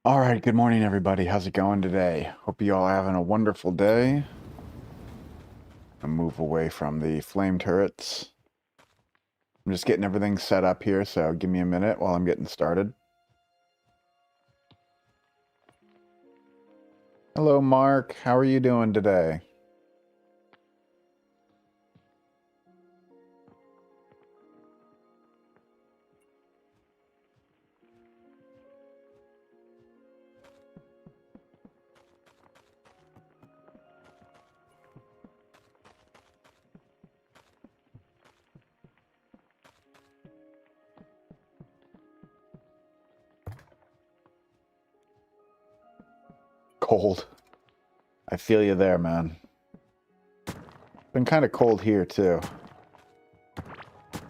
All right, good morning, everybody. How's it going today? Hope you all having a wonderful day. I'll move away from the flame turrets. I'm just getting everything set up here, so give me a minute while I'm getting started. Hello, Mark. How are you doing today? Cold. I feel you there, man. Been kind of cold here, too.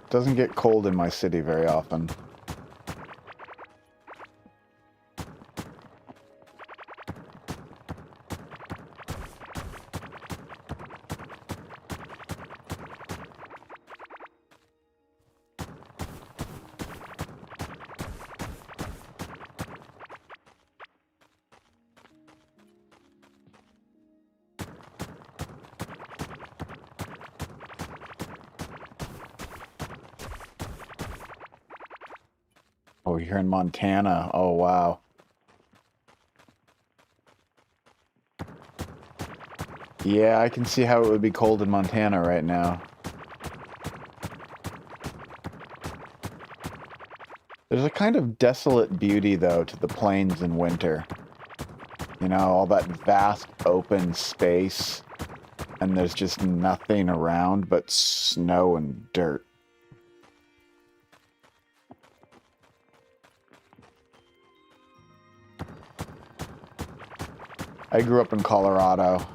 Doesn't get cold in my city very often. Oh, you're in Montana. Oh, wow. Yeah, I can see how it would be cold in Montana right now. There's a kind of desolate beauty, though, to the plains in winter. You know, all that vast open space, and there's just nothing around but snow and dirt. I grew up in Colorado.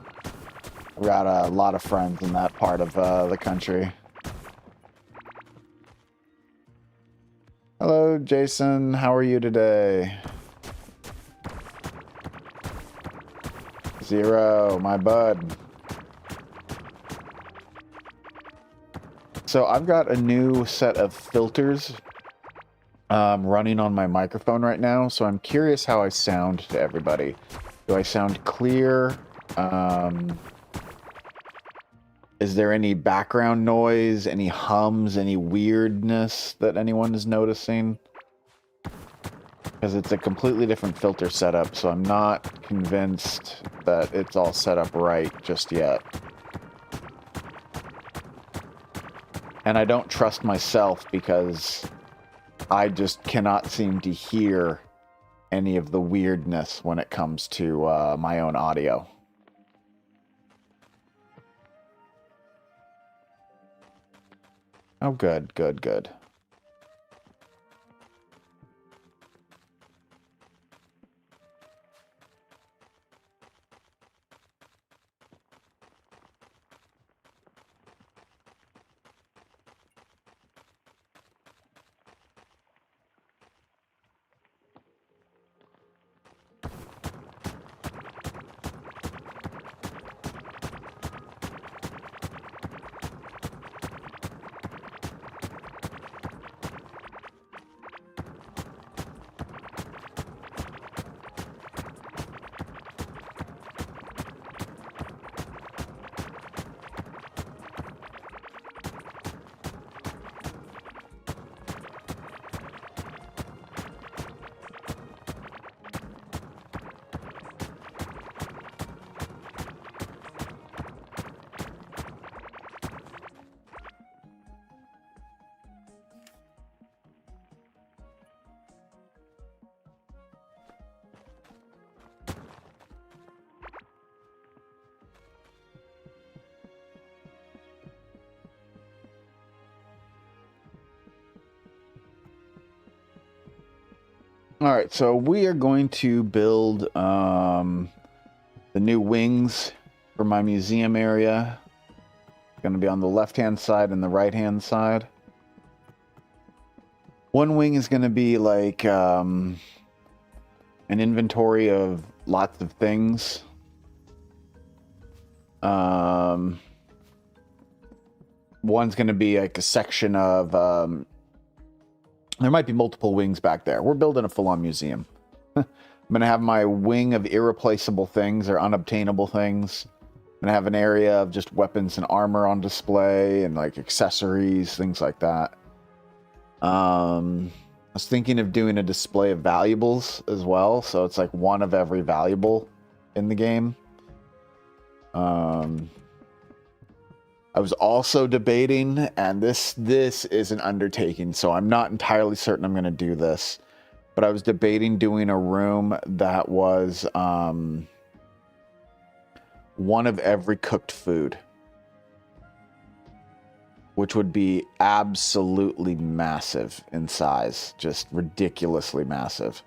We got a lot of friends in that part of the country. Hello, Jason. How are you today? Zero, my bud. So I've got a new set of filters running on my microphone right now, so I'm curious how I sound to everybody. Do I sound clear? Is there any background noise, any hums, any weirdness that anyone is noticing? Because it's a completely different filter setup, so I'm not convinced that it's all set up right just yet. And I don't trust myself because I just cannot seem to hear any of the weirdness when it comes to my own audio. Oh, good, good, good. All right, so we are going to build the new wings for my museum area. It's going to be on the left-hand side and the right-hand side. One wing is going to be like an inventory of lots of things. One's going to be like a section of there might be multiple wings back there. We're building a full-on museum. I'm going to have my wing of irreplaceable things or unobtainable things. I'm going to have an area of just weapons and armor on display and like accessories, things like that. I was thinking of doing a display of valuables as well. So it's like one of every valuable in the game. I was also debating, and this is an undertaking, so I'm not entirely certain I'm going to do this, but I was debating doing a room that was one of every cooked food, which would be absolutely massive in size, just ridiculously massive.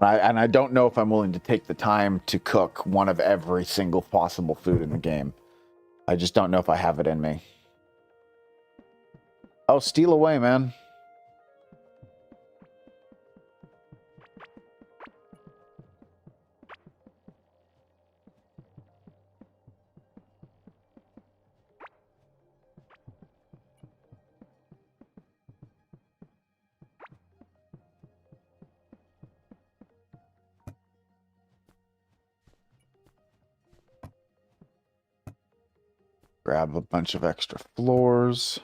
And I don't know if I'm willing to take the time to cook one of every single possible food in the game. I just don't know if I have it in me. Oh, steal away, man. Grab a bunch of extra floors.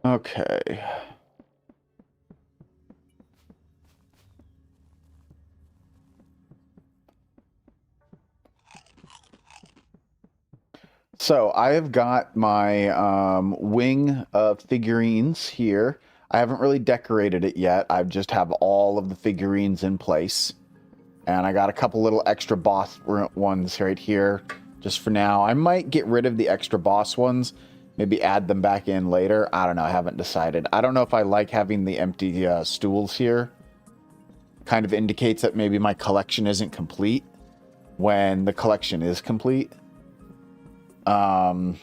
Okay. So I have got my wing of figurines here. I haven't really decorated it yet. I just have all of the figurines in place. And I got a couple little extra boss ones right here just for now. I might get rid of the extra boss ones, maybe add them back in later. I don't know. I haven't decided. I don't know if I like having the empty stools here. Kind of indicates that maybe my collection isn't complete when the collection is complete. But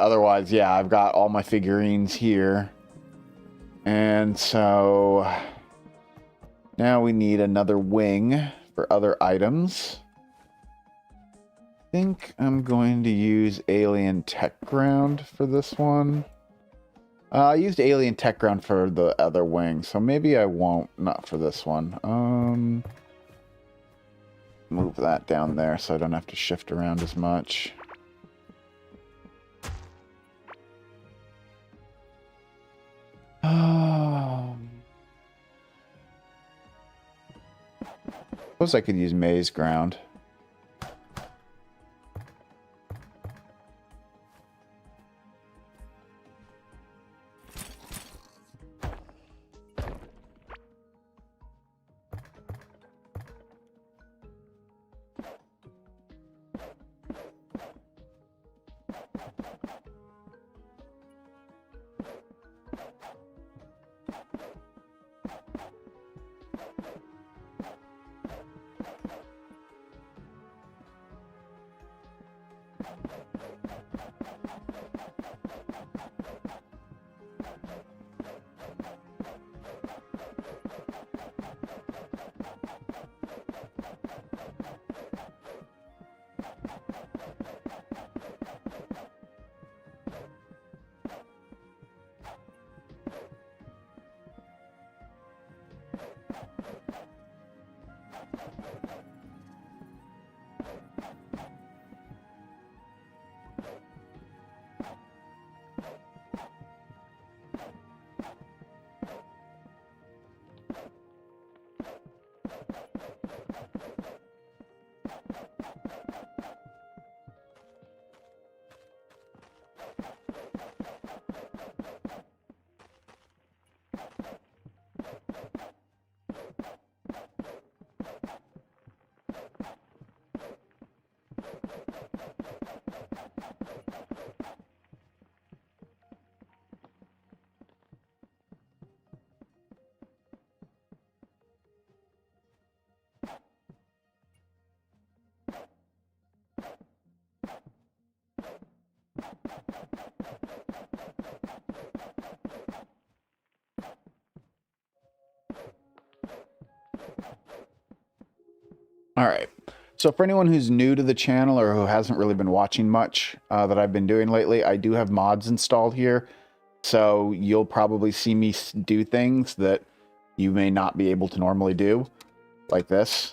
otherwise, yeah, I've got all my figurines here. And so now we need another wing for other items. I think I'm going to use Alien Tech Ground for this one. I used Alien Tech Ground for the other wing, so maybe I won't, not for this one. Move that down there so I don't have to shift around as much. Suppose I could use Maze Ground. All right. So for anyone who's new to the channel or who hasn't really been watching much that I've been doing lately, I do have mods installed here. So you'll probably see me do things that you may not be able to normally do, like this.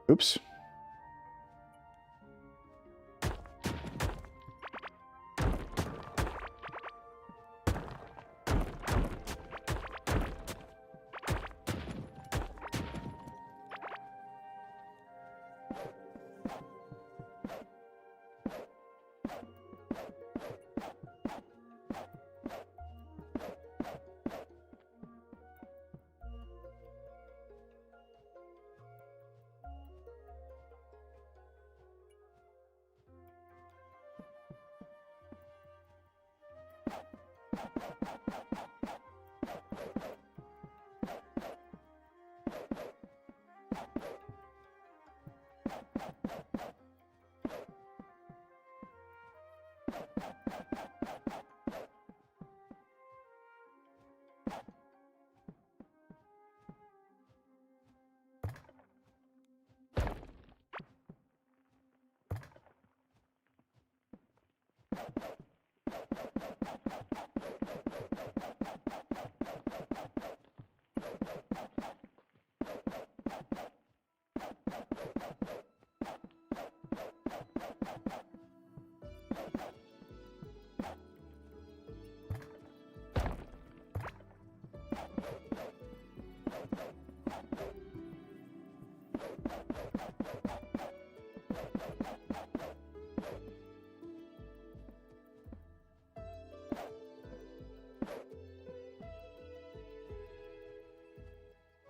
Oops.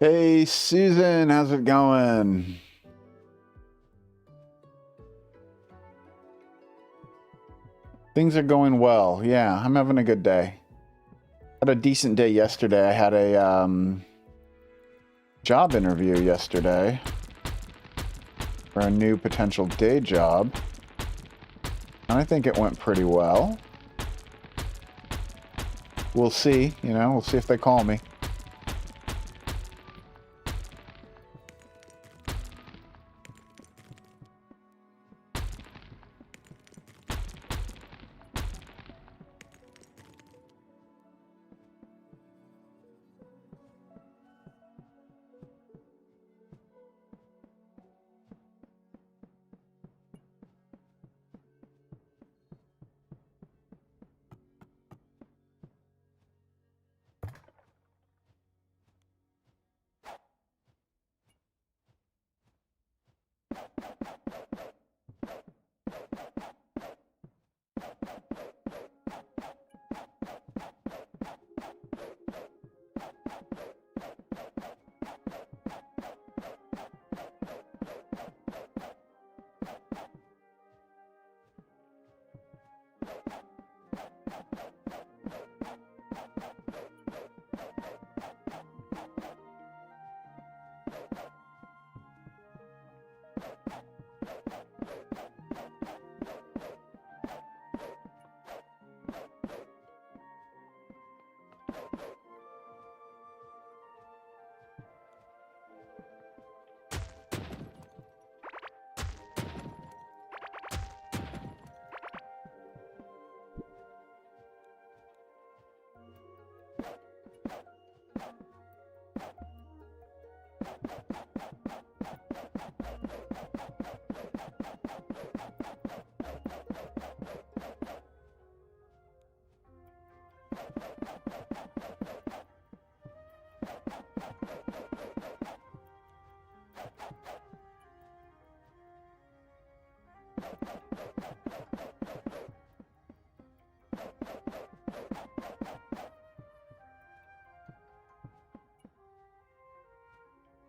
Hey, Susan, how's it going? Things are going well. Yeah, I'm having a good day. Had a decent day yesterday. I had a job interview yesterday for a new potential day job. And I think it went pretty well. We'll see, we'll see if they call me.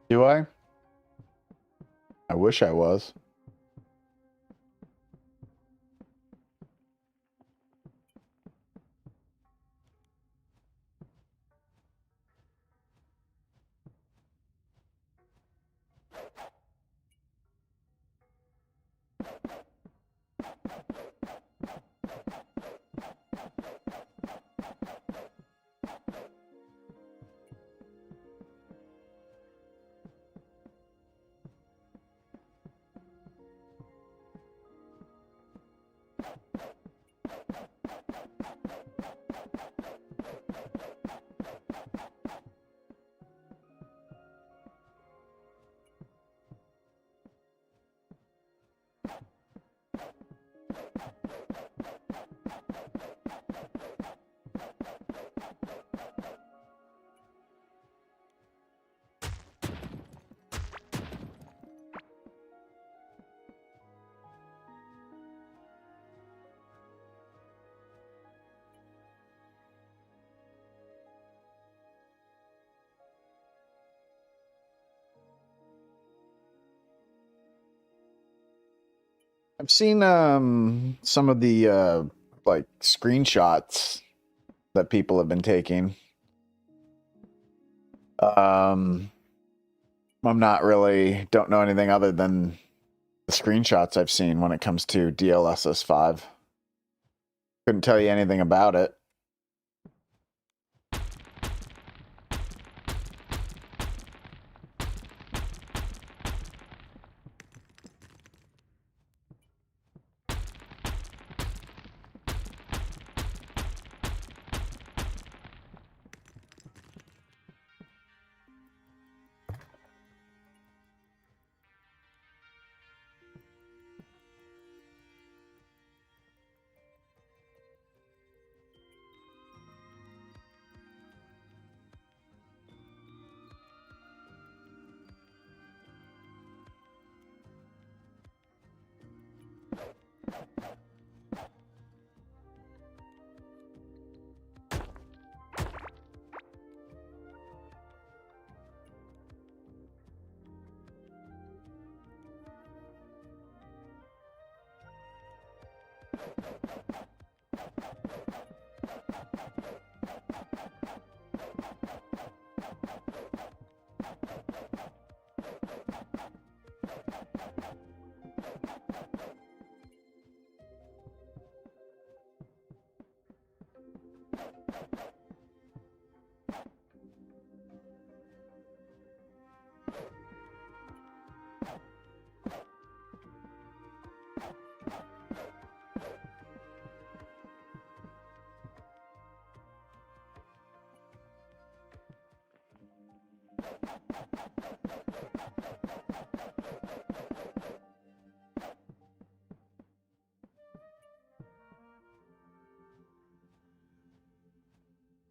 Do I? I wish I was. I've seen some of the like screenshots that people have been taking. I'm not really don't know anything other than the screenshots I've seen when it comes to DLSS 5. Couldn't tell you anything about it.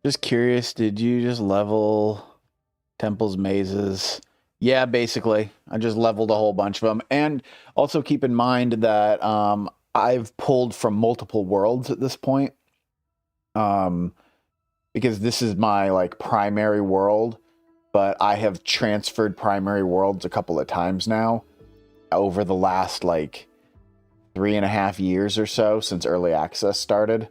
Just curious, did you just level temples, mazes? Yeah, basically. I just leveled a whole bunch of them. And also keep in mind that I've pulled from multiple worlds at this point. Because this is my like primary world, but I have transferred primary worlds a couple of times now over the last like 3.5 years or so since early access started.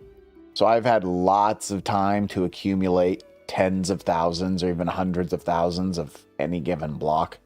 So I've had lots of time to accumulate tens of thousands or even hundreds of thousands of any given block.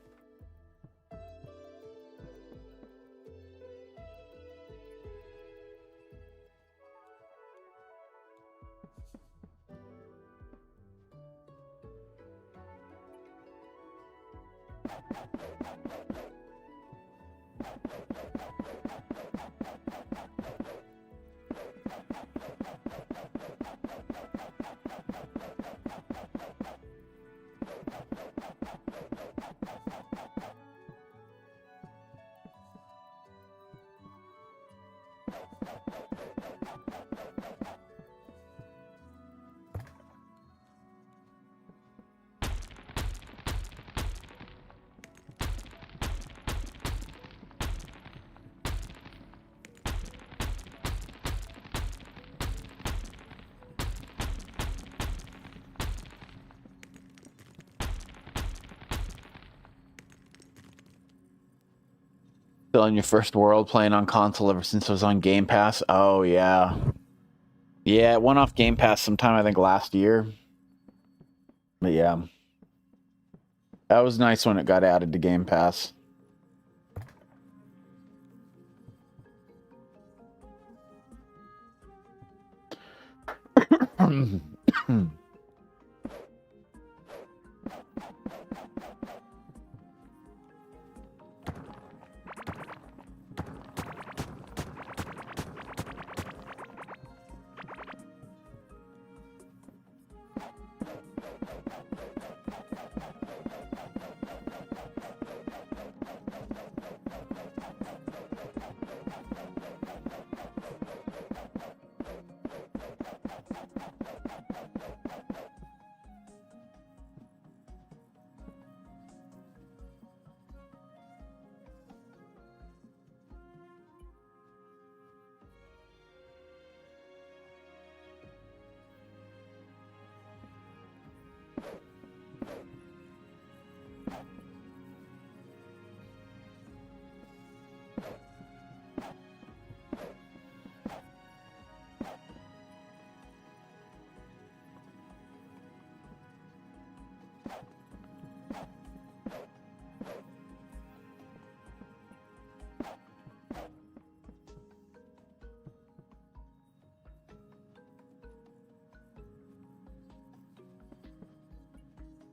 Still in your first world playing on console ever since it was on Game Pass? Oh, yeah. Yeah, it went off Game Pass sometime, I think, last year. But yeah. That was nice when it got added to Game Pass.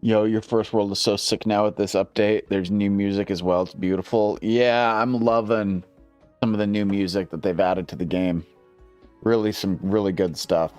Yo, your first world is so sick now with this update. There's new music as well. It's beautiful. Yeah, I'm loving some of the new music that they've added to the game. Really, some really good stuff.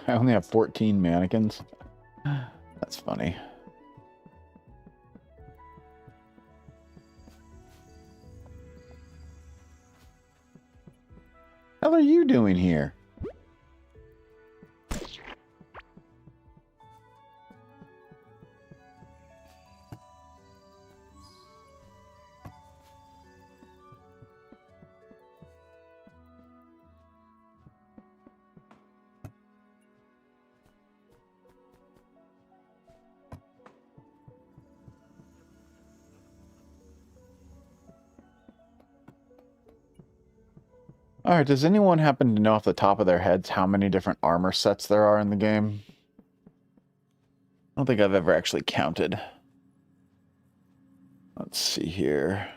I only have 14 mannequins. That's funny. What are you doing here? All right, does anyone happen to know off the top of their heads how many different armor sets there are in the game? I don't think I've ever actually counted. Let's see here.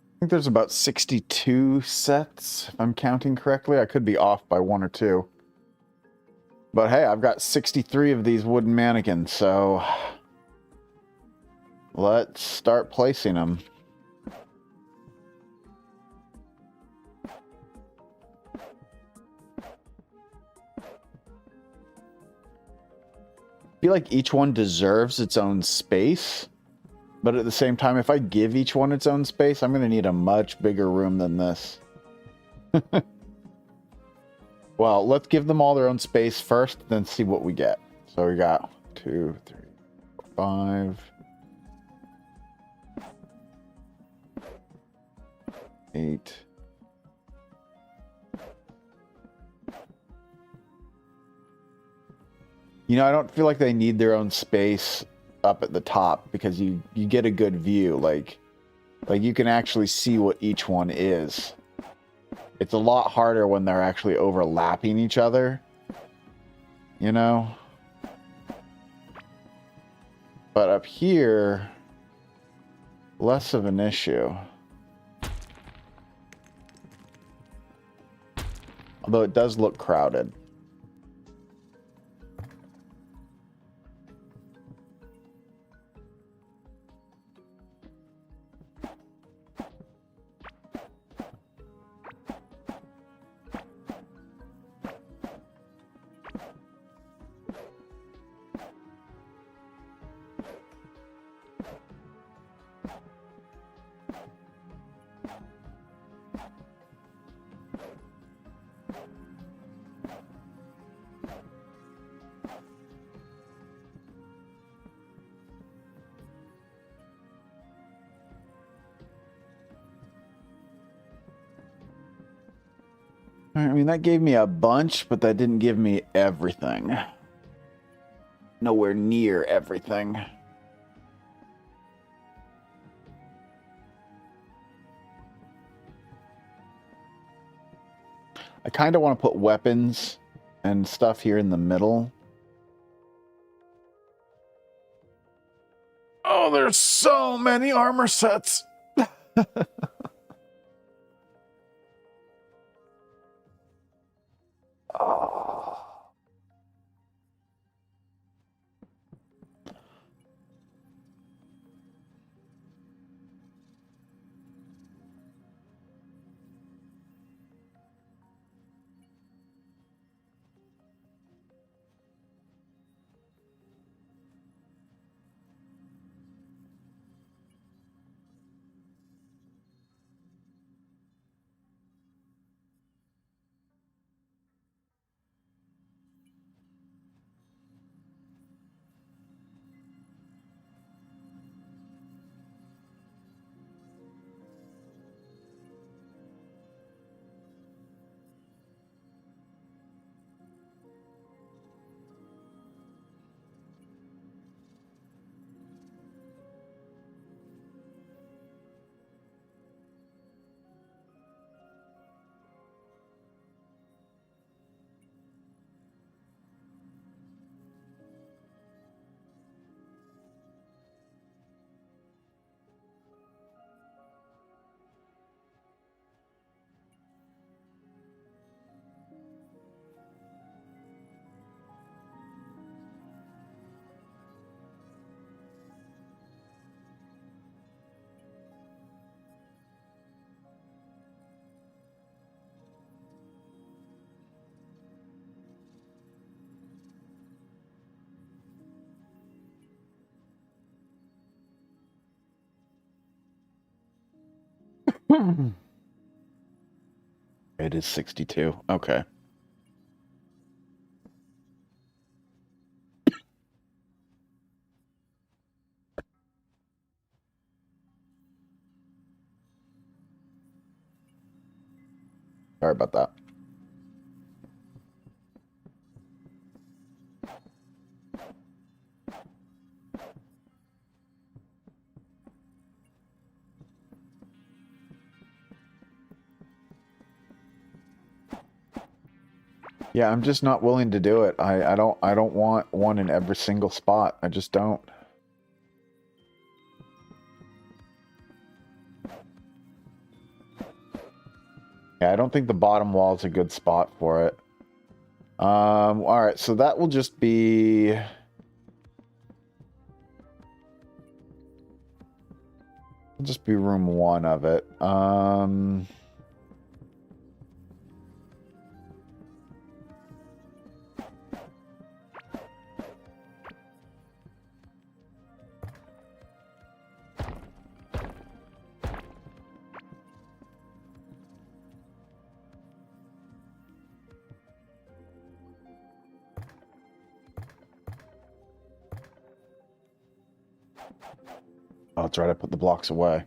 I think there's about 62 sets, if I'm counting correctly. I could be off by one or two. But hey, I've got 63 of these wooden mannequins, so let's start placing them. I feel like each one deserves its own space, but at the same time, if I give each one its own space, I'm going to need a much bigger room than this. Well, let's give them all their own space first, then see what we get. So we got 2, 3, 5, 8. You know, I don't feel like they need their own space up at the top because you get a good view. Like you can actually see what each one is. It's a lot harder when they're actually overlapping each other, you know? But up here, less of an issue. Although it does look crowded. I mean, that gave me a bunch, but that didn't give me everything. Nowhere near everything. I kind of want to put weapons and stuff here in the middle. Oh, there's so many armor sets. Oh. It is 62. Okay. Sorry about that. Yeah, I'm just not willing to do it. I don't want one in every single spot. I just don't. Yeah, I don't think the bottom wall is a good spot for it. All right, so that will just be... room one of it. Oh, that's right, I put the blocks away.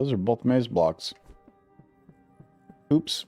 Those are both maze blocks. Oops.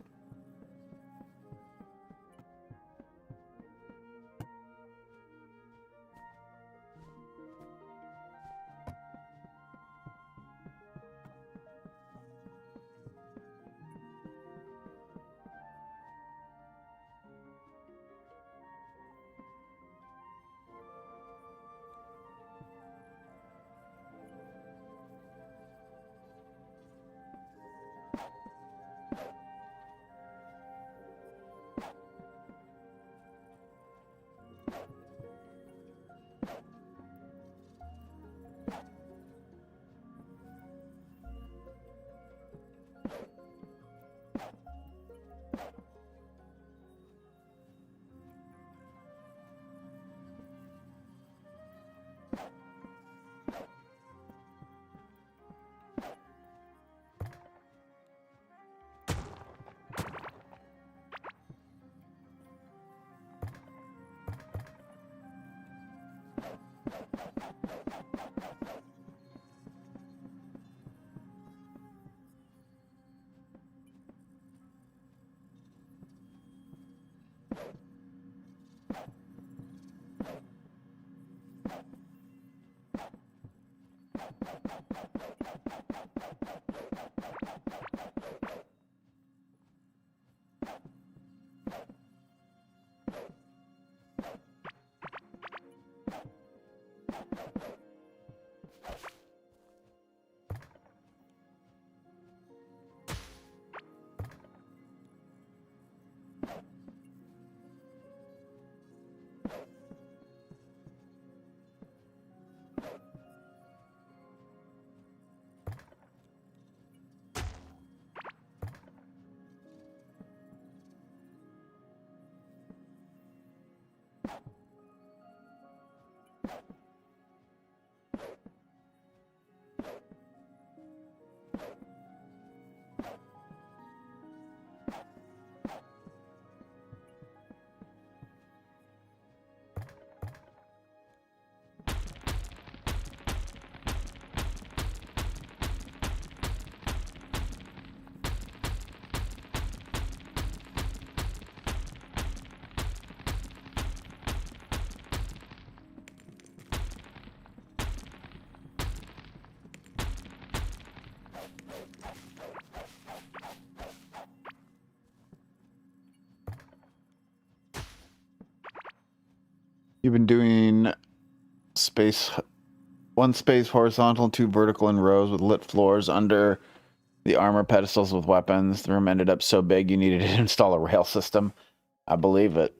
You've been doing space, one space horizontal and two vertical in rows with lit floors under the armor pedestals with weapons. The room ended up so big you needed to install a rail system. I believe it.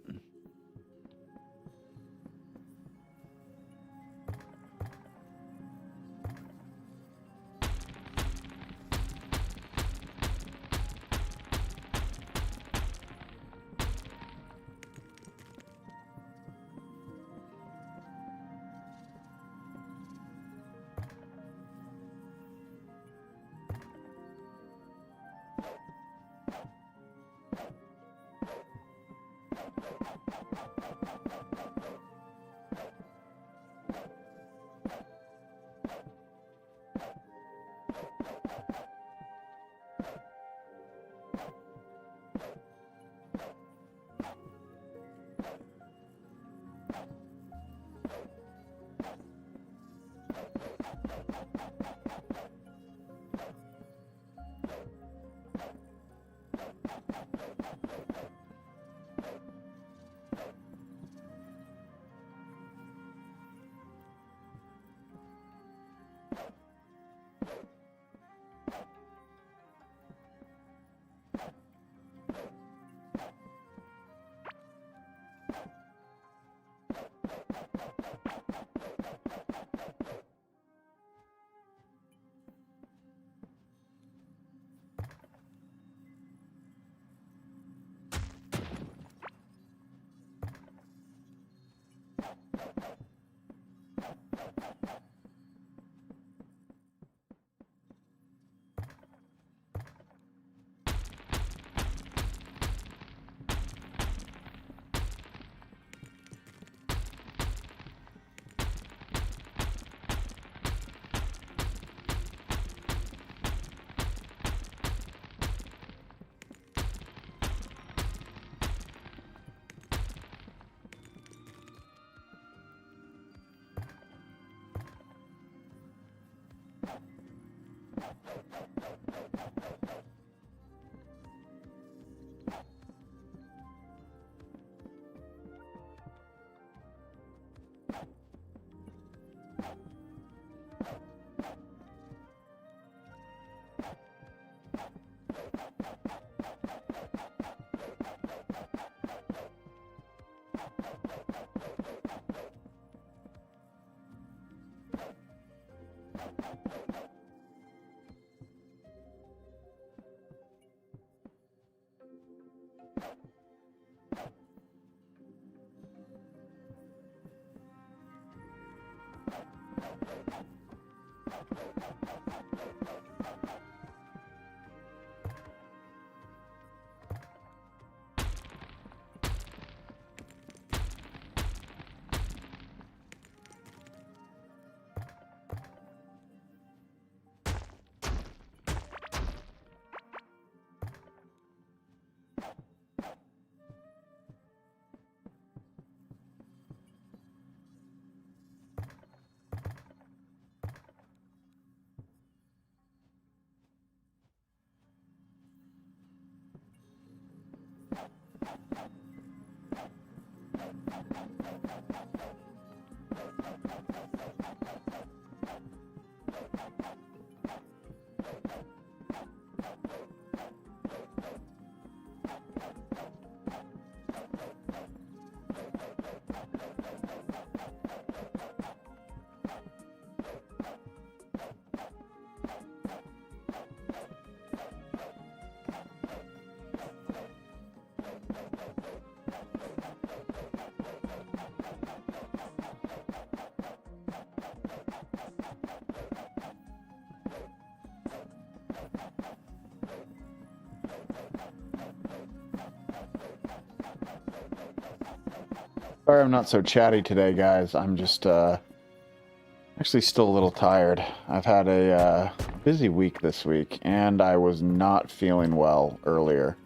Sorry I'm not so chatty today, guys. I'm just actually still a little tired. I've had a busy week this week, and I was not feeling well earlier.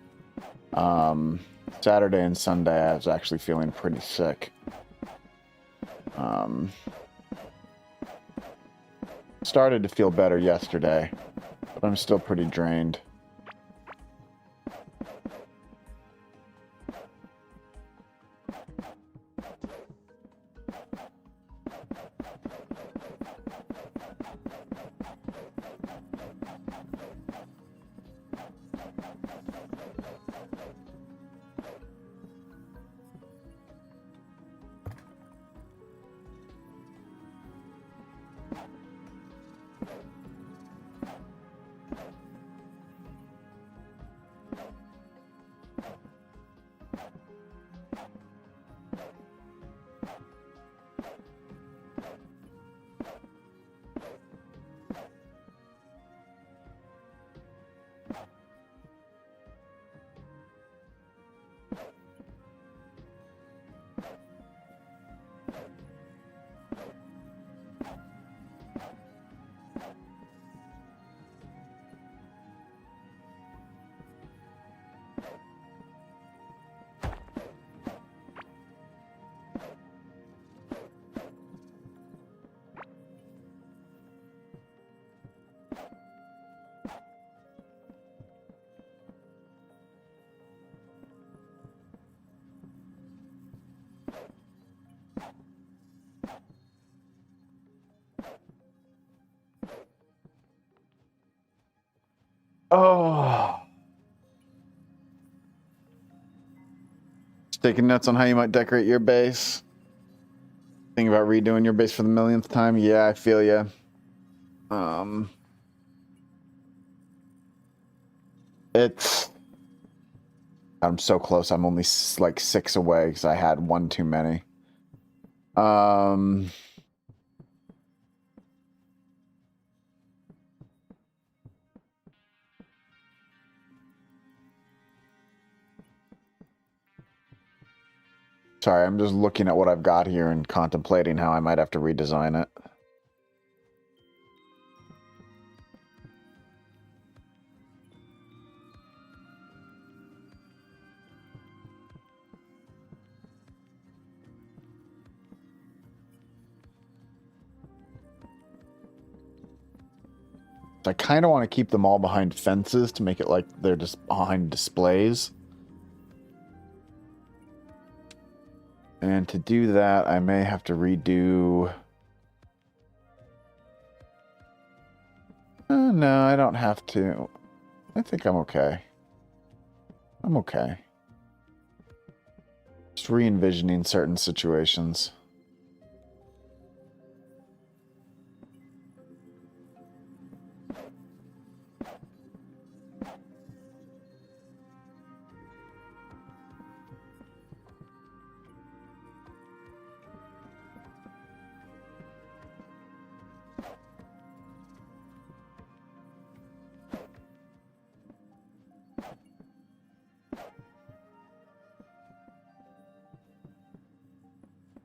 Saturday and Sunday, I was actually feeling pretty sick. Started to feel better yesterday, but I'm still pretty drained. Taking notes on how you might decorate your base. Thinking about redoing your base for the millionth time. Yeah, I feel you. It's... I'm so close. I'm only like 6 away because I had one too many. Sorry, I'm just looking at what I've got here and contemplating how I might have to redesign it. I kind of want to keep them all behind fences to make it like they're just behind displays. And to do that, I may have to redo... no, I don't have to. I think I'm okay. I'm okay. Just re-envisioning certain situations.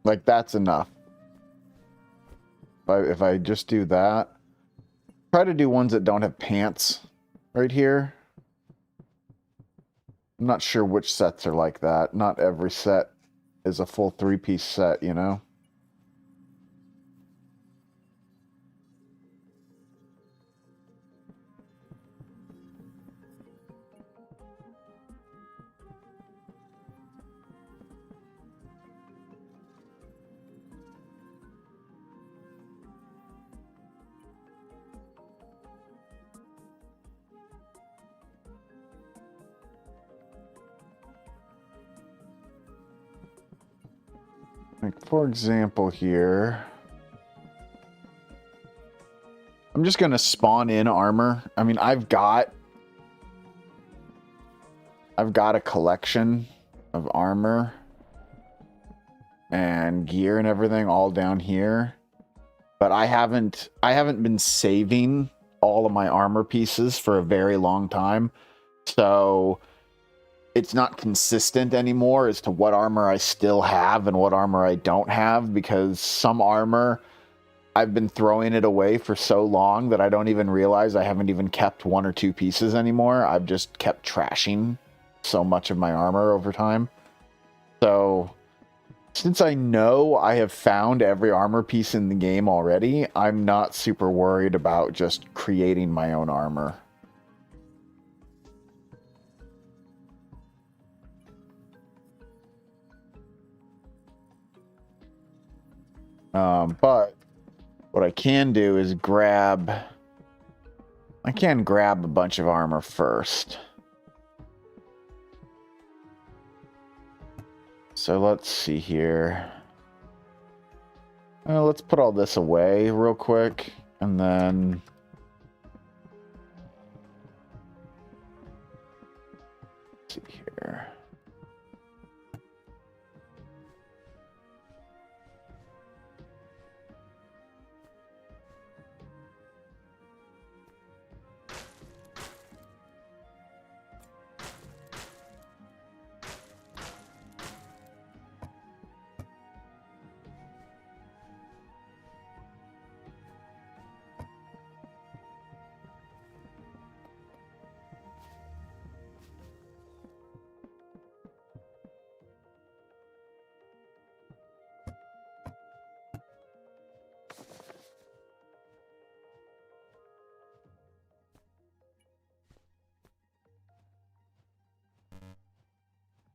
Like, that's enough. If I just do that, try to do ones that don't have pants right here. I'm not sure which sets are like that. Not every set is a full 3-piece set, you know? Like, for example here, I'm just going to spawn in armor. I mean, I've got a collection of armor and gear and everything all down here, but I haven't been saving all of my armor pieces for a very long time. So it's not consistent anymore as to what armor I still have and what armor I don't have, because some armor, I've been throwing it away for so long that I don't even realize I haven't even kept 1 or 2 pieces anymore. I've just kept trashing so much of my armor over time. So since I know I have found every armor piece in the game already, I'm not super worried about just creating my own armor. But what I can do is grab... I can grab a bunch of armor first. So let's see here. Let's put all this away real quick, and then... let's see here.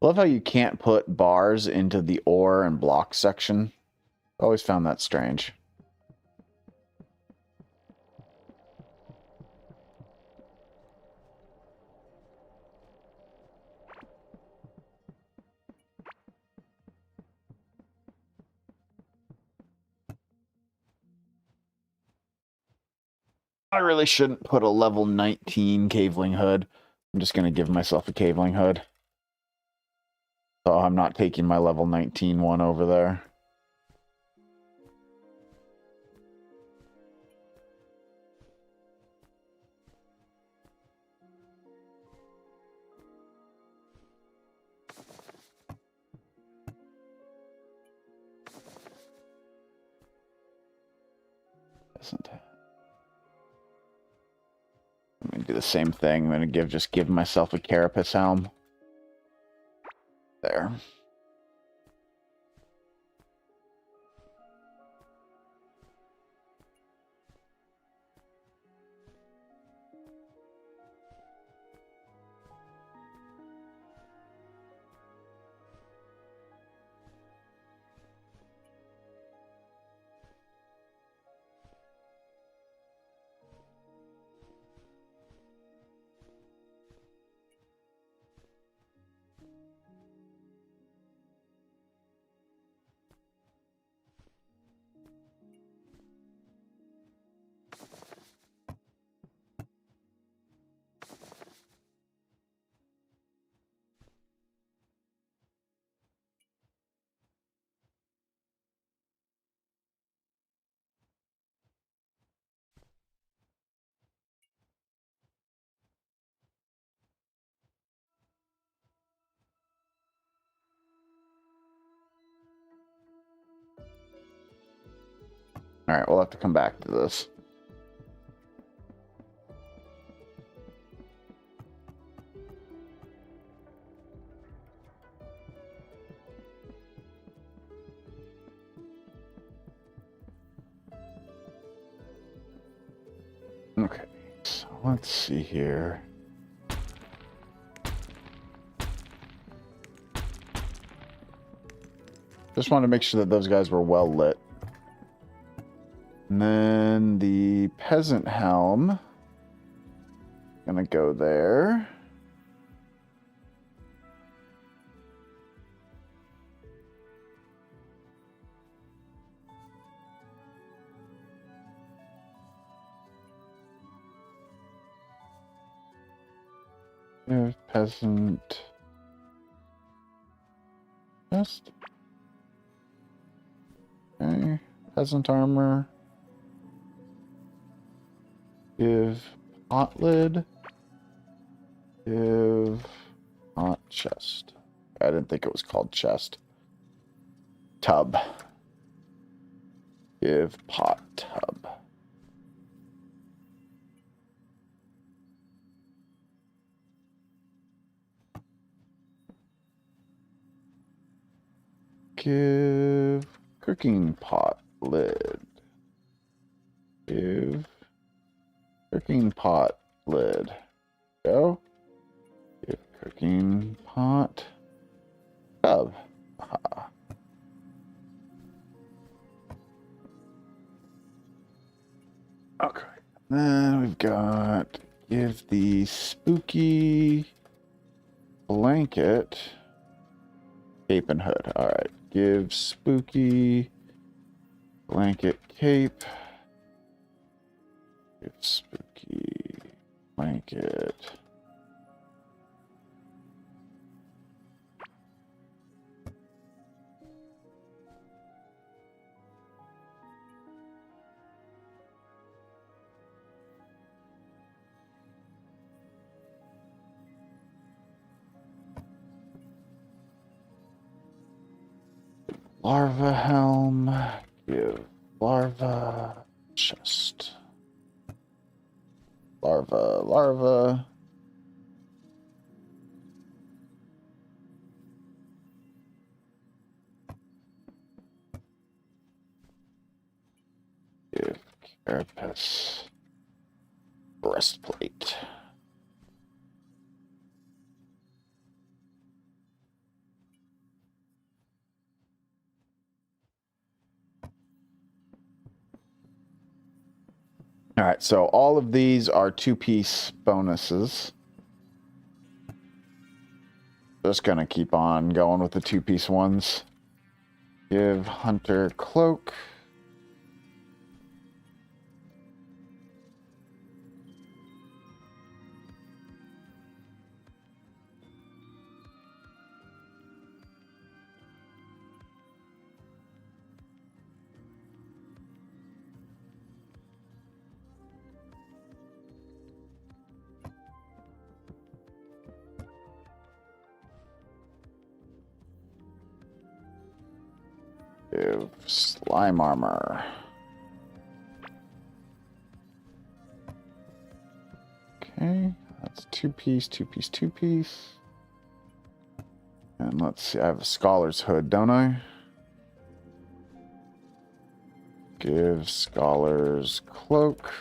I love how you can't put bars into the ore and block section. Always found that strange. I really shouldn't put a level 19 caveling hood. I'm just going to give myself a caveling hood. So I'm not taking my level 19 one over there. I'm going to do the same thing. I'm going to just give myself a carapace helm. There. All right, we'll have to come back to this. Okay, so let's see here. Just wanted to make sure that those guys were well lit. And then the peasant helm. Gonna go there. There's peasant. Just. Okay. Peasant armor. Give pot lid. Give pot chest. I didn't think it was called chest. Tub. Give pot tub. Give cooking pot lid. Give cooking pot lid. Go. Give cooking pot tub. Aha. Okay. Then we've got give the spooky blanket cape and hood. All right. Give spooky blanket cape. Give spooky blanket. Larva helm. Give larva chest. Larva. Give carapace breastplate. All right, so all of these are two-piece bonuses. Just gonna keep on going with the two-piece ones. Give hunter cloak. Give slime armor. Okay, that's 2-piece, 2-piece, 2-piece. And let's see, I have a scholar's hood, don't I? Give scholar's cloak.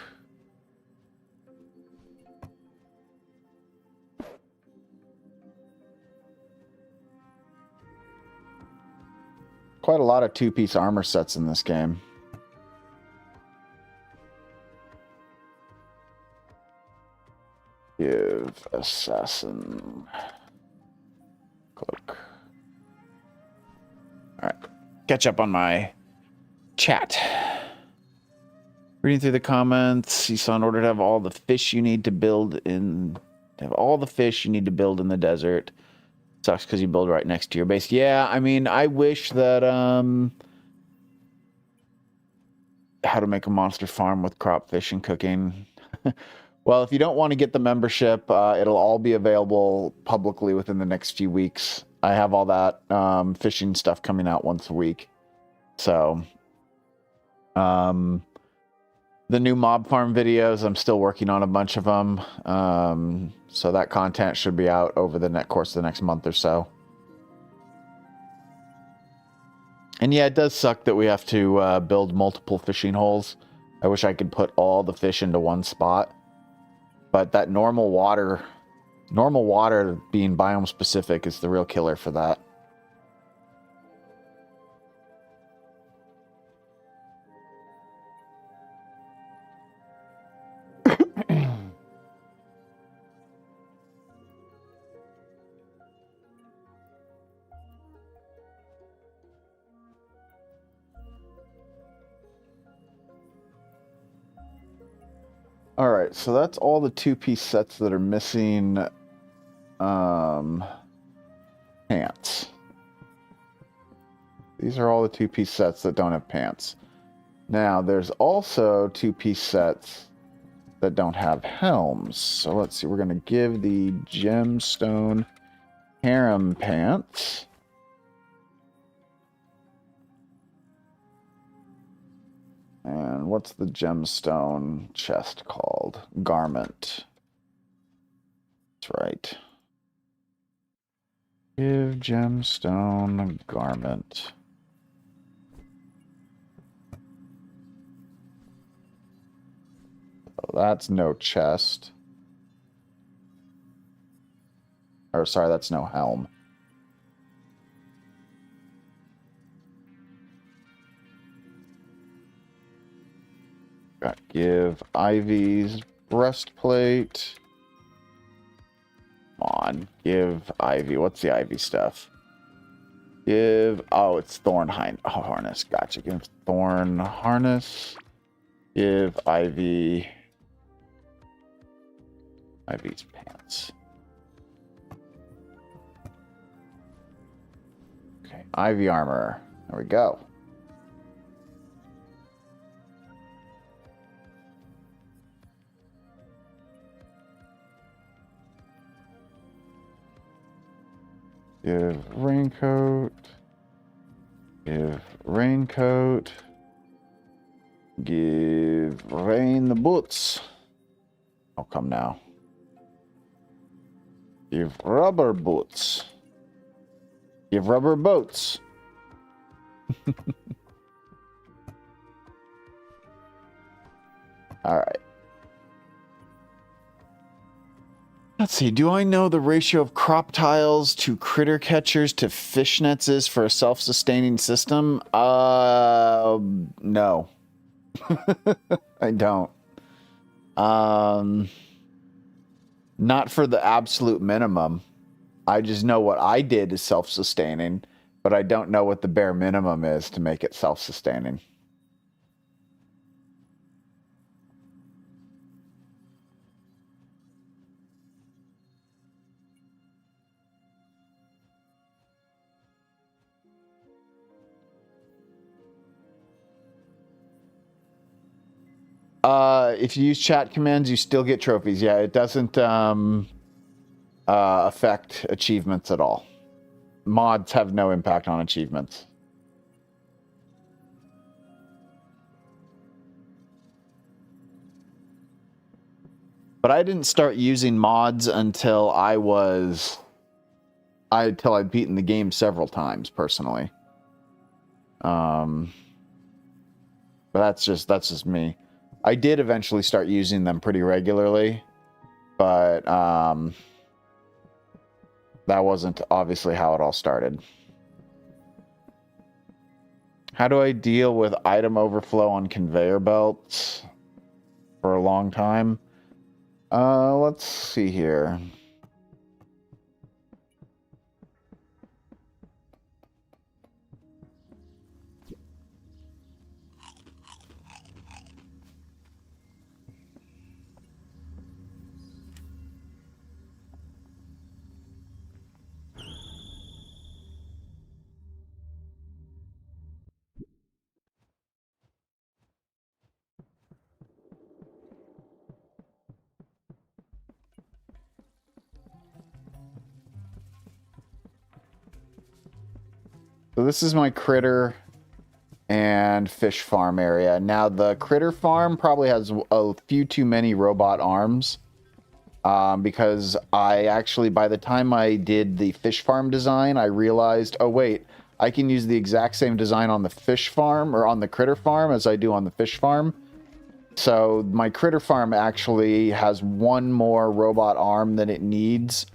Quite a lot of 2-piece armor sets in this game. Give assassin cloak. All right, catch up on my chat. Reading through the comments, you saw in order to have all the fish you need to build in, the desert. Sucks because you build right next to your base. Yeah, I mean, I wish that how to make a monster farm with crop fish and cooking. Well, if you don't want to get the membership, it'll all be available publicly within the next few weeks. I have all that fishing stuff coming out once a week. So, the new mob farm videos, I'm still working on a bunch of them. So that content should be out over the course of the next month or so. And yeah, it does suck that we have to build multiple fishing holes. I wish I could put all the fish into one spot. But that normal water being biome specific is the real killer for that. All right, so that's all the 2-piece sets that are missing pants. These are all the 2-piece sets that don't have pants. Now, there's also 2-piece sets that don't have helms. So let's see, we're going to give the gemstone harem pants. And what's the gemstone chest called? Garment. That's right. Give gemstone garment. So that's no chest. Or sorry, that's no helm. Give Ivy's breastplate. Come on, give Ivy. What's the Ivy stuff? Give, oh, it's thorn harness. Gotcha. Give thorn harness. Give Ivy's pants. Okay, Ivy armor. There we go. Give raincoat. Give raincoat. Give rain the boots. I'll come now. Give rubber boots. Give rubber boats. All right. Let's see, do I know the ratio of crop tiles to critter catchers to fishnets is for a self-sustaining system? No. I don't. Not for the absolute minimum. I just know what I did is self-sustaining, but I don't know what the bare minimum is to make it self-sustaining. If you use chat commands, you still get trophies. Yeah, it doesn't affect achievements at all. Mods have no impact on achievements. But I didn't start using mods until I'd beaten the game several times personally. But that's just me. I did eventually start using them pretty regularly, but that wasn't obviously how it all started. How do I deal with item overflow on conveyor belts for a long time? Let's see here. So this is my critter and fish farm area. Now the critter farm probably has a few too many robot arms, because I actually, by the time I did the fish farm design, I realized, oh wait, I can use the exact same design on the fish farm or on the critter farm as I do on the fish farm. So my critter farm actually has one more robot arm than it needs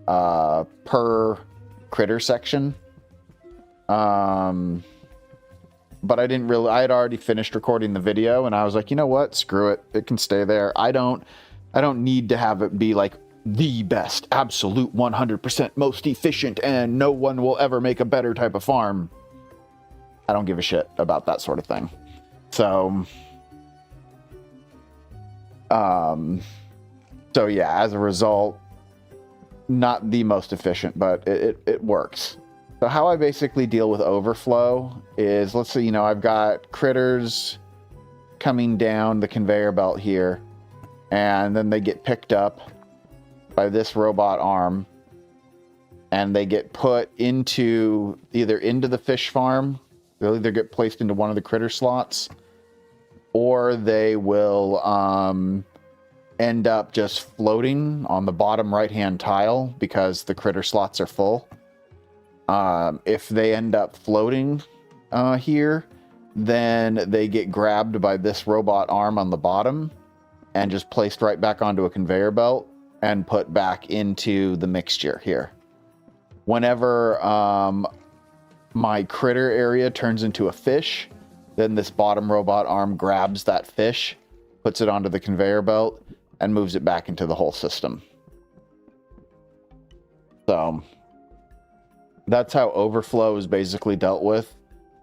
per critter section. But I didn't really, I had already finished recording the video and I was like, you know what? Screw it. It can stay there. I don't need to have it be like the best, absolute 100% most efficient and no one will ever make a better type of farm. I don't give a shit about that sort of thing. So, so yeah, as a result, not the most efficient, but it works. So how I basically deal with overflow is, let's say, you know, I've got critters coming down the conveyor belt here, and then they get picked up by this robot arm, and they get put into into the fish farm. They'll either get placed into one of the critter slots, or they will end up just floating on the bottom right-hand tile because the critter slots are full. If they end up floating here, then they get grabbed by this robot arm on the bottom and just placed right back onto a conveyor belt and put back into the mixture here. Whenever my critter area turns into a fish, then this bottom robot arm grabs that fish, puts it onto the conveyor belt, and moves it back into the whole system. So that's how overflow is basically dealt with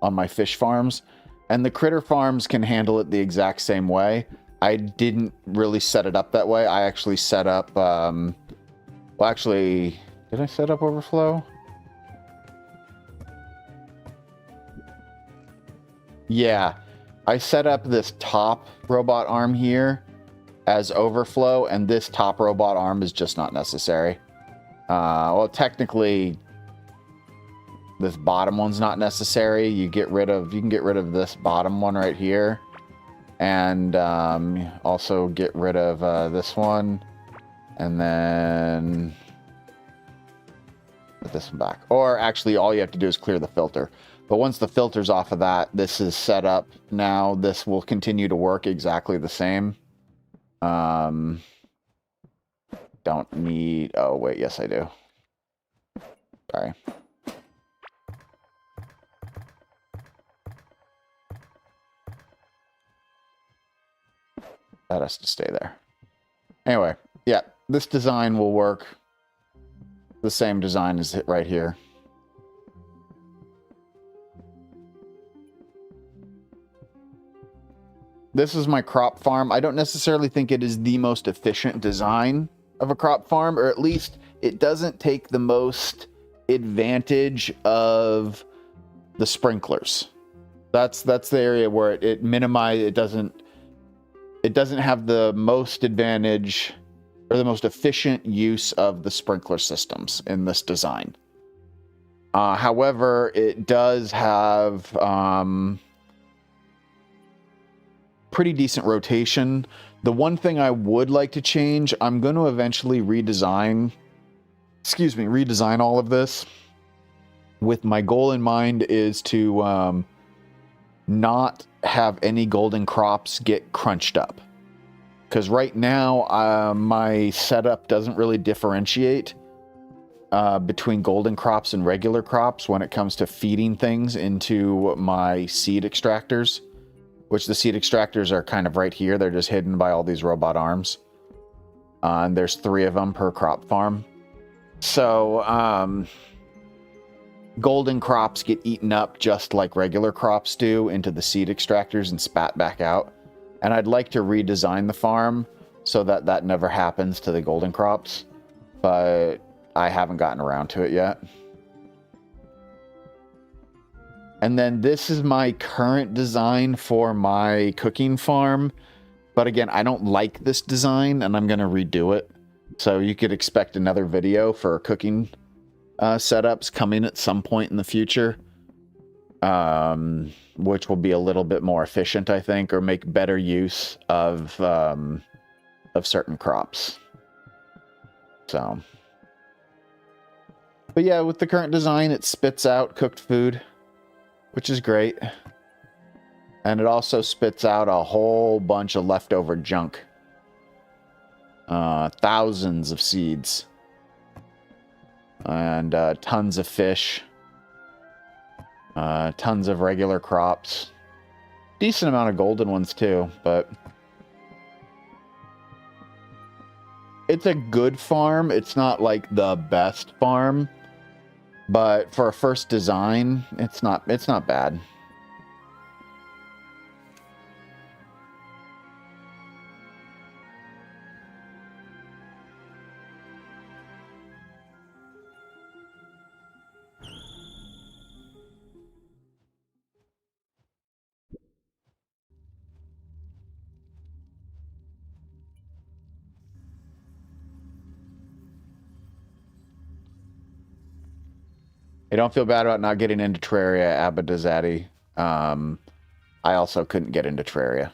on my fish farms. And the critter farms can handle it the exact same way. I didn't really set it up that way. I actually set up, well, actually, did I set up overflow? Yeah, I set up this top robot arm here as overflow, and this top robot arm is just not necessary. Well, technically, this bottom one's not necessary. You can get rid of this bottom one right here, and also get rid of this one, and then put this one back. Or actually, all you have to do is clear the filter. But once the filter's off of that, this is set up now. This will continue to work exactly the same. Don't need... Oh, wait. Yes, I do. Sorry. That has to stay there. Anyway, yeah. This design will work. The same design as it right here. This is my crop farm. I don't necessarily think it is the most efficient design of a crop farm, or at least it doesn't take the most advantage of the sprinklers. That's the area where it doesn't have the most advantage or the most efficient use of the sprinkler systems in this design. However, it does have pretty decent rotation. The one thing I would like to change, I'm going to eventually redesign all of this. With my goal in mind is to not have any golden crops get crunched up. Because right now, my setup doesn't really differentiate between golden crops and regular crops when it comes to feeding things into my seed extractors, which the seed extractors are kind of right here. They're just hidden by all these robot arms. And there's 3 of them per crop farm. So, golden crops get eaten up just like regular crops do into the seed extractors and spat back out. And I'd like to redesign the farm so that that never happens to the golden crops. But I haven't gotten around to it yet. And then this is my current design for my cooking farm. But again, I don't like this design and I'm going to redo it. So you could expect another video for cooking setups coming at some point in the future. Which will be a little bit more efficient, I think, or make better use of certain crops. So... But yeah, with the current design, it spits out cooked food, which is great. And it also spits out a whole bunch of leftover junk. Thousands of seeds. And tons of fish. Tons of regular crops. Decent amount of golden ones too, but... It's a good farm. It's not like the best farm. But for a first design, it's not bad. I don't feel bad about not getting into Terraria, Abadazati. I also couldn't get into Terraria,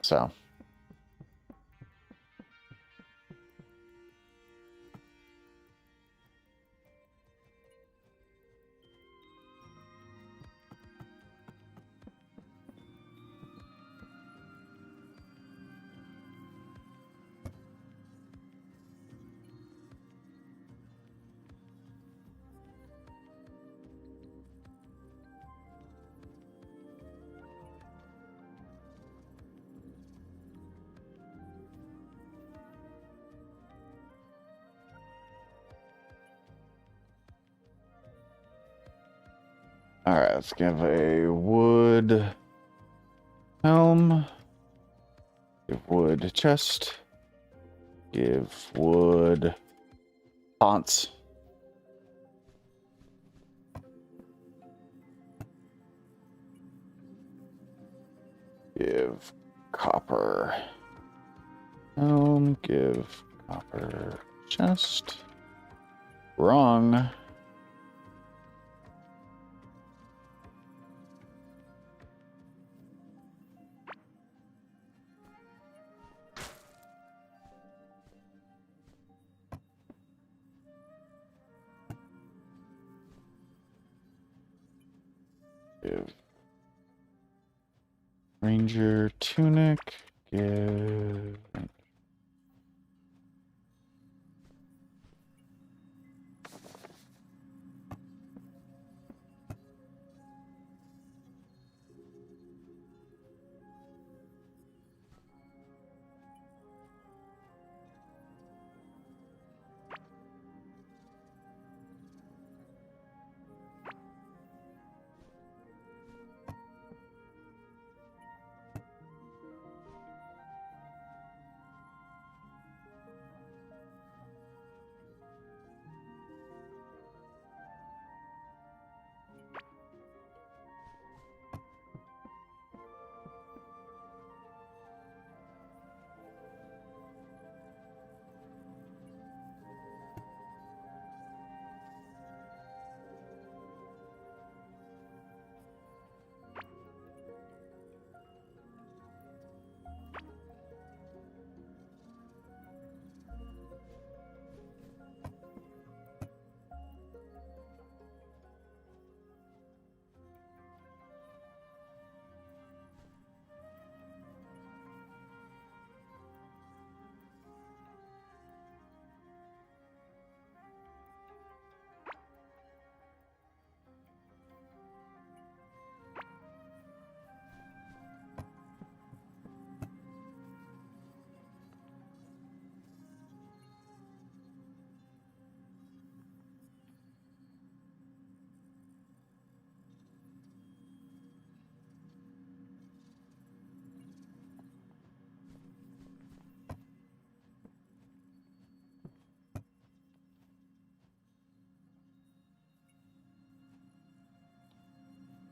so... Alright, let's give a wood helm. Give wood chest. Give wood fonts. Give copper helm. Give copper chest. Wrong. Give ranger tunic. Give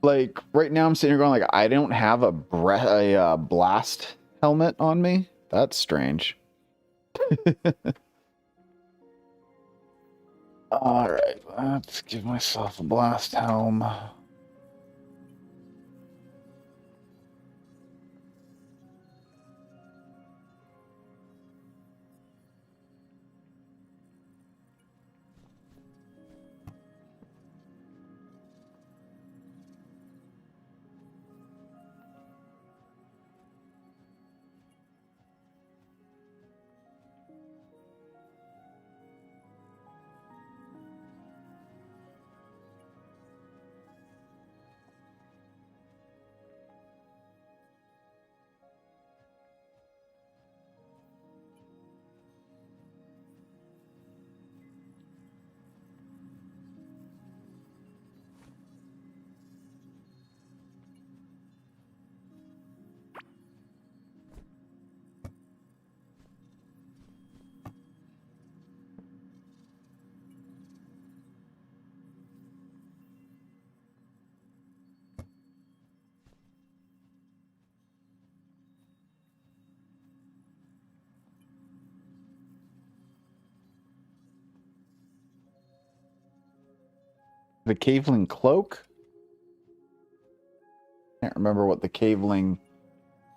Like, right now I'm sitting here going, like, I don't have a blast helmet on me? That's strange. Alright, let's give myself a blast helm. The caveling cloak? Can't remember what the caveling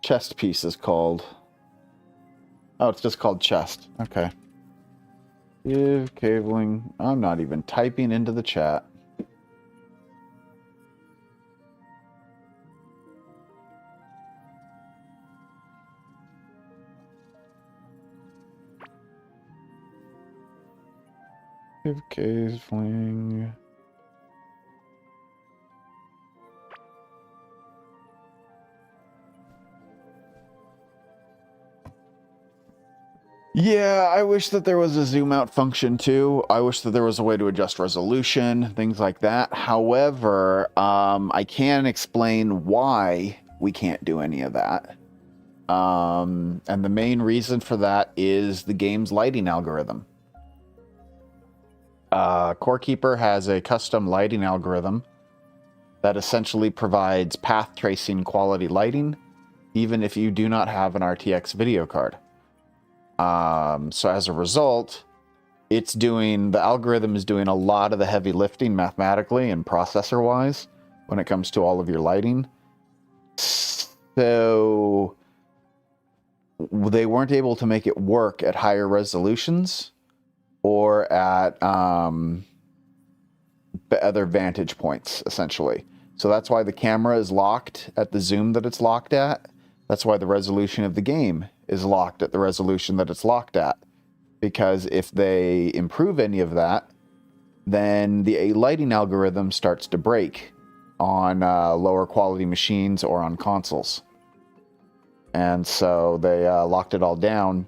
chest piece is called. Oh, it's just called chest. Okay. Give caveling. I'm not even typing into the chat. Give caveling. Yeah, I wish that there was a zoom out function too. I wish that there was a way to adjust resolution, things like that. However, I can explain why we can't do any of that. And the main reason for that is the game's lighting algorithm. Corekeeper has a custom lighting algorithm that essentially provides path tracing quality lighting, even if you do not have an RTX video card. So as a result, the algorithm is doing a lot of the heavy lifting mathematically and processor wise when it comes to all of your lighting. So they weren't able to make it work at higher resolutions or at other vantage points, essentially. So that's why the camera is locked at the zoom that it's locked at. That's why the resolution of the game is locked at the resolution that it's locked at. Because if they improve any of that, then the lighting algorithm starts to break on lower quality machines or on consoles. And so they locked it all down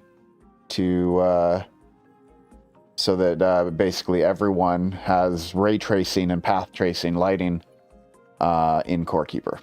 to so that basically everyone has ray tracing and path tracing lighting in Corekeeper.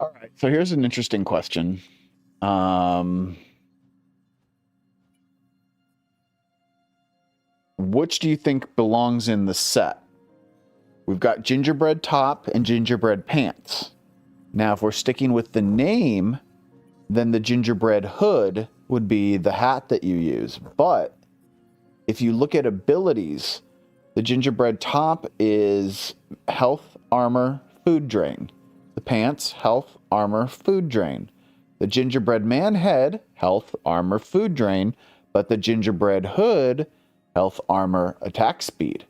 All right. So here's an interesting question. Which do you think belongs in the set? We've got gingerbread top and gingerbread pants. Now, if we're sticking with the name, then the gingerbread hood would be the hat that you use. But if you look at abilities, the gingerbread top is health, armor, food drain. The pants, health, armor, food drain. The gingerbread man head, health, armor, food drain. But the gingerbread hood, health, armor, attack speed.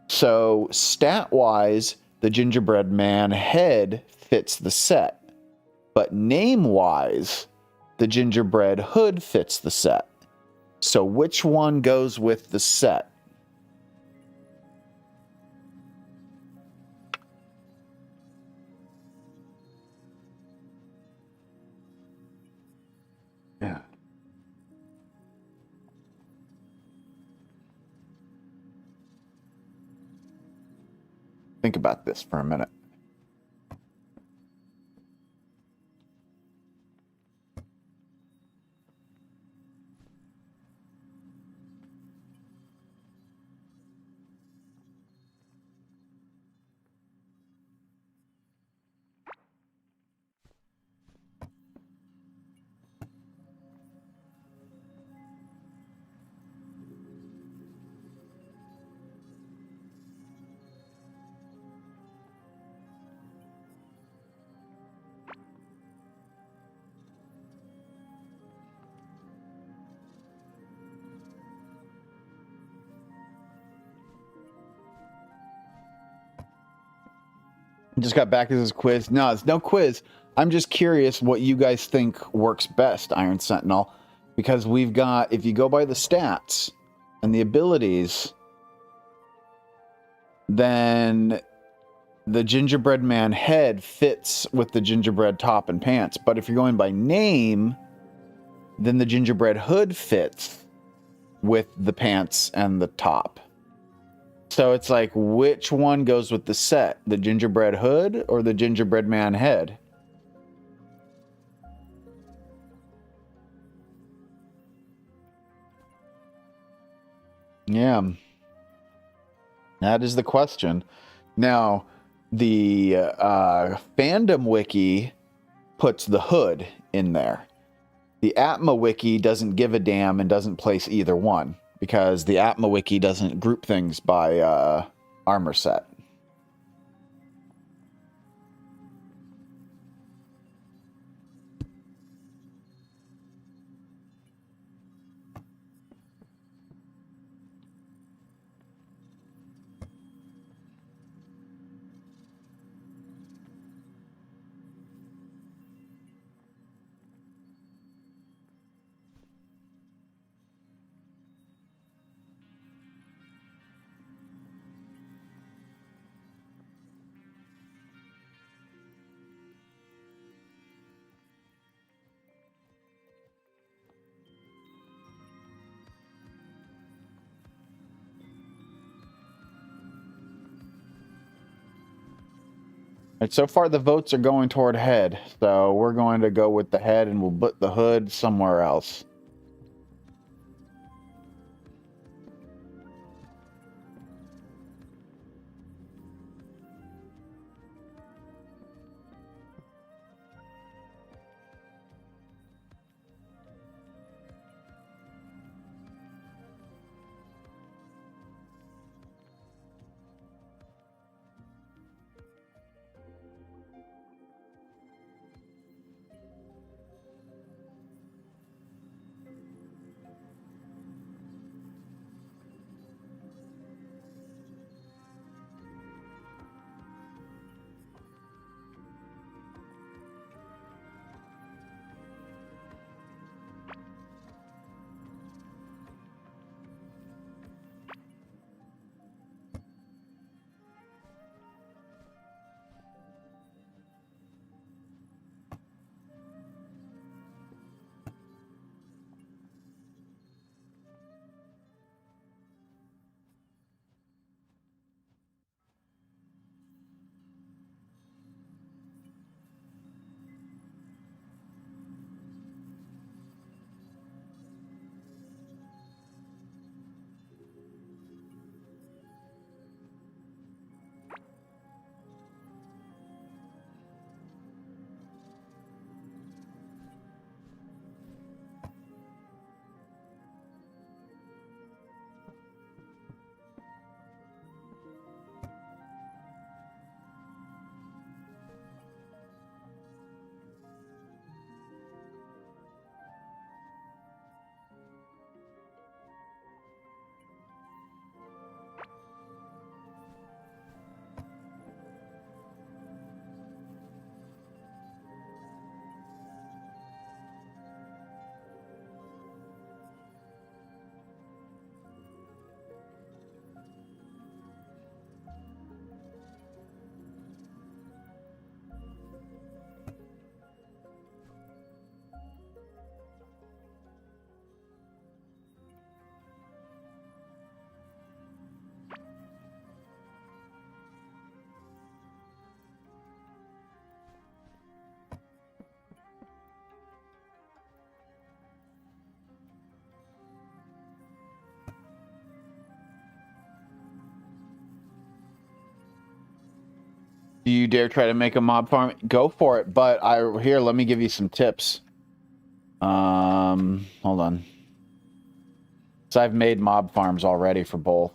So stat-wise, the gingerbread man head fits the set. But name-wise, the gingerbread hood fits the set. So which one goes with the set? Yeah. Think about this for a minute. Just got back to this quiz. No, it's no quiz. I'm just curious what you guys think works best, Iron Sentinel. Because we've got, if you go by the stats and the abilities, then the gingerbread man head fits with the gingerbread top and pants. But if you're going by name, then the gingerbread hood fits with the pants and the top. So it's like, which one goes with the set? The gingerbread hood or the gingerbread man head? Yeah. That is the question. Now, the fandom wiki puts the hood in there. The Atma wiki doesn't give a damn and doesn't place either one, because the Atma wiki doesn't group things by armor set. Right, so far the votes are going toward head, so we're going to go with the head and we'll put the hood somewhere else. Do you dare try to make a mob farm? Go for it, but here, let me give you some tips. Hold on. So I've made mob farms already for both.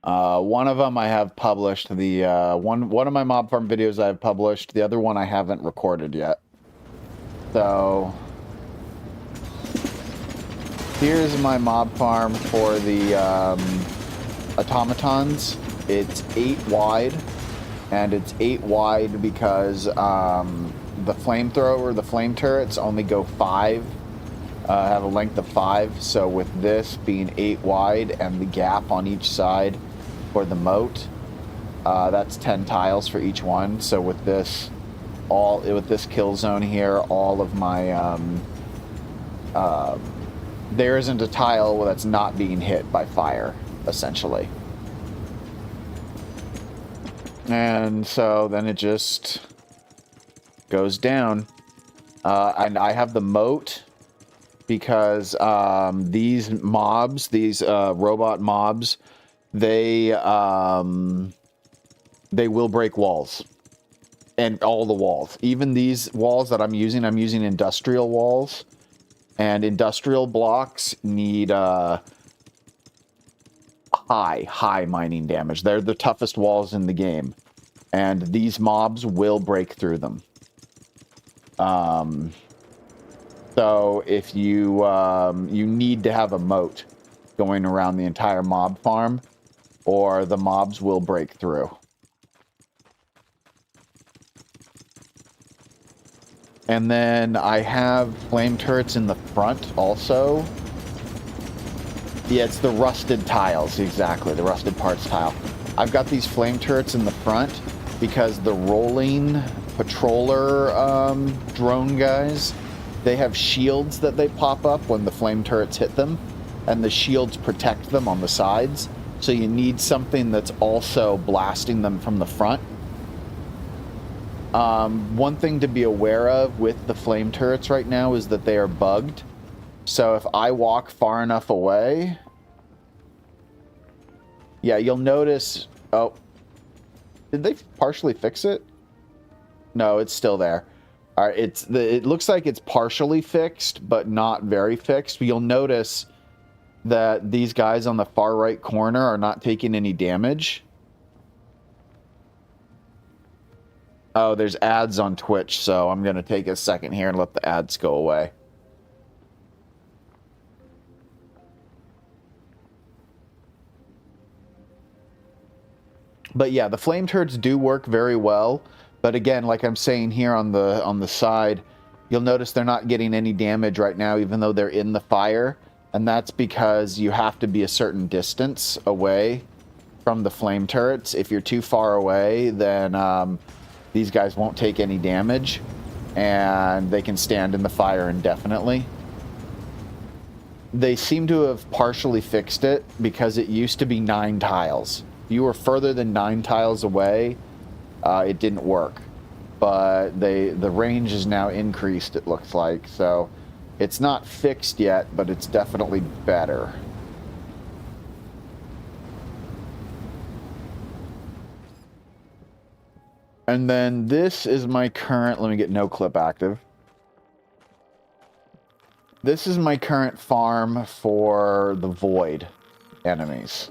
One of them I have published. The one of my mob farm videos I have published. The other one I haven't recorded yet. So here's my mob farm for the automatons. It's 8 wide, and it's 8 wide because the flamethrower, the flame turrets only go 5. Have a length of 5. So with this being 8 wide and the gap on each side for the moat, that's 10 tiles for each one. So with this, with this kill zone here, all of my there isn't a tile that's not being hit by fire, essentially. And so then it just goes down. And I have the moat because these mobs, these robot mobs, they will break walls. And all the walls. Even these walls that I'm using industrial walls. And industrial blocks need high mining damage. They're the toughest walls in the game. And these mobs will break through them. So if you you need to have a moat going around the entire mob farm, or the mobs will break through. And then I have flame turrets in the front also. Yeah, it's the rusted tiles, exactly, the rusted parts tile. I've got these flame turrets in the front because the rolling patroller drone guys, they have shields that they pop up when the flame turrets hit them, and the shields protect them on the sides. So you need something that's also blasting them from the front. One thing to be aware of with the flame turrets right now is that they are bugged. So if I walk far enough away, yeah, you'll notice. Oh, did they partially fix it? No, it's still there. All right, it looks like it's partially fixed, but not very fixed. But you'll notice that these guys on the far right corner are not taking any damage. Oh, there's ads on Twitch, so I'm going to take a second here and let the ads go away. But yeah, the flame turrets do work very well. But again, like I'm saying here on the side, you'll notice they're not getting any damage right now, even though they're in the fire. And that's because you have to be a certain distance away from the flame turrets. If you're too far away, then these guys won't take any damage, and they can stand in the fire indefinitely. They seem to have partially fixed it because it used to be 9 tiles. If you were further than 9 tiles away, it didn't work. But the range is now increased, it looks like. So it's not fixed yet, but it's definitely better. And then this is my current, let me get no clip active. This is my current farm for the void enemies.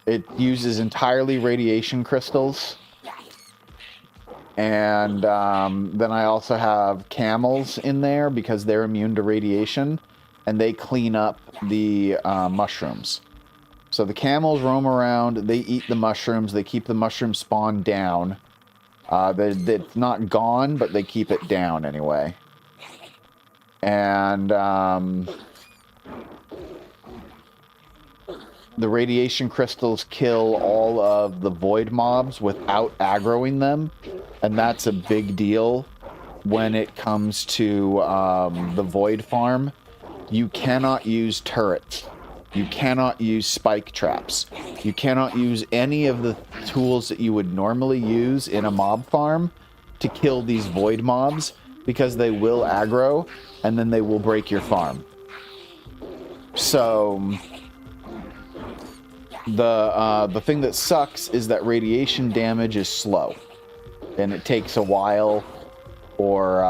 It uses entirely radiation crystals. And then I also have camels in there because they're immune to radiation. And they clean up the mushrooms. So the camels roam around, they eat the mushrooms, they keep the mushroom spawn down. It's not gone, but they keep it down anyway. And the radiation crystals kill all of the void mobs without aggroing them. And that's a big deal when it comes to the void farm. You cannot use turrets. You cannot use spike traps. You cannot use any of the tools that you would normally use in a mob farm to kill these void mobs, because they will aggro and then they will break your farm. So The thing that sucks is that radiation damage is slow, and it takes a while for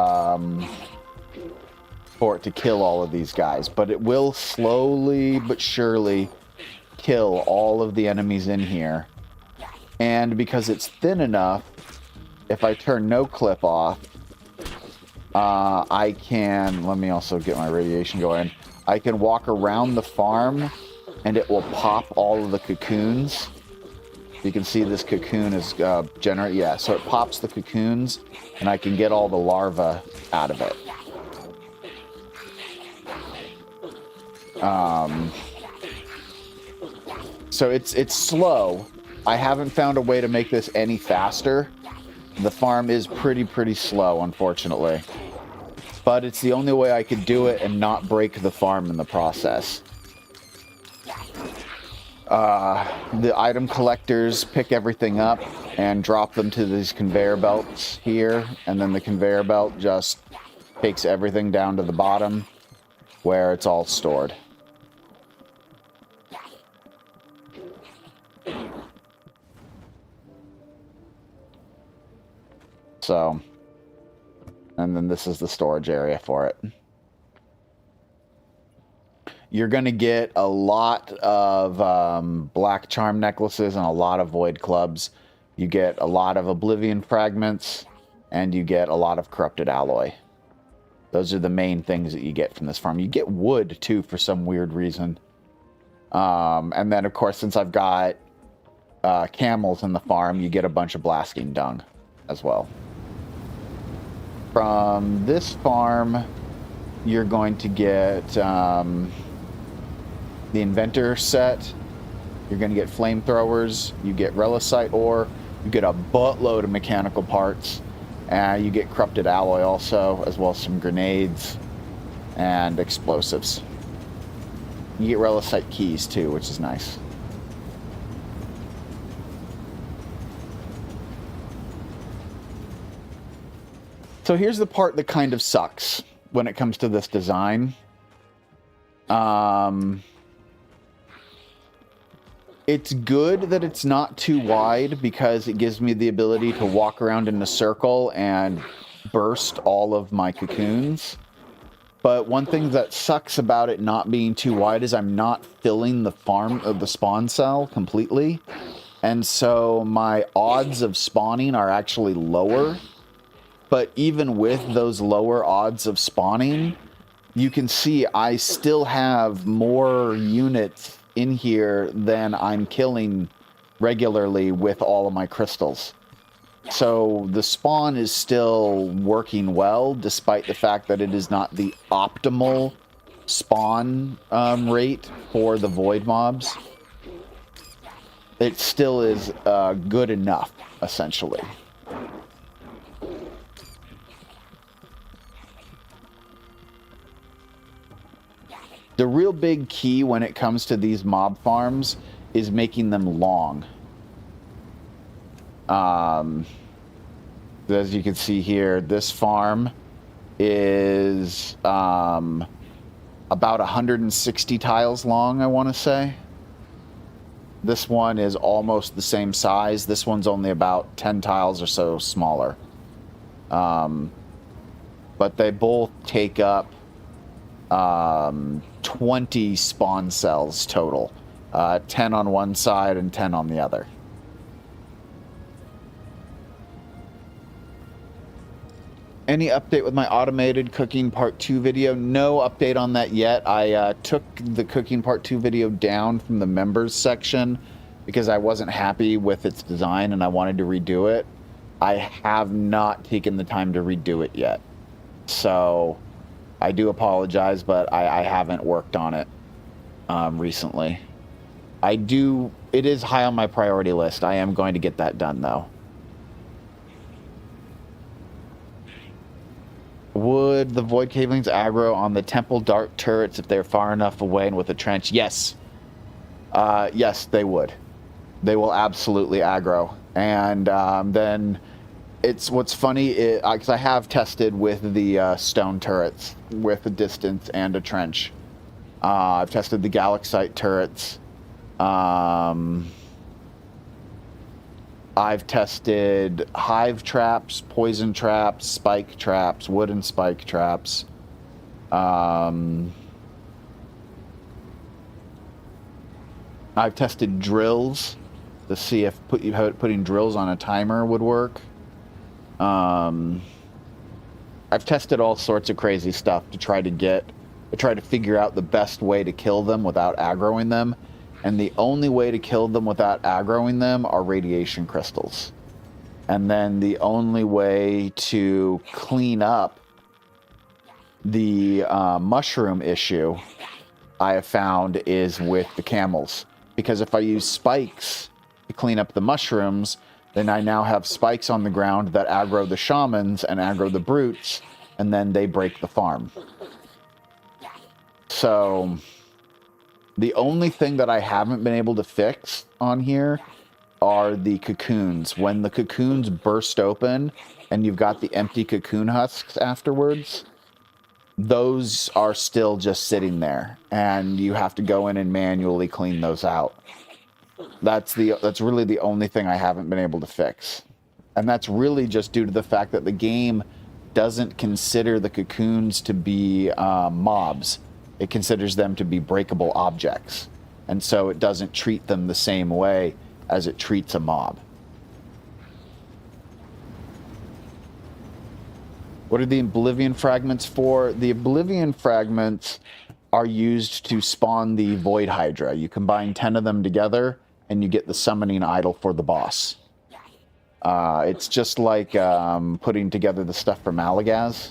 it to kill all of these guys. But it will slowly but surely kill all of the enemies in here. And because it's thin enough, if I turn no clip off, I can, let me also get my radiation going. I can walk around the farm and it will pop all of the cocoons. You can see this cocoon is so it pops the cocoons and I can get all the larvae out of it. So it's slow. I haven't found a way to make this any faster. The farm is pretty slow, unfortunately. But it's the only way I could do it and not break the farm in the process. The item collectors pick everything up and drop them to these conveyor belts here, and then the conveyor belt just takes everything down to the bottom where it's all stored. So, and then this is the storage area for it. You're going to get a lot of black charm necklaces and a lot of void clubs. You get a lot of oblivion fragments, and you get a lot of corrupted alloy. Those are the main things that you get from this farm. You get wood, too, for some weird reason. And then, of course, since I've got camels in the farm, you get a bunch of blasting dung as well. From this farm, you're going to get the inventor set. You're going to get flamethrowers. You get relicite ore. You get a buttload of mechanical parts. You get corrupted alloy also, as well as some grenades and explosives. You get relicite keys too, which is nice. So here's the part that kind of sucks when it comes to this design. It's good that it's not too wide because it gives me the ability to walk around in a circle and burst all of my cocoons. But one thing that sucks about it not being too wide is I'm not filling the spawn cell completely. And so my odds of spawning are actually lower. But even with those lower odds of spawning, you can see I still have more units in here than I'm killing regularly with all of my crystals. So the spawn is still working well, despite the fact that it is not the optimal spawn rate for the void mobs. It still is good enough, essentially. The real big key when it comes to these mob farms is making them long. As you can see here, this farm is about 160 tiles long, I want to say. This one is almost the same size. This one's only about 10 tiles or so smaller. But they both take up 20 spawn cells total. 10 on one side and 10 on the other. Any update with my automated cooking part 2 video? No update on that yet. I took the cooking part 2 video down from the members section because I wasn't happy with its design and I wanted to redo it. I have not taken the time to redo it yet. So I do apologize, but I haven't worked on it recently. It is high on my priority list. I am going to get that done, though. Would the Void Cavelings aggro on the Temple Dart turrets if they're far enough away and with a trench? Yes. Yes, they would. They will absolutely aggro. And then what's funny, because I have tested with the stone turrets with a distance and a trench. I've tested the Galaxite turrets I've tested hive traps, poison traps, spike traps, wooden spike traps. I've tested drills to see if putting drills on a timer would work. I've tested all sorts of crazy stuff to try to figure out the best way to kill them without aggroing them. And the only way to kill them without aggroing them are radiation crystals. And then the only way to clean up the mushroom issue I have found is with the camels. Because if I use spikes to clean up the mushrooms, then I now have spikes on the ground that aggro the shamans and aggro the brutes, and then they break the farm. So the only thing that I haven't been able to fix on here are the cocoons. When the cocoons burst open and you've got the empty cocoon husks afterwards, those are still just sitting there, and you have to go in and manually clean those out. That's really the only thing I haven't been able to fix. And that's really just due to the fact that the game doesn't consider the cocoons to be mobs. It considers them to be breakable objects. And so it doesn't treat them the same way as it treats a mob. What are the Oblivion fragments for? The Oblivion fragments are used to spawn the Void Hydra. You combine 10 of them together, and you get the summoning idol for the boss. It's just like putting together the stuff for Malagaz.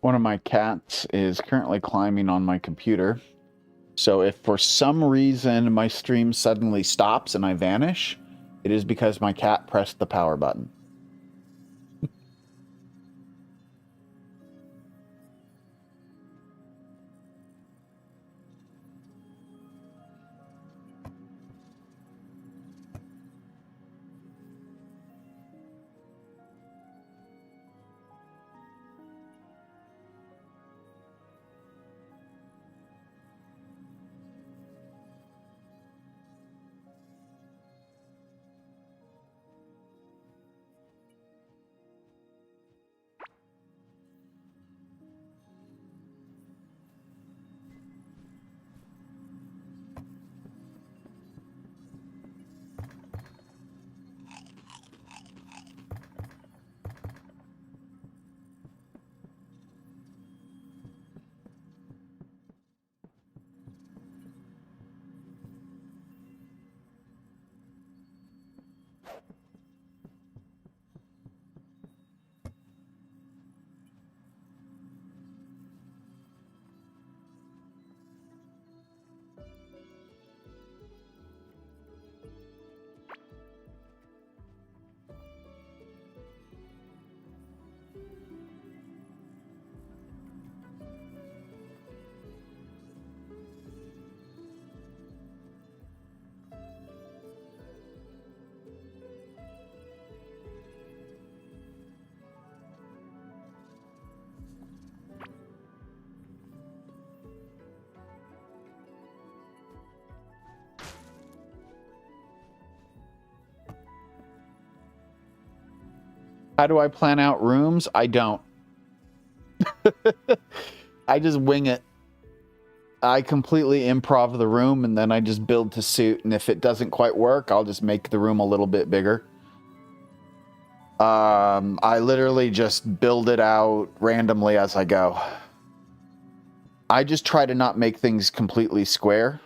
One of my cats is currently climbing on my computer. So if for some reason my stream suddenly stops and I vanish, it is because my cat pressed the power button. How do I plan out rooms? I don't. I just wing it. I completely improv the room, and then I just build to suit. And if it doesn't quite work, I'll just make the room a little bit bigger. I literally just build it out randomly as I go. I just try to not make things completely square.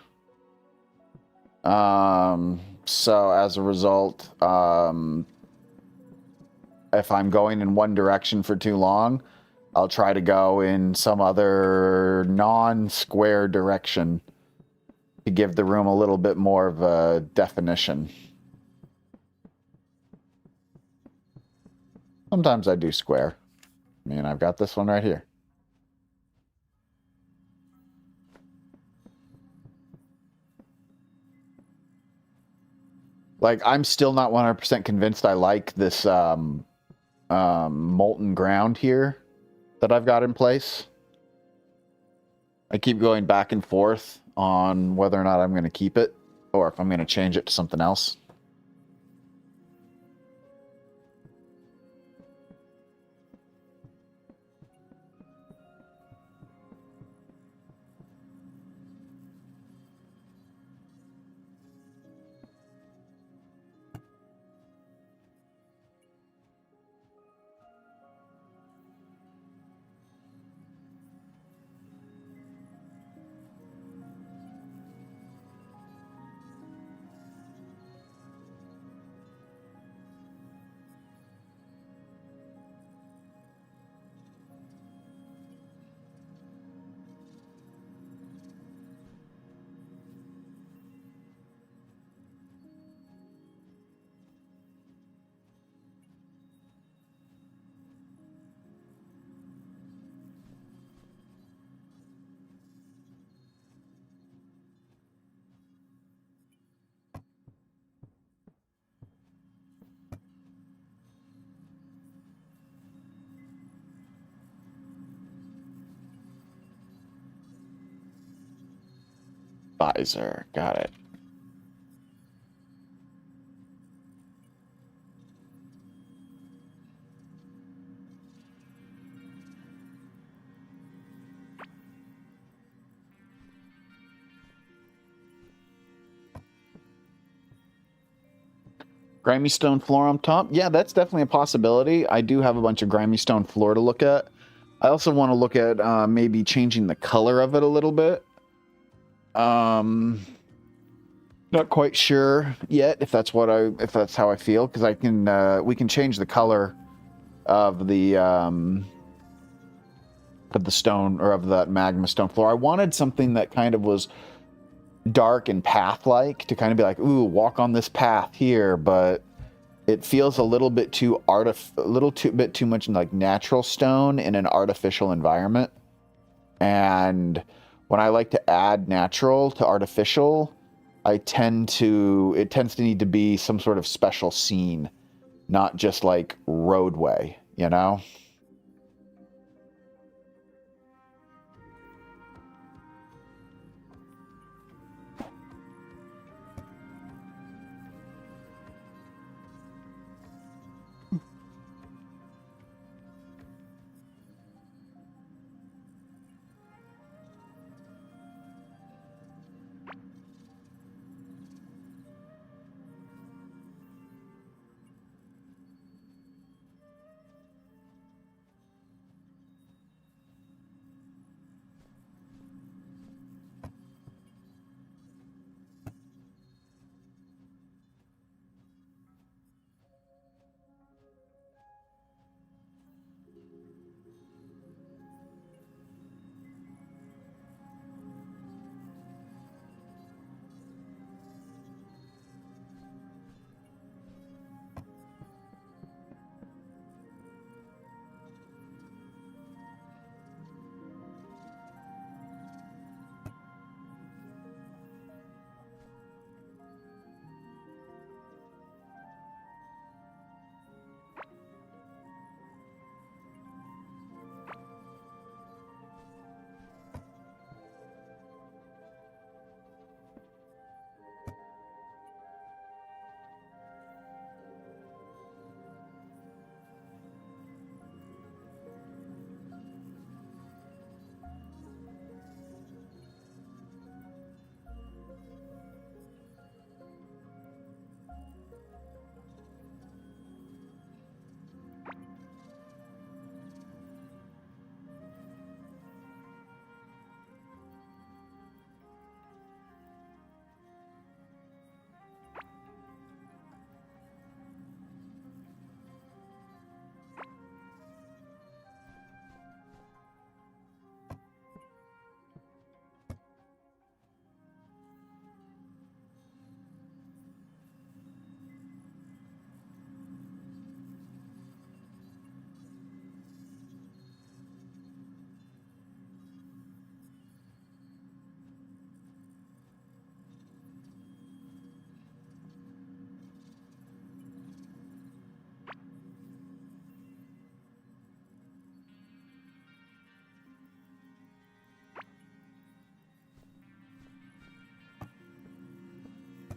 So as a result, if I'm going in one direction for too long, I'll try to go in some other non-square direction to give the room a little bit more of a definition. Sometimes I do square. I mean, I've got this one right here. Like, I'm still not 100% convinced I like this molten ground here that I've got in place. I keep going back and forth on whether or not I'm going to keep it or if I'm going to change it to something else. Visor, got it. Grimy stone floor on top? Yeah, that's definitely a possibility. I do have a bunch of grimy stone floor to look at. I also want to look at maybe changing the color of it a little bit. Not quite sure yet if that's how I feel, because we can change the color of the stone, or of that magma stone floor. I wanted something that kind of was dark and path-like, to kind of be like, ooh, walk on this path here, but it feels a little bit too bit too much like natural stone in an artificial environment. And when I like to add natural to artificial, it tends to need to be some sort of special scene, not just like roadway, you know?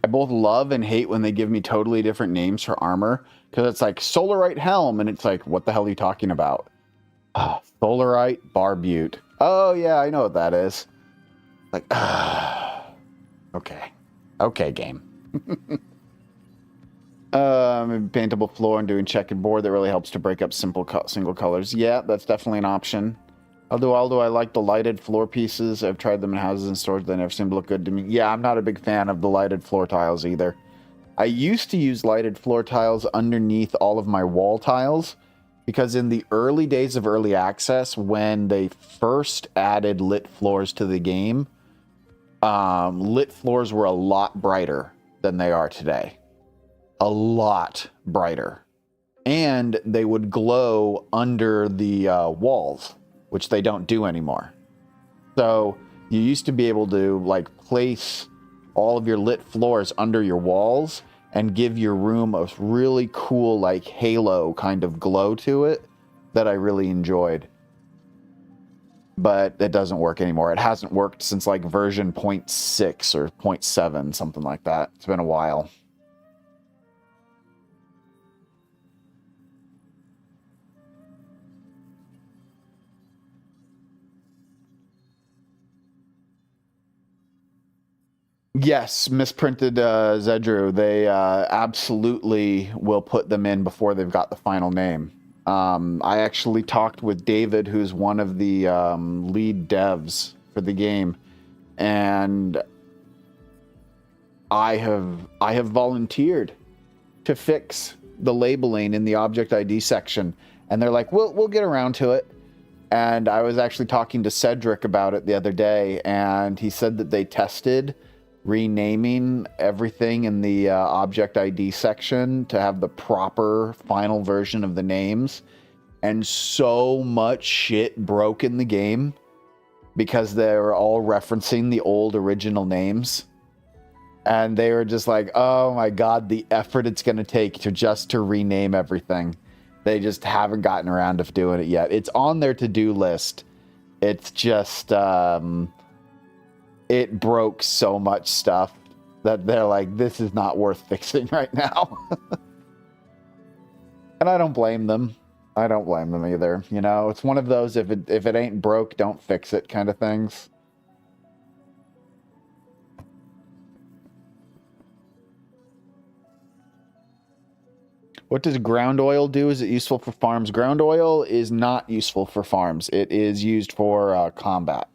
I both love and hate when they give me totally different names for armor, because it's like Solarite Helm, and it's like, what the hell are you talking about? Solarite Barbute. Oh, yeah, I know what that is. Like, okay. Okay, game. Paintable floor and doing checkered board that really helps to break up single colors. Yeah, that's definitely an option. Although I like the lighted floor pieces. I've tried them in houses and stores. They never seem to look good to me. Yeah, I'm not a big fan of the lighted floor tiles either. I used to use lighted floor tiles underneath all of my wall tiles because in the early days of early access, when they first added lit floors to the game, lit floors were a lot brighter than they are today. A lot brighter. And they would glow under the walls, which they don't do anymore. So you used to be able to like place all of your lit floors under your walls and give your room a really cool like halo kind of glow to it that I really enjoyed. But it doesn't work anymore. It hasn't worked since like version 0.6 or 0.7, something like that. It's been a while. Yes, misprinted Zedru. They absolutely will put them in before they've got the final name. I actually talked with David, who's one of the lead devs for the game, and I have volunteered to fix the labeling in the object ID section, and they're like, "We'll get around to it." And I was actually talking to Cedric about it the other day, and he said that they tested renaming everything in the object ID section to have the proper final version of the names. And so much shit broke in the game because they were all referencing the old original names. And they were just like, oh my God, the effort it's going to take to rename everything. They just haven't gotten around to doing it yet. It's on their to-do list. It's just... it broke so much stuff that they're like, this is not worth fixing right now. And I don't blame them. I don't blame them either. You know, it's one of those, if it ain't broke, don't fix it kind of things. What does ground oil do? Is it useful for farms? Ground oil is not useful for farms. It is used for combat.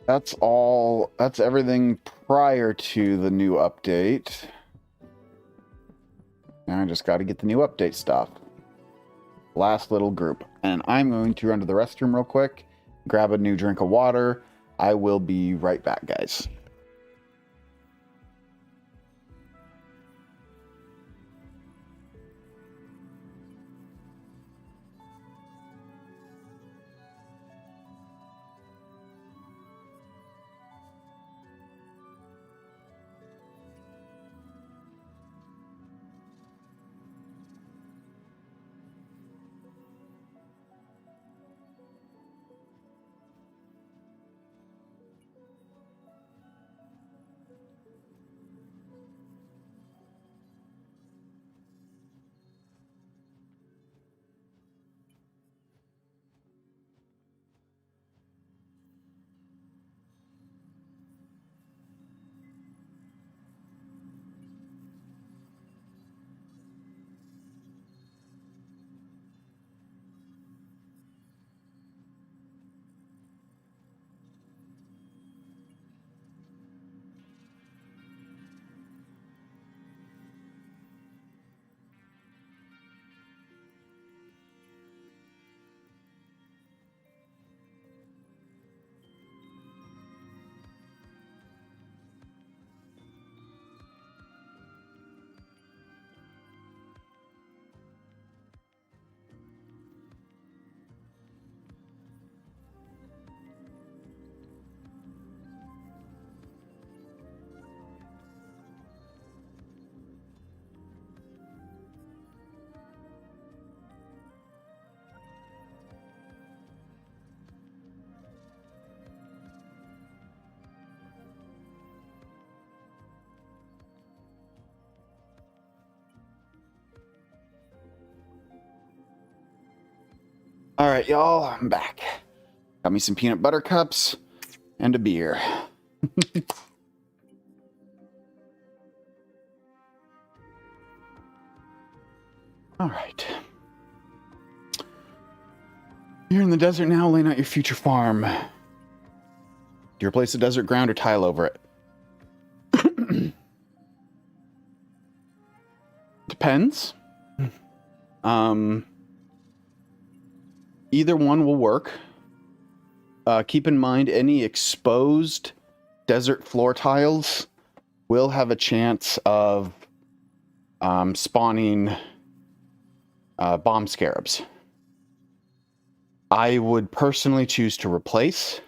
That's all. That's everything prior to the new update. Now I just got to get the new update stuff. Last little group. And I'm going to run to the restroom real quick, grab a new drink of water. I will be right back, guys. All right, y'all, I'm back. Got me some peanut butter cups and a beer. All right. You're in the desert now, laying out your future farm. Do you replace the desert ground or tile over it? Depends. Either one will work. Keep in mind, any exposed desert floor tiles will have a chance of spawning bomb scarabs. I would personally choose to replace.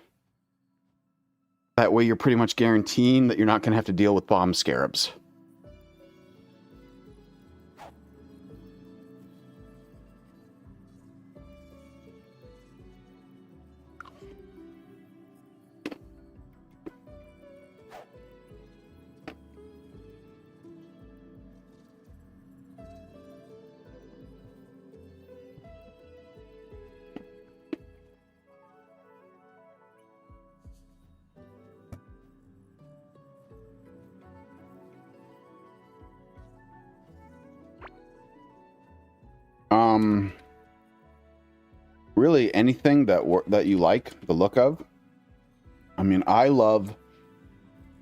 That way you're pretty much guaranteeing that you're not going to have to deal with bomb scarabs. Really anything that you like the look of. I mean, I love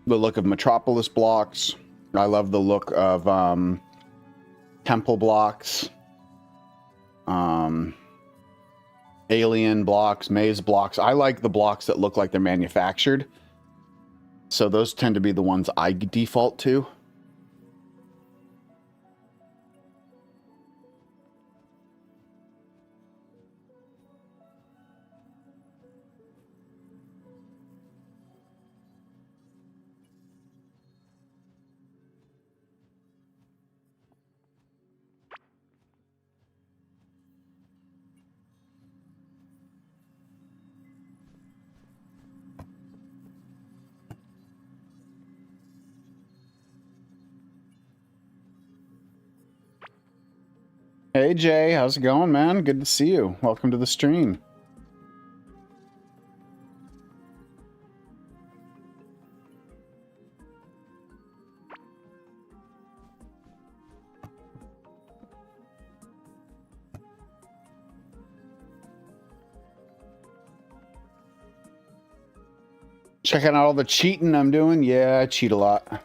the look of Metropolis blocks. I love the look of temple blocks, alien blocks, maze blocks. I like the blocks that look like they're manufactured. So those tend to be the ones I default to. Hey Jay, how's it going, man? Good to see you. Welcome to the stream. Checking out all the cheating I'm doing. Yeah, I cheat a lot.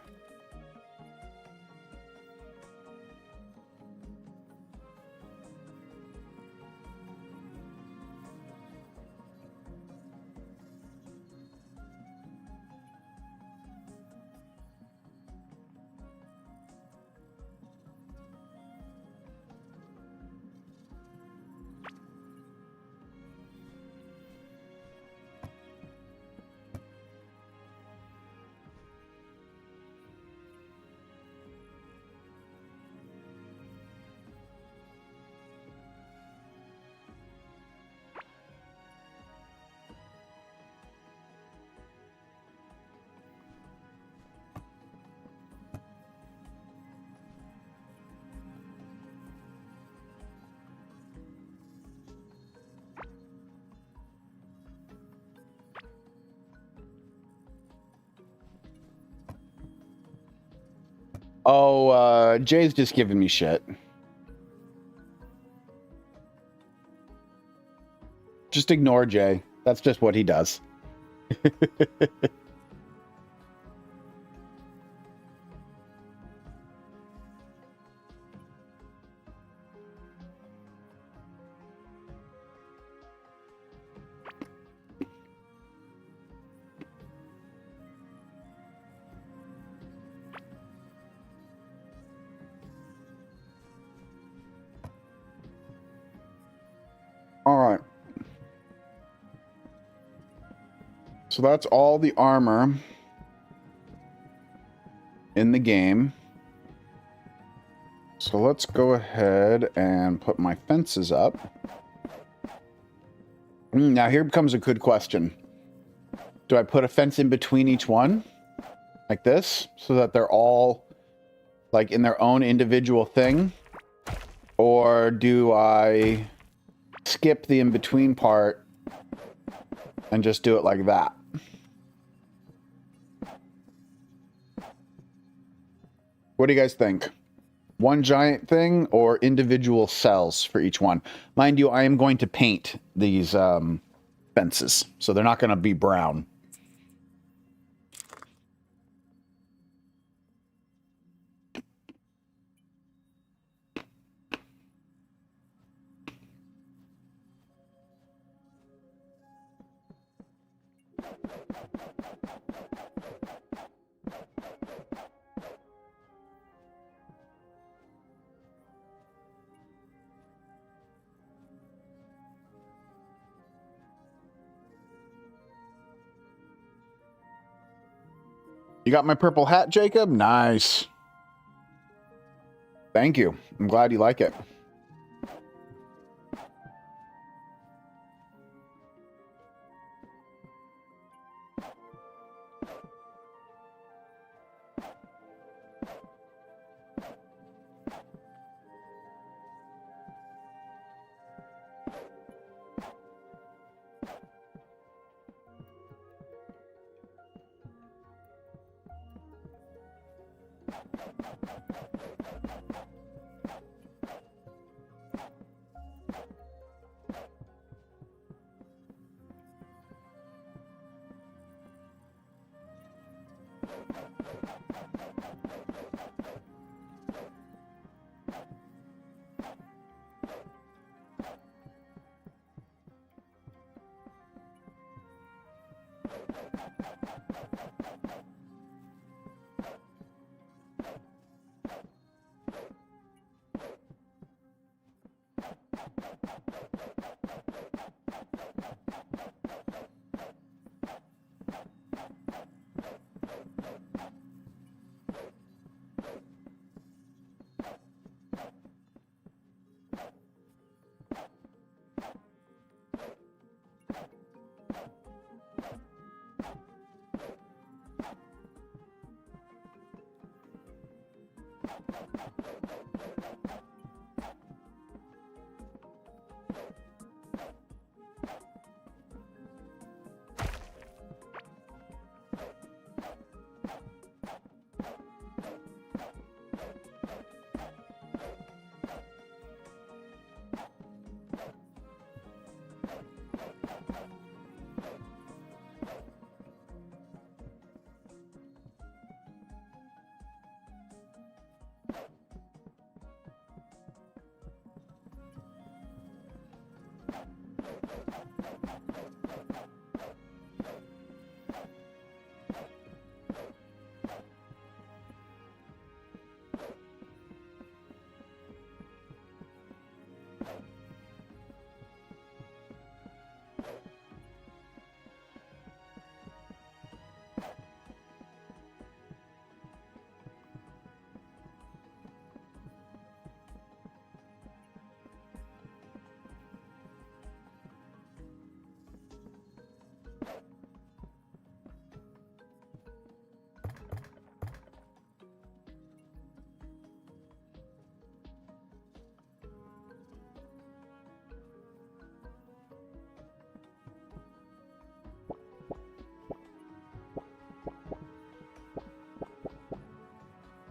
Oh, Jay's just giving me shit. Just ignore Jay. That's just what he does. All right. So that's all the armor in the game. So let's go ahead and put my fences up. Now here comes a good question. Do I put a fence in between each one? Like this? So that they're all like in their own individual thing? Or do I skip the in-between part and just do it like that? What do you guys think? One giant thing or individual cells for each one? Mind you, I am going to paint these fences, so they're not going to be brown. You got my purple hat, Jacob? Nice. Thank you. I'm glad you like it.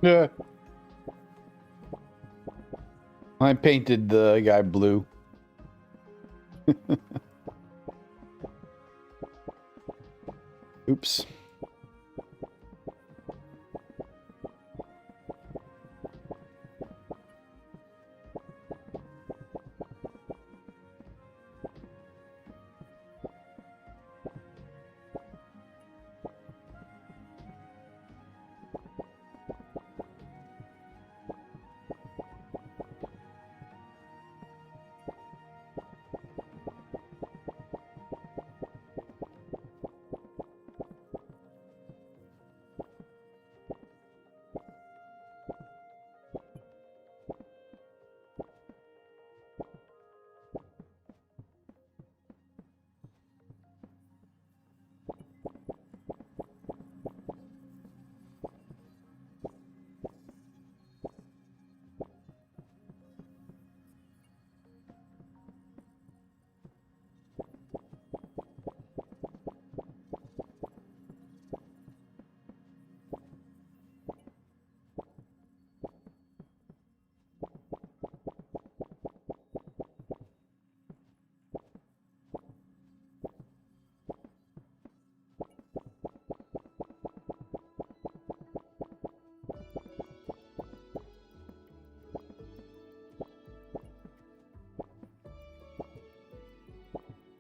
Yeah. I painted the guy blue. Oops.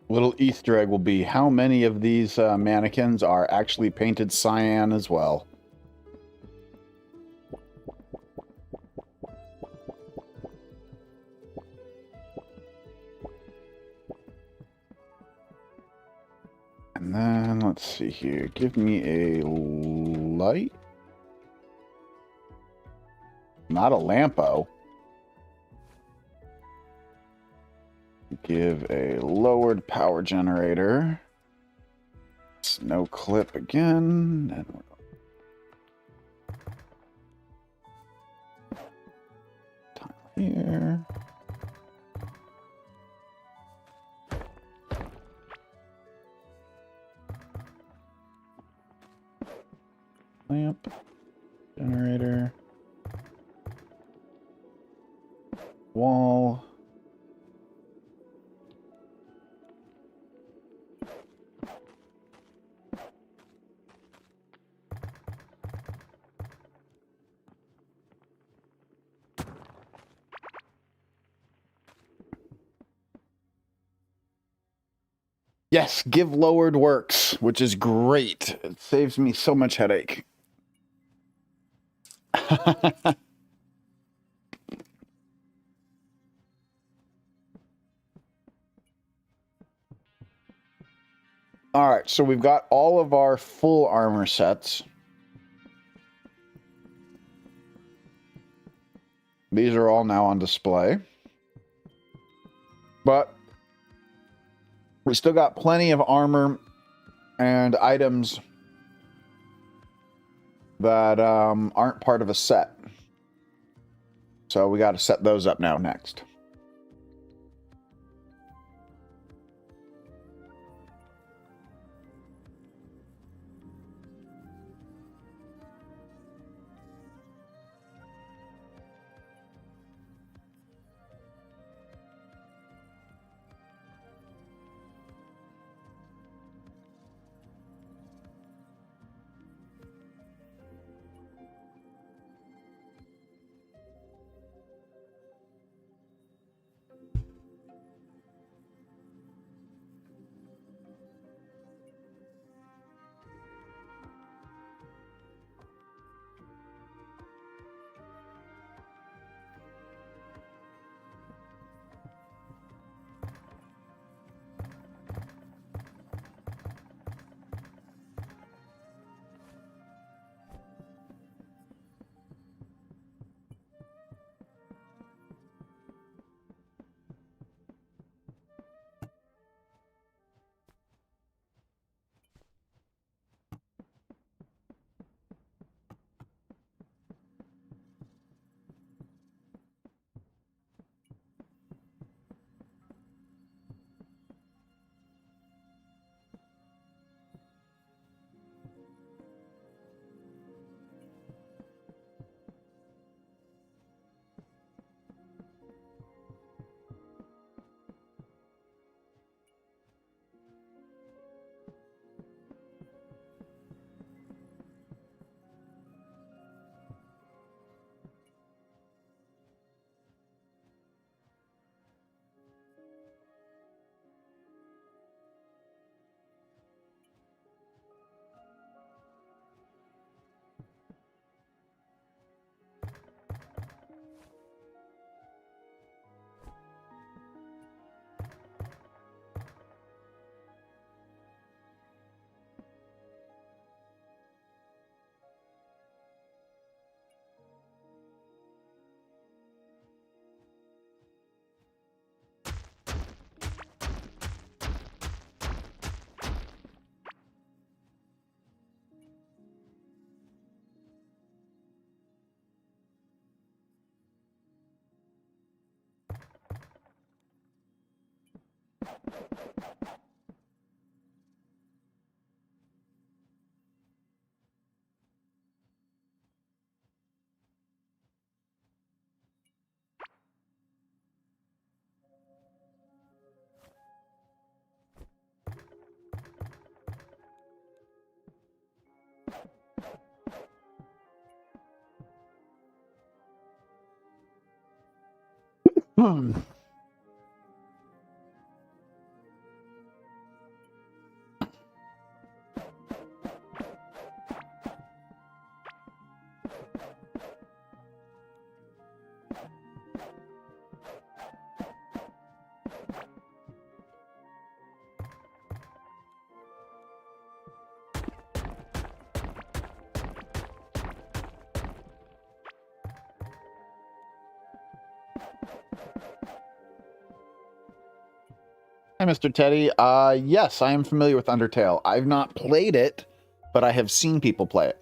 Little Easter egg will be how many of these mannequins are actually painted cyan as well. And then let's see here. Give me a light. Not a lampo. Give a lowered power generator. Snow clip again. And tile here. Lamp. Generator. Wall. Yes, give lowered works, which is great. It saves me so much headache. All right, so we've got all of our full armor sets. These are all now on display. But we still got plenty of armor and items that aren't part of a set. So we got to set those up now next. Hi, Mr. Teddy. Yes, I am familiar with Undertale. I've not played it, but I have seen people play it.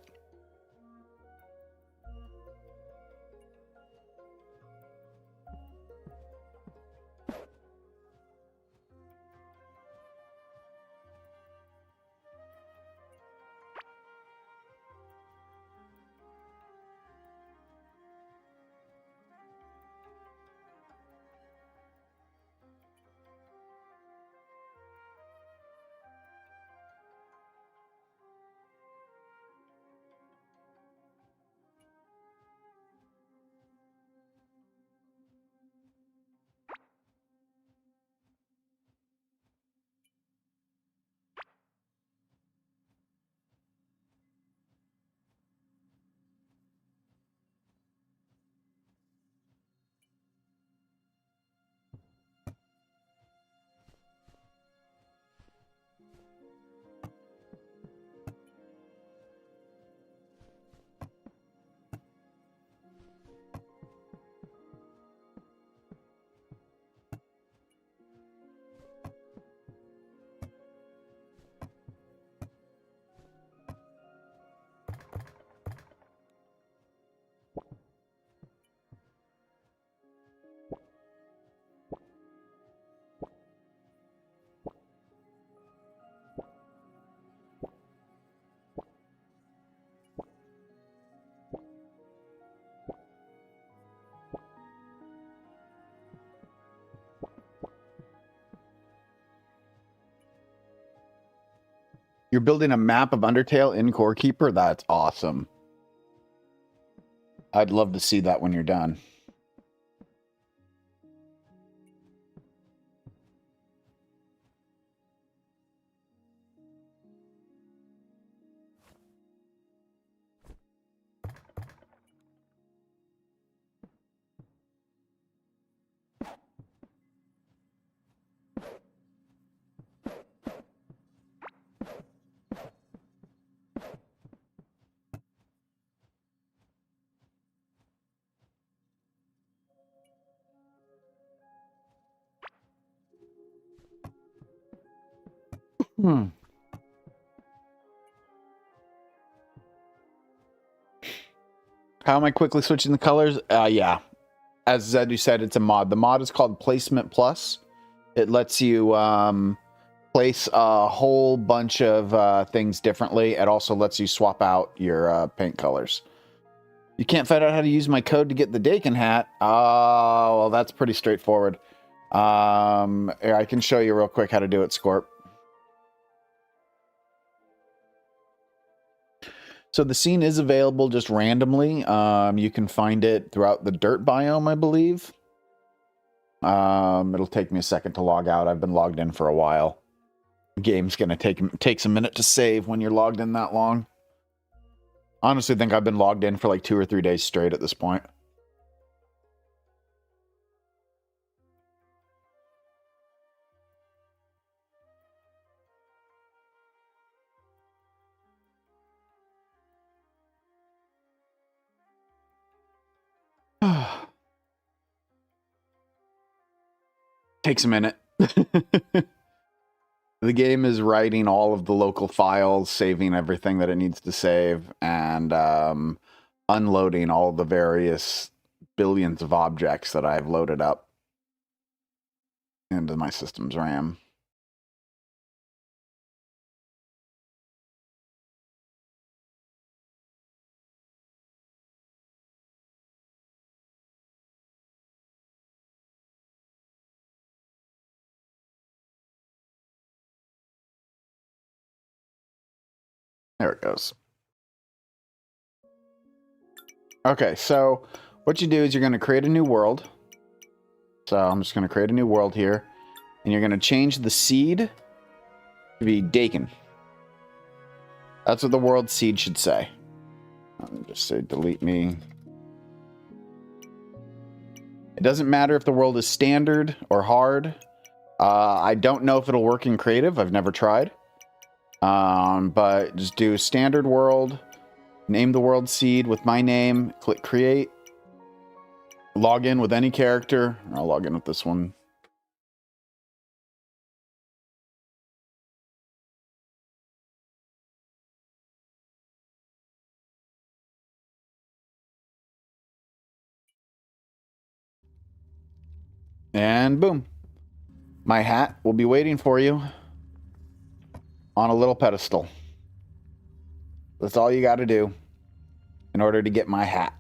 You're building a map of Undertale in Core Keeper? That's awesome. I'd love to see that when you're done. Hmm. How am I quickly switching the colors? Yeah. As Zedu said, it's a mod. The mod is called Placement Plus. It lets you place a whole bunch of things differently. It also lets you swap out your paint colors. You can't find out how to use my code to get the Dakin hat. Oh, well, that's pretty straightforward. Here, I can show you real quick how to do it, Scorp. So the scene is available just randomly. You can find it throughout the dirt biome, I believe. It'll take me a second to log out. I've been logged in for a while. The game's gonna takes a minute to save when you're logged in that long. Honestly, think I've been logged in for like 2 or 3 days straight at this point. Takes a minute. The game is writing all of the local files, saving everything that it needs to save, and unloading all the various billions of objects that I've loaded up into my system's RAM. There it goes. Okay, so what you do is you're going to create a new world. So I'm just going to create a new world here. And you're going to change the seed to be Dakin. That's what the world seed should say. I'll just say delete me. It doesn't matter if the world is standard or hard. I don't know if it'll work in creative. I've never tried. But just do standard world. Name the world seed with my name. Click create. Log in with any character. I'll log in with this one. And boom. My hat will be waiting for you on a little pedestal. That's all you got to do in order to get my hat.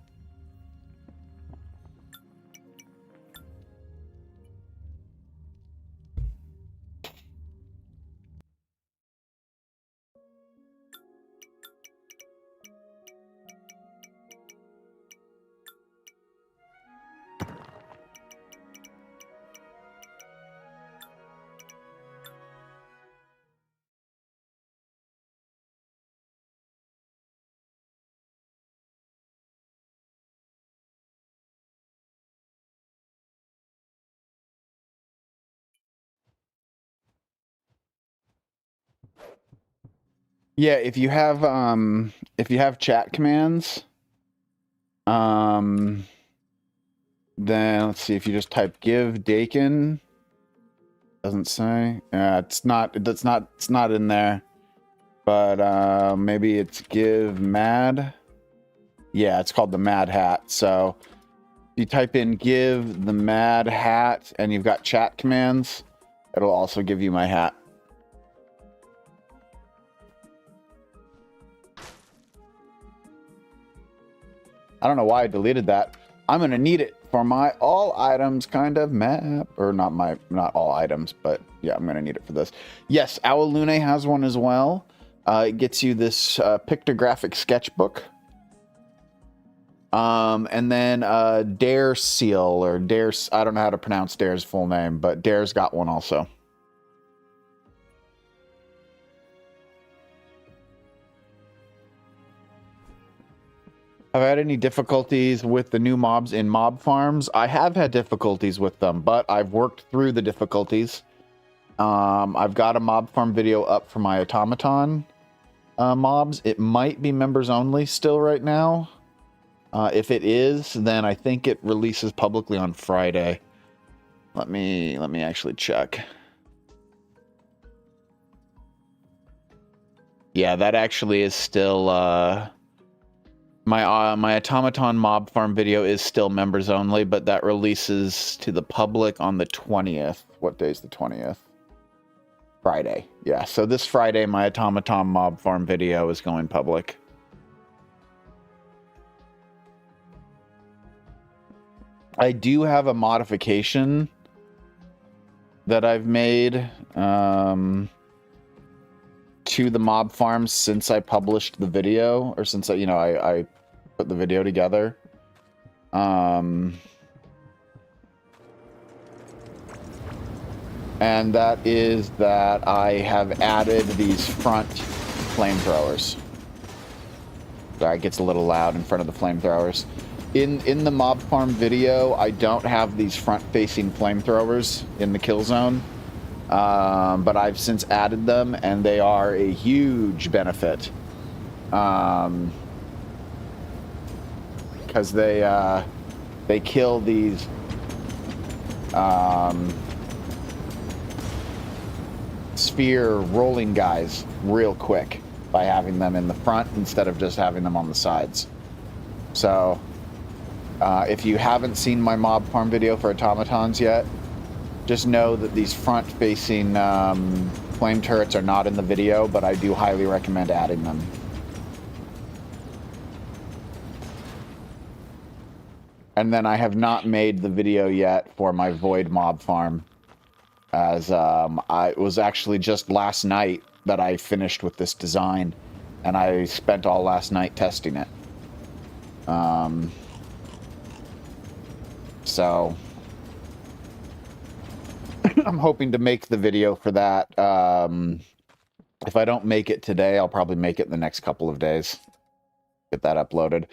Yeah, if you have chat commands, then let's see, if you just type give Dakin, doesn't say. It's not in there. But maybe it's give mad. Yeah, it's called the mad hat. So you type in give the mad hat and you've got chat commands, it'll also give you my hat. I don't know why I deleted that. I'm going to need it for my all items kind of map. Or not all items, but yeah, I'm going to need it for this. Yes, Owl Lune has one as well. It gets you this pictographic sketchbook. And then Dare Seal, or Dare, I don't know how to pronounce Dare's full name, but Dare's got one also. Have I had any difficulties with the new mobs in mob farms? I have had difficulties with them, but I've worked through the difficulties. I've got a mob farm video up for my automaton mobs. It might be members only still right now. If it is, then I think it releases publicly on Friday. Let me actually check. Yeah, that actually is still my automaton mob farm video is still members only, but that releases to the public on the 20th. What day is the 20th? Friday. Yeah, so this Friday my automaton mob farm video is going public. I do have a modification that I've made to the mob farms since I published the video, or since I put the video together. And that is that I have added these front flamethrowers. Sorry, it gets a little loud in front of the flamethrowers. In the mob farm video, I don't have these front-facing flamethrowers in the kill zone, but I've since added them, and they are a huge benefit. Because they kill these sphere rolling guys real quick by having them in the front instead of just having them on the sides. So if you haven't seen my mob farm video for automatons yet, just know that these front-facing flame turrets are not in the video, but I do highly recommend adding them. And then I have not made the video yet for my Void mob farm, as it was actually just last night that I finished with this design, and I spent all last night testing it. So I'm hoping to make the video for that. If I don't make it today, I'll probably make it in the next couple of days. Get that uploaded.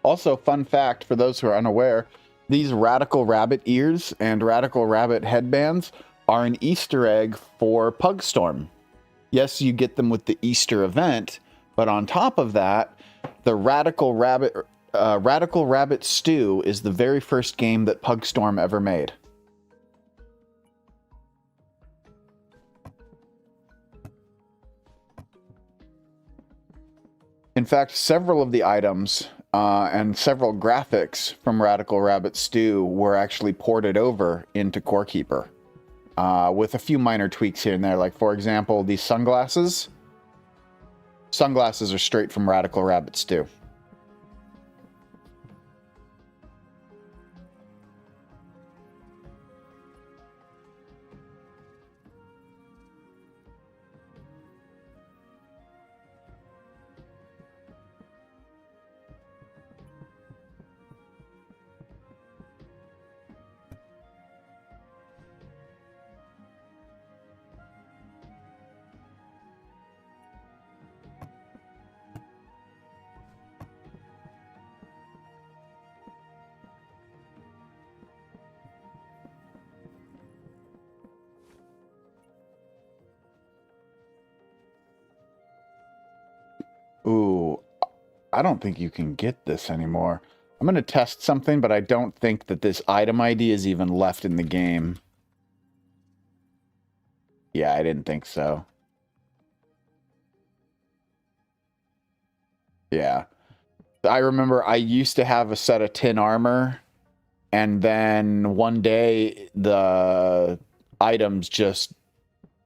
Also, fun fact for those who are unaware, these Radical Rabbit ears and Radical Rabbit headbands are an Easter egg for Pugstorm. Yes, you get them with the Easter event, but on top of that, the Radical Rabbit Stew is the very first game that Pugstorm ever made. In fact, several of the items and several graphics from Radical Rabbit Stew were actually ported over into Core Keeper with a few minor tweaks here and there. Like, for example, these sunglasses. Sunglasses are straight from Radical Rabbit Stew. Ooh, I don't think you can get this anymore. I'm going to test something, but I don't think that this item ID is even left in the game. Yeah, I didn't think so. Yeah. I remember I used to have a set of tin armor, and then one day the items just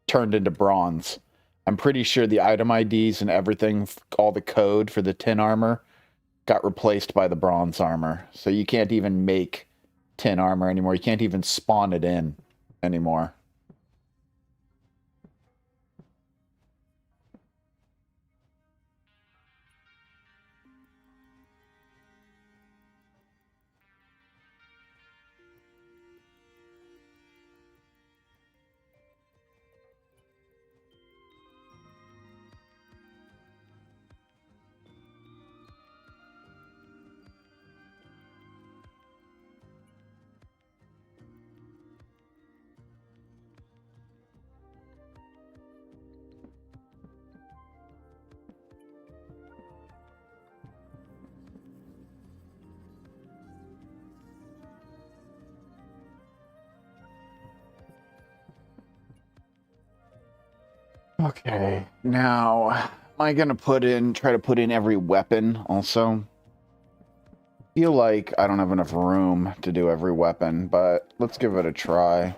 turned into bronze. I'm pretty sure the item IDs and everything, all the code for the tin armor, got replaced by the bronze armor. So you can't even make tin armor anymore. You can't even spawn it in anymore. Okay, now am I gonna try to put in every weapon also? Feel like I don't have enough room to do every weapon, but let's give it a try.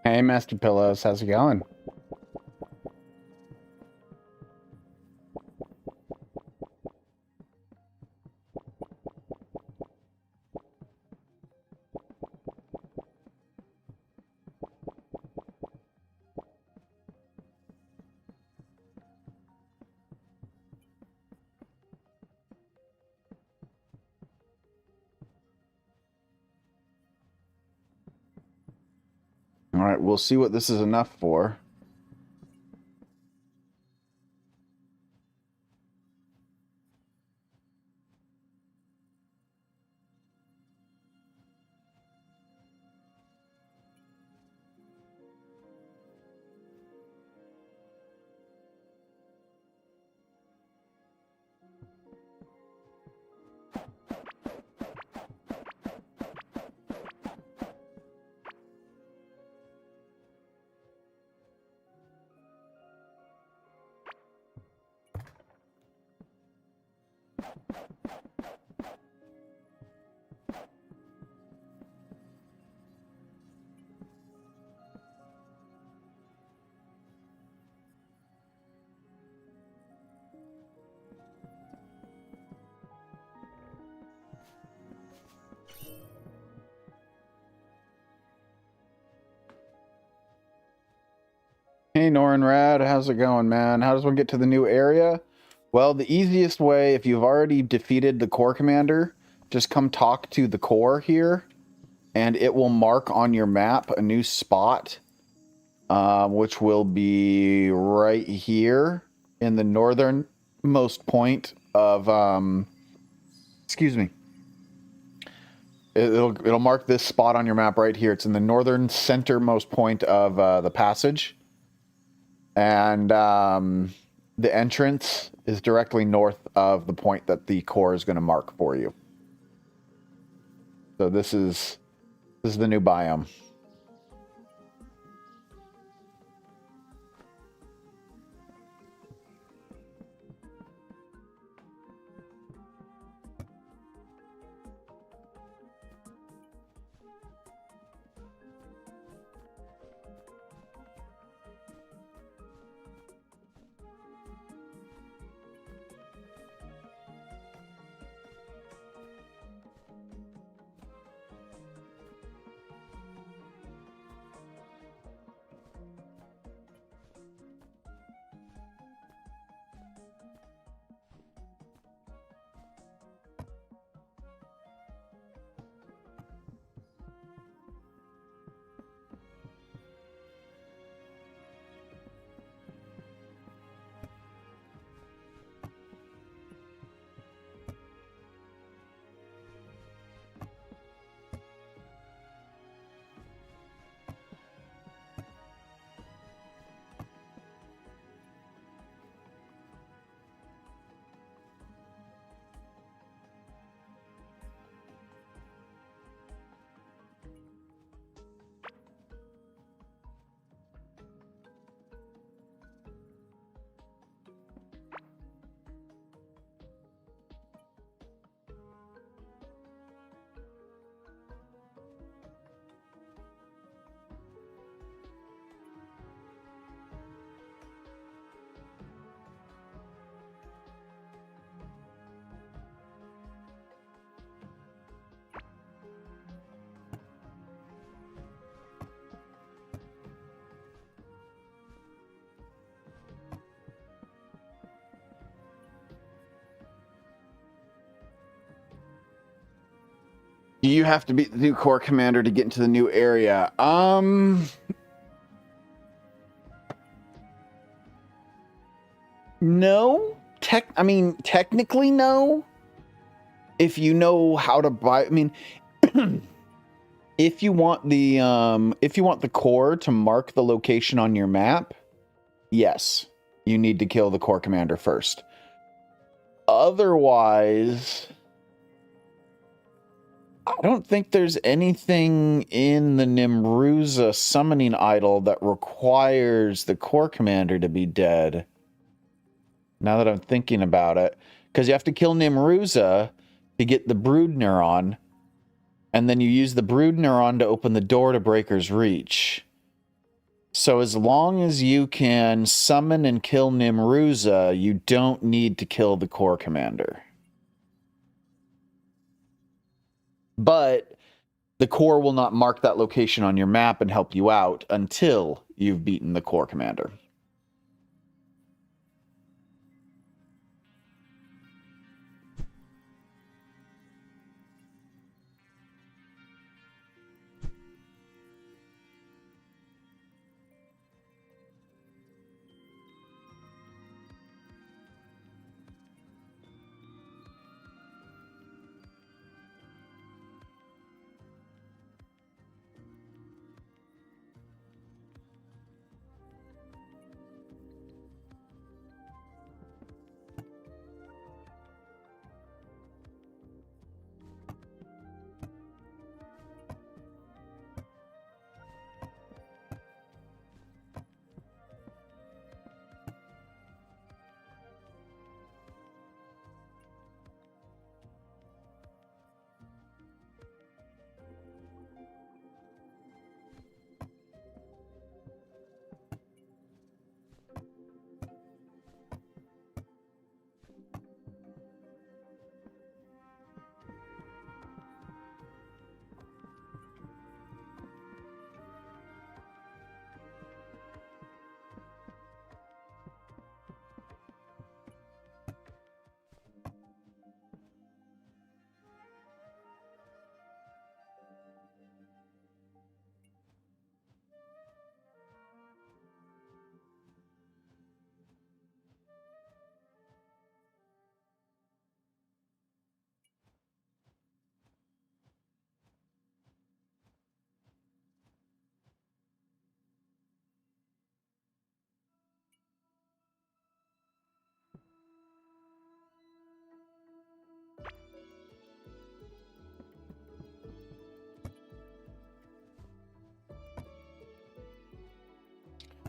Hey, Master Pillows, how's it going? All right, we'll see what this is enough for. Hey, Norinrad, how's it going, man? How does one get to the new area? Well, the easiest way, if you've already defeated the core commander, just come talk to the core here, and it will mark on your map a new spot, which will be right here in the northernmost point of, excuse me. It'll mark this spot on your map right here. It's in the northern centermost point of the passage. And the entrance is directly north of the point that the core is going to mark for you. So this is the new biome. Do you have to beat the new core commander to get into the new area? No. Technically, no. If you know how to buy, if you want the core to mark the location on your map, yes, you need to kill the core commander first. Otherwise, I don't think there's anything in the Nimruza summoning idol that requires the core commander to be dead. Now that I'm thinking about it. Because you have to kill Nimruza to get the brood neuron. And then you use the brood neuron to open the door to Breaker's Reach. So as long as you can summon and kill Nimruza, you don't need to kill the core commander. But the core will not mark that location on your map and help you out until you've beaten the core commander.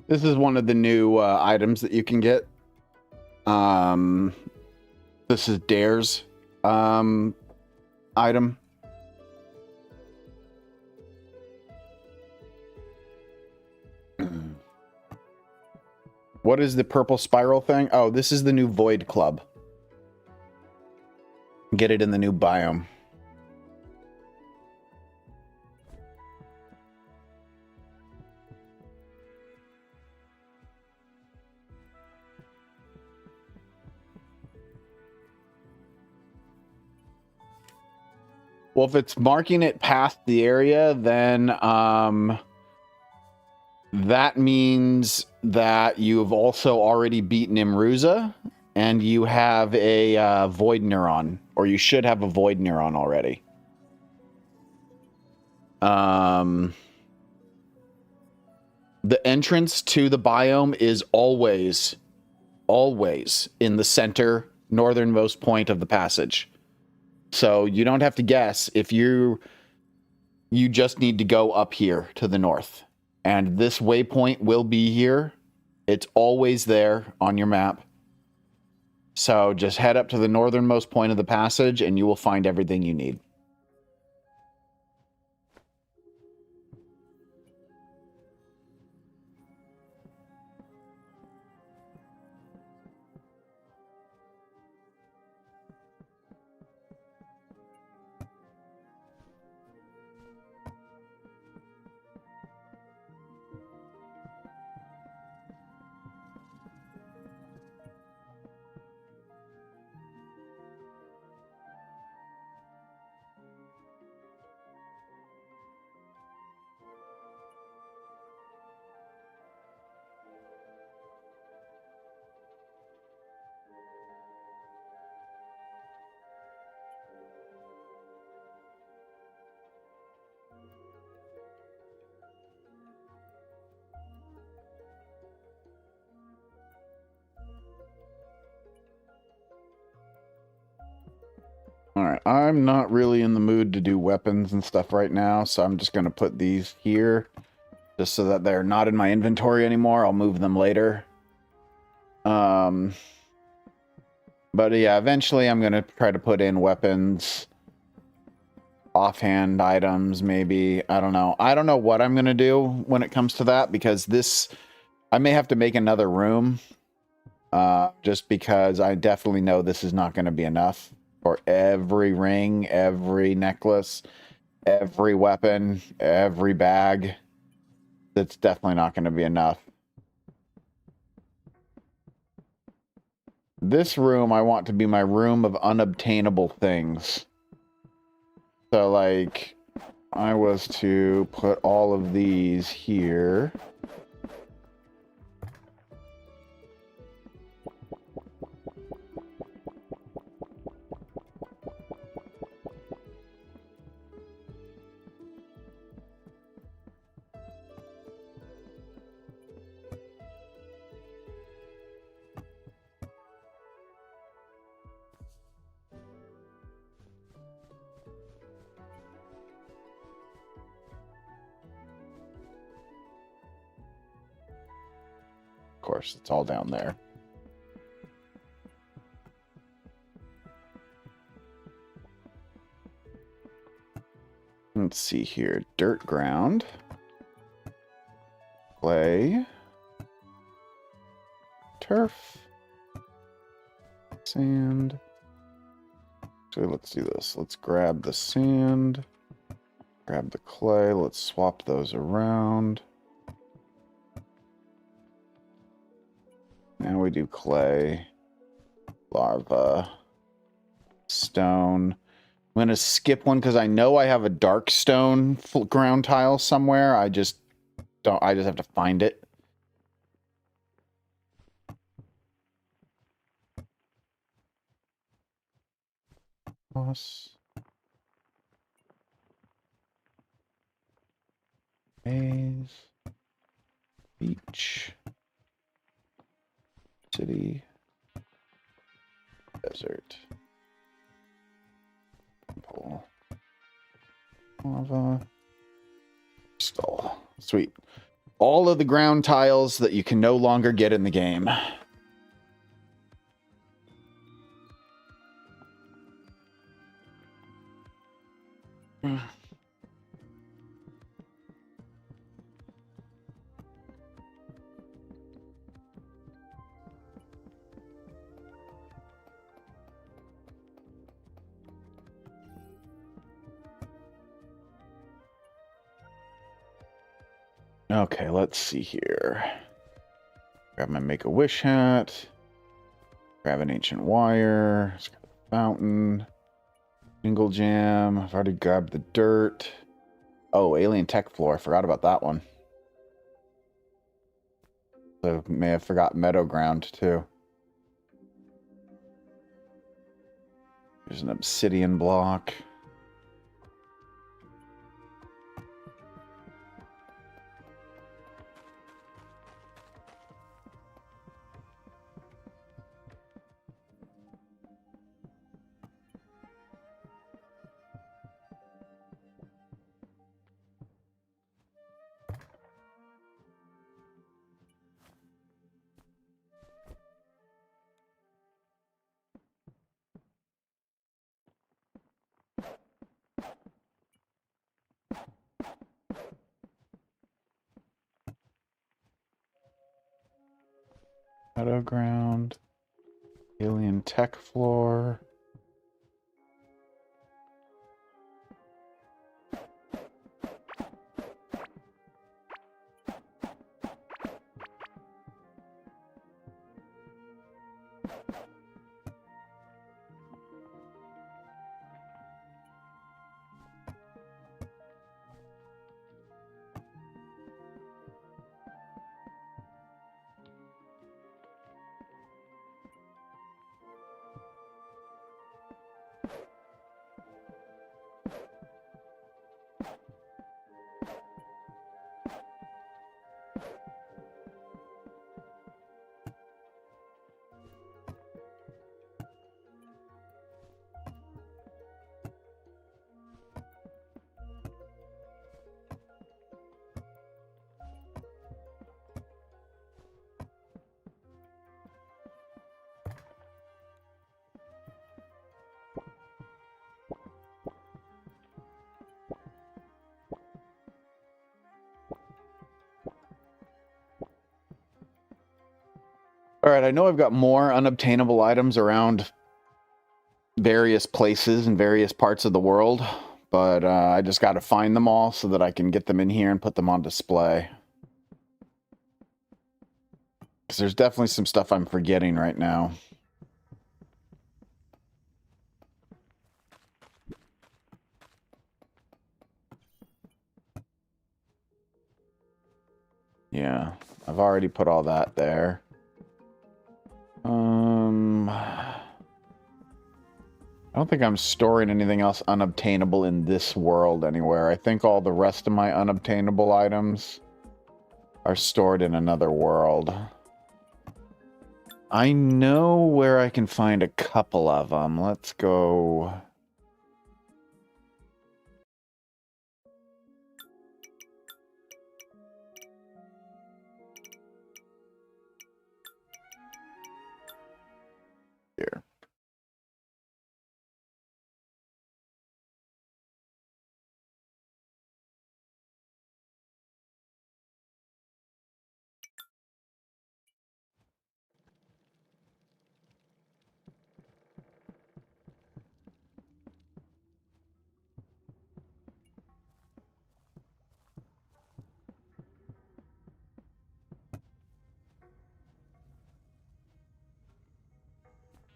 This is one of the new items that you can get. This is Dare's item. What is the purple spiral thing? Oh, this is the new Void Club. Get it in the new biome. Well, if it's marking it past the area, then that means that you've also already beaten Imruza, and you have a Void Neuron, or you should have a Void Neuron already. The entrance to the biome is always in the center, northernmost point of the passage. So you don't have to guess. If you just need to go up here to the north. And this waypoint will be here. It's always there on your map. So just head up to the northernmost point of the passage and you will find everything you need. All right, I'm not really in the mood to do weapons and stuff right now, so I'm just going to put these here just so that they're not in my inventory anymore. I'll move them later. But yeah, eventually I'm going to try to put in weapons, offhand items, maybe. I don't know. I don't know what I'm going to do when it comes to that, because this, I may have to make another room, just because I definitely know this is not going to be enough. For every ring, every necklace, every weapon, every bag. That's definitely not going to be enough. This room I want to be my room of unobtainable things. So, like, I was to put all of these here. Of course, it's all down there. Let's see here. Dirt ground. Clay. Turf. Sand. Actually, let's do this. Let's grab the sand. Grab the clay. Let's swap those around. Now we do clay, larva, stone. I'm going to skip one because I know I have a dark stone ground tile somewhere. I just have to find it. Moss. Maze. Beach. City. Desert. Temple. Lava. Skull. Sweet. all of the ground tiles that you can no longer get in the game. Okay, let's see here. Grab my Make-A-Wish hat. Grab an ancient wire. Let's grab a fountain. Jingle jam. I've already grabbed the dirt. Oh, alien tech floor. I forgot about that one. So may have forgot meadow ground too. There's an obsidian block. Meadow ground. Alien tech floor. All right, I know I've got more unobtainable items around various places in various parts of the world, but I just got to find them all so that I can get them in here and put them on display. Because there's definitely some stuff I'm forgetting right now. Yeah, I've already put all that there. I don't think I'm storing anything else unobtainable in this world anywhere. I think all the rest of my unobtainable items are stored in another world. I know where I can find a couple of them. Let's go. Here.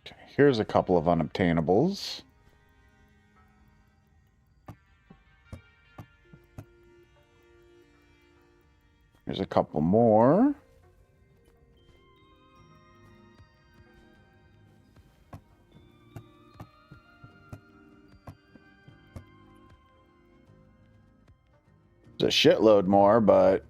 Okay, here's a couple of unobtainables. Here's a couple more. There's a shitload more, but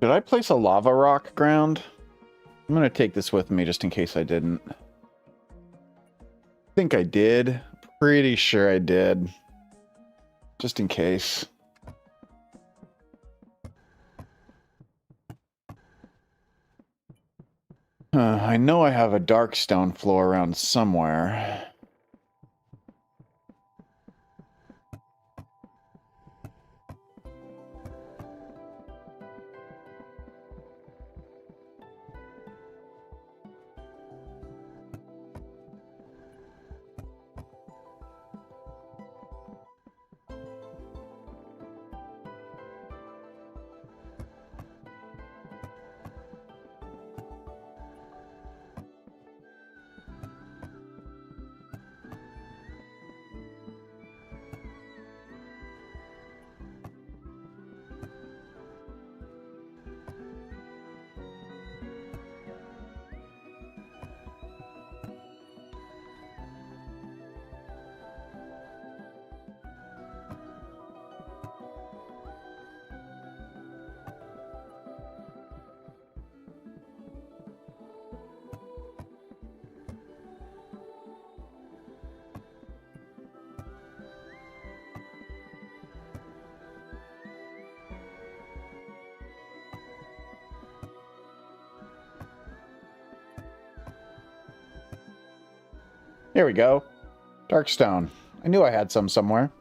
Did I place a lava rock ground? I'm going to take this with me just in case I didn't. I think I did. Pretty sure I did. Just in case. I know I have a dark stone floor around somewhere. Here we go. Darkstone. I knew I had some somewhere.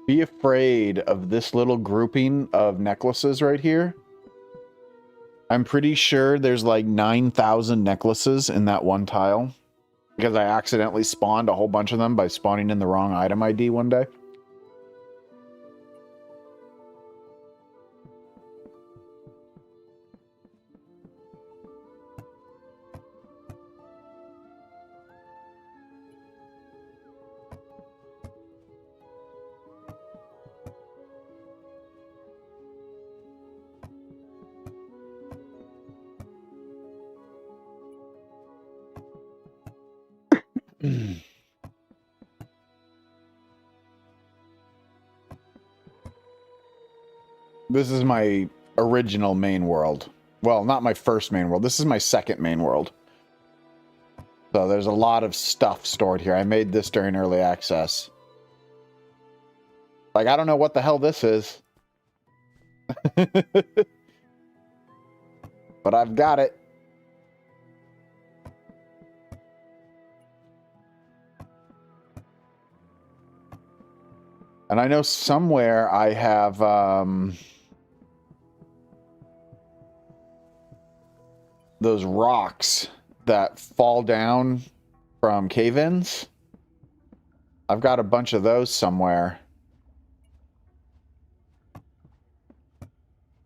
Be afraid of this little grouping of necklaces right here. I'm pretty sure there's like 9,000 necklaces in that one tile. Because I accidentally spawned a whole bunch of them by spawning in the wrong item ID one day. This is my original main world. Well, not my first main world. This is my second main world. So there's a lot of stuff stored here. I made this during early access. Like, I don't know what the hell this is. But I've got it. And I know somewhere I have... those rocks that fall down from cave-ins. I've got a bunch of those somewhere.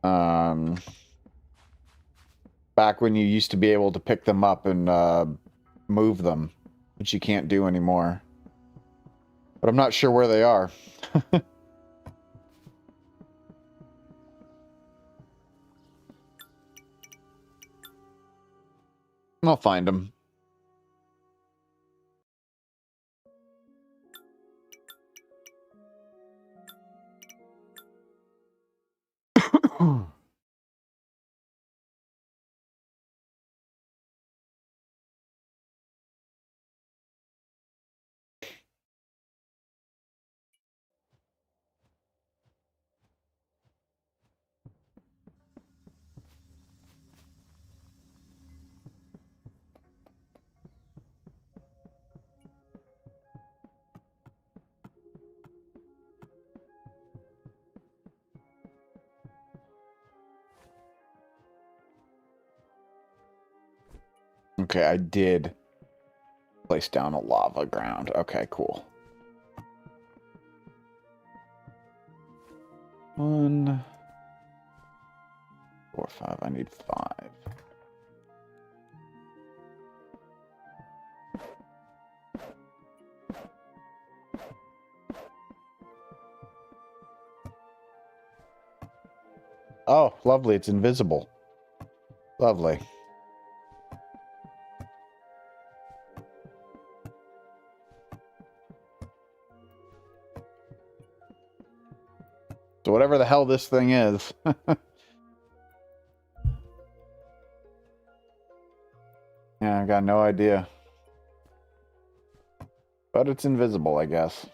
Back when you used to be able to pick them up and move them, which you can't do anymore. But I'm not sure where they are. I'll find them. Okay, I did place down a lava ground. Okay, cool. 1, 4, 5. I need 5. Oh, lovely. It's invisible. Lovely. So whatever the hell this thing is. Yeah, I got no idea. But it's invisible, I guess.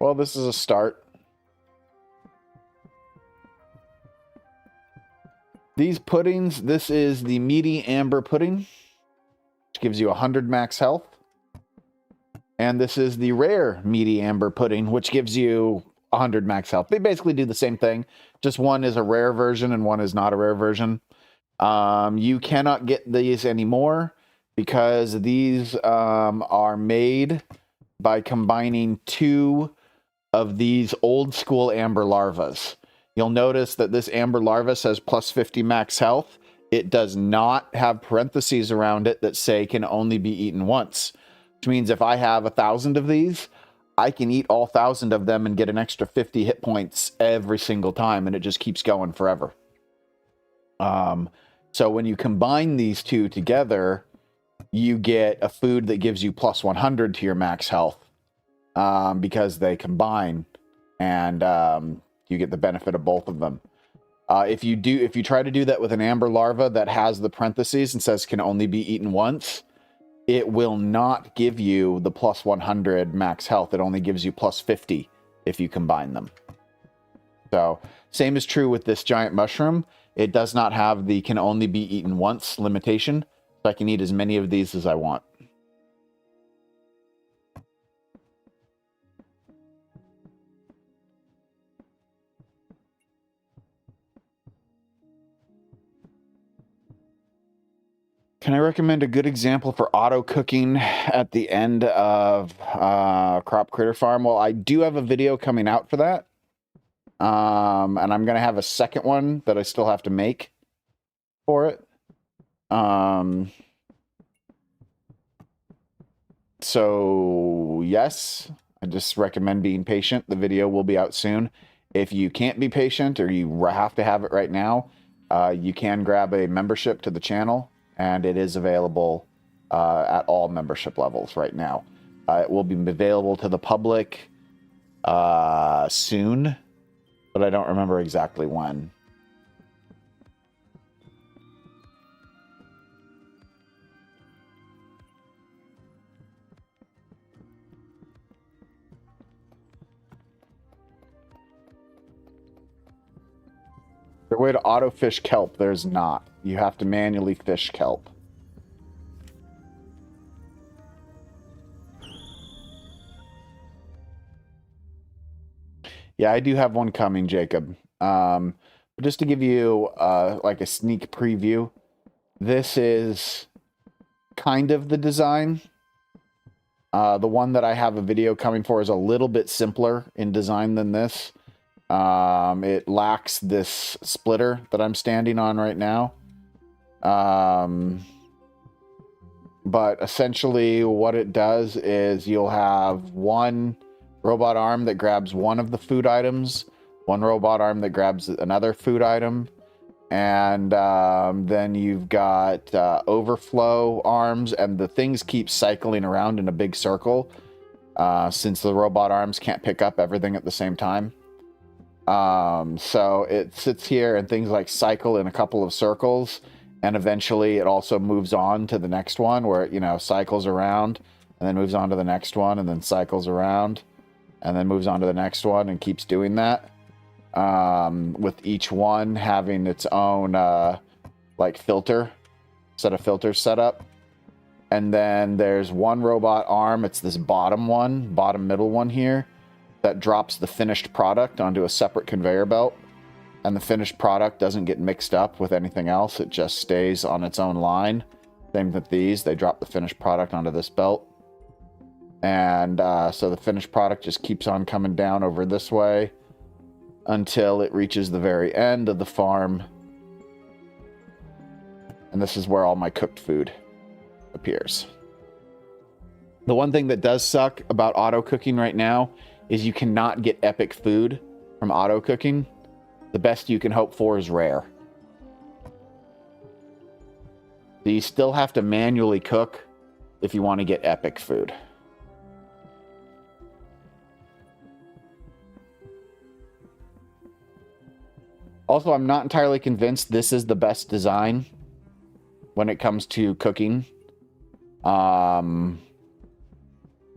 Well, this is a start. These puddings, this is the meaty amber pudding, which gives you 100 max health. And this is the rare meaty amber pudding, which gives you 100 max health. They basically do the same thing. Just one is a rare version and one is not a rare version. You cannot get these anymore because these are made by combining 2 of these old school amber larvas. You'll notice that this amber larva says plus 50 max health. It does not have parentheses around it that say can only be eaten once, which means if I have 1,000 of these, I can eat all 1,000 of them and get an extra 50 hit points every single time, and it just keeps going forever. So when you combine these 2 together, you get a food that gives you plus 100 to your max health. Because they combine, and you get the benefit of both of them. If you try to do that with an amber larva that has the parentheses and says can only be eaten once, it will not give you the plus 100 max health. It only gives you plus 50 if you combine them. So same is true with this giant mushroom. It does not have the can only be eaten once limitation, so I can eat as many of these as I want. Can I recommend a good example for auto cooking at the end of Crop Critter Farm? Well, I do have a video coming out for that. And I'm going to have a second one that I still have to make for it. So, yes, I just recommend being patient. The video will be out soon. If you can't be patient or you have to have it right now, you can grab a membership to the channel. And it is available at all membership levels right now. It will be available to the public soon, but I don't remember exactly when. Is there a way to auto fish kelp? There's not. You have to manually fish kelp. Yeah, I do have one coming, Jacob. But just to give you like a sneak preview, this is kind of the design. The one that I have a video coming for is a little bit simpler in design than this. It lacks this splitter that I'm standing on right now. But essentially what it does is you'll have one robot arm that grabs one of the food items, one robot arm that grabs another food item, and then you've got overflow arms, and the things keep cycling around in a big circle since the robot arms can't pick up everything at the same time. So it sits here and things like cycle in a couple of circles, and eventually it also moves on to the next one where it, cycles around and then moves on to the next one and then cycles around and then moves on to the next one and keeps doing that. With each one having its own, set of filters set up. And then there's one robot arm. It's this bottom middle one here that drops the finished product onto a separate conveyor belt. And the finished product doesn't get mixed up with anything else. It just stays on its own line. Same with these. They drop the finished product onto this belt. And so the finished product just keeps on coming down over this way until it reaches the very end of the farm. And this is where all my cooked food appears. The one thing that does suck about auto cooking right now is you cannot get epic food from auto cooking. The best you can hope for is rare. So you still have to manually cook if you want to get epic food. Also, I'm not entirely convinced this is the best design when it comes to cooking.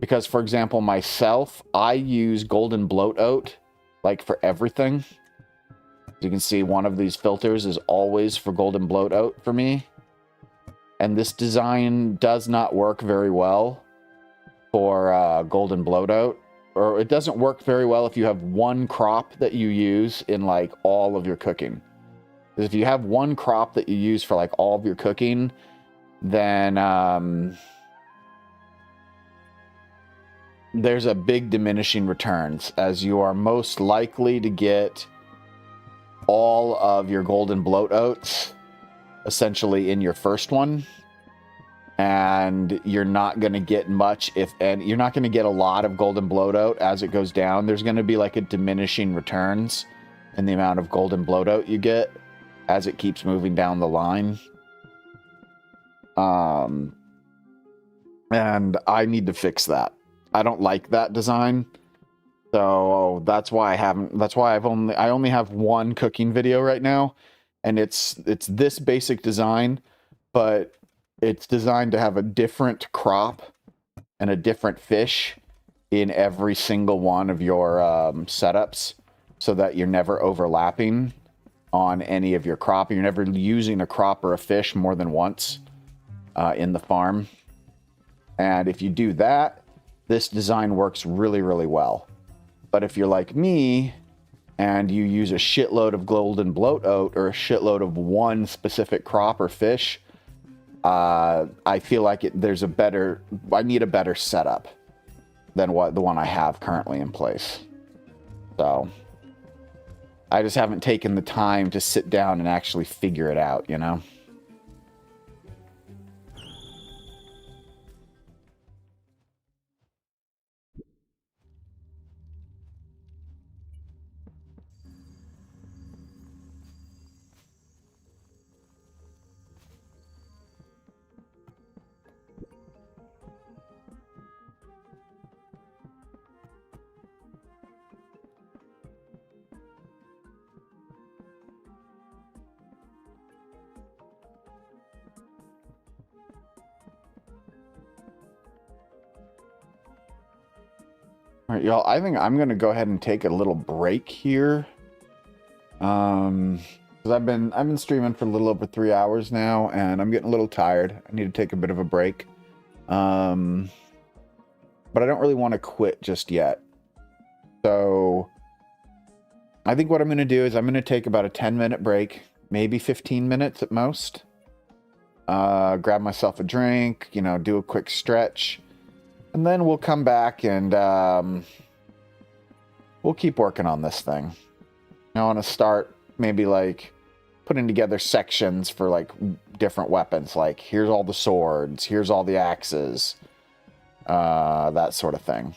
Because, for example, myself, I use golden bloat oat, like, for everything. As you can see, one of these filters is always for golden bloat oat for me. And this design does not work very well for golden bloat oat. Or it doesn't work very well if you have one crop that you use in, like, all of your cooking. Because if you have one crop that you use for, like, all of your cooking, then there's a big diminishing returns, as you are most likely to get all of your golden bloat oats essentially in your first one, and you're not going to get much, and you're not going to get a lot of golden bloat oat as it goes down. There's going to be like a diminishing returns in the amount of golden bloat oat you get as it keeps moving down the line. And I need to fix that. I don't like that design. So that's why I only have one cooking video right now, and it's this basic design, but it's designed to have a different crop and a different fish in every single one of your setups, so that you're never overlapping on any of your crop. You're never using a crop or a fish more than once in the farm. And if you do that, this design works really, really well. But if you're like me and you use a shitload of golden bloat oat or a shitload of one specific crop or fish, I feel like I need a better setup than the one I have currently in place. So I just haven't taken the time to sit down and actually figure it out, you know? All right, y'all, I think I'm going to go ahead and take a little break here. Because I've been streaming for a little over 3 hours now, and I'm getting a little tired. I need to take a bit of a break. But I don't really want to quit just yet. So I think what I'm going to do is I'm going to take about a 10-minute break, maybe 15 minutes at most. Grab myself a drink, do a quick stretch. And then we'll come back and we'll keep working on this thing. I want to start maybe like putting together sections for like different weapons. Like, here's all the swords, here's all the axes, that sort of thing.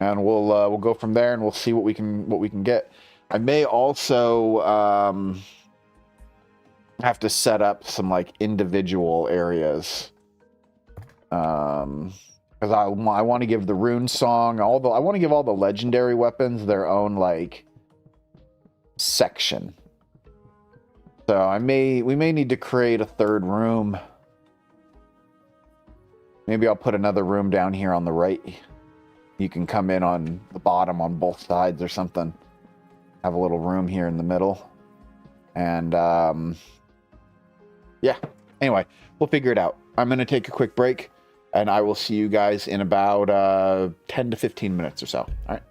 And we'll go from there, and we'll see what we can get. I may also have to set up some like individual areas. Because I want to give the rune song, I want to give all the legendary weapons their own like section. So we may need to create a third room. Maybe I'll put another room down here on the right. You can come in on the bottom on both sides or something. Have a little room here in the middle. And yeah. Anyway, we'll figure it out. I'm going to take a quick break, and I will see you guys in about 10 to 15 minutes or so. All right.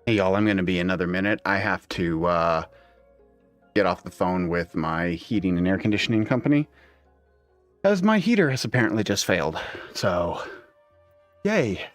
Hey, y'all, I'm going to be another minute. I have to get off the phone with my heating and air conditioning company, as my heater has apparently just failed. So, yay.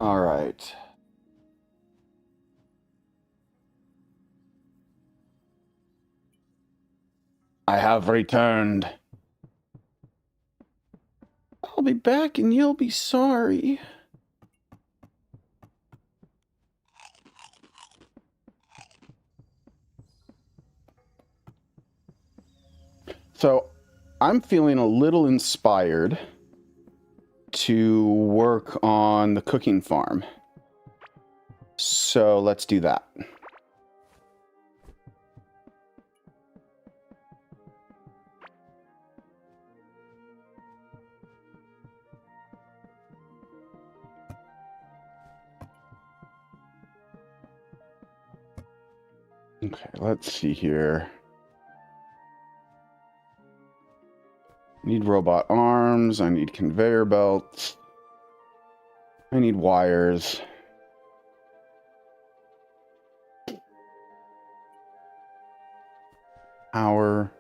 All right. I have returned. I'll be back and you'll be sorry. So I'm feeling a little inspired to work on the cooking farm. So let's do that. Okay, let's see here. I need robot arms. I need conveyor belts. I need wires. Power.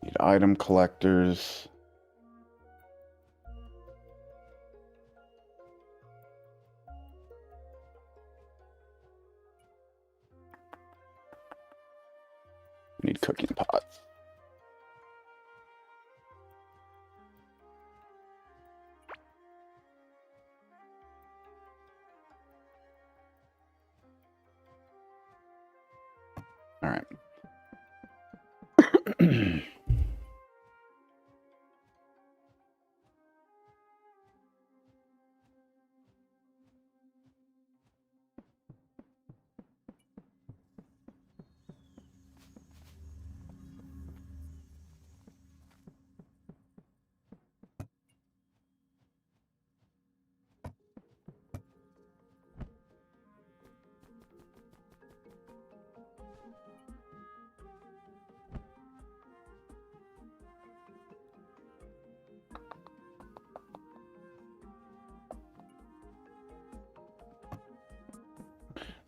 Need item collectors. Need cooking pots. All right.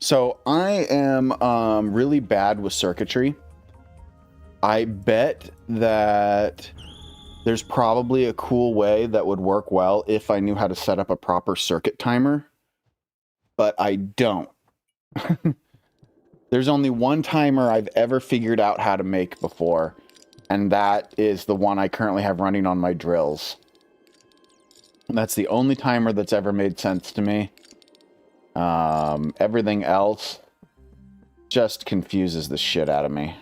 So I am really bad with circuitry. I bet that there's probably a cool way that would work well if I knew how to set up a proper circuit timer, but I don't. There's only one timer I've ever figured out how to make before, and that is the one I currently have running on my drills. And that's the only timer that's ever made sense to me. Everything else just confuses the shit out of me.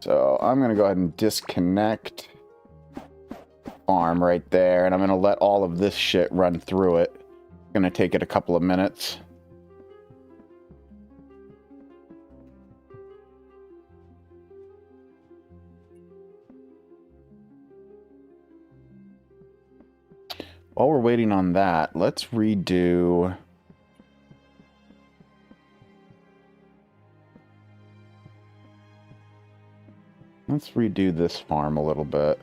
So I'm going to go ahead and disconnect farm right there, and I'm going to let all of this shit run through it. It's going to take it a couple of minutes. While we're waiting on that, let's redo... Let's redo this farm a little bit.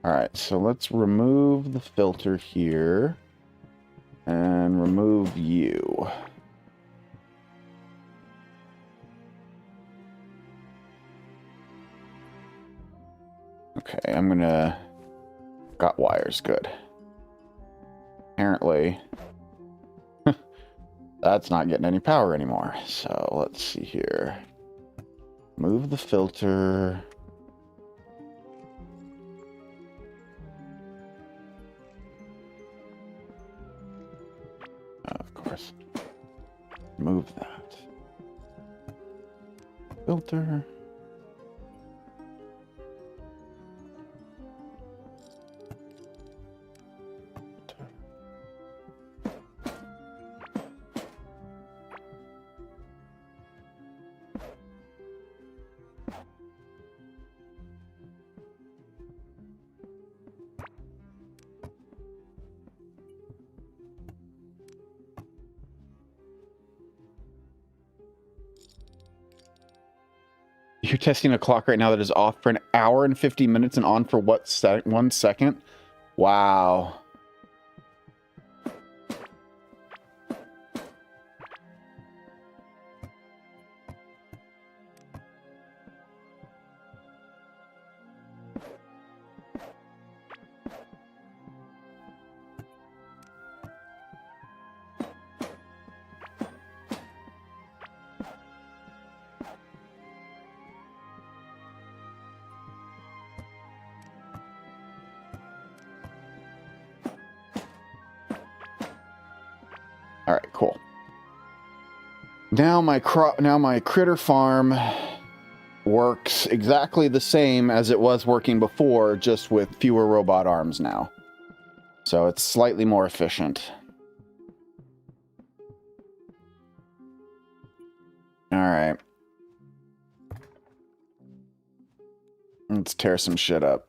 Alright, so let's remove the filter here. And remove you. Okay, I'm gonna... Got wires, good. Apparently, that's not getting any power anymore. So let's see here. Move the filter. Of course. Move that. Filter. You're testing a clock right now that is off for an hour and 50 minutes and on for what, 1 second? Wow. All right, cool. Now my critter farm works exactly the same as it was working before, just with fewer robot arms now. So it's slightly more efficient. All right. Let's tear some shit up.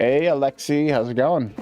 Hey, Alexi, how's it going?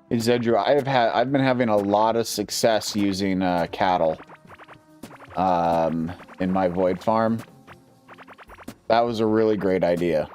Hey, Zedru, I've been having a lot of success using cattle in my void farm. That was a really great idea.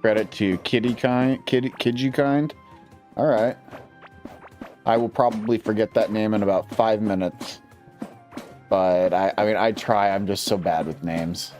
Credit to Kidgy Kind. All right. I will probably forget that name in about 5 minutes. But I mean, I try. I'm just so bad with names.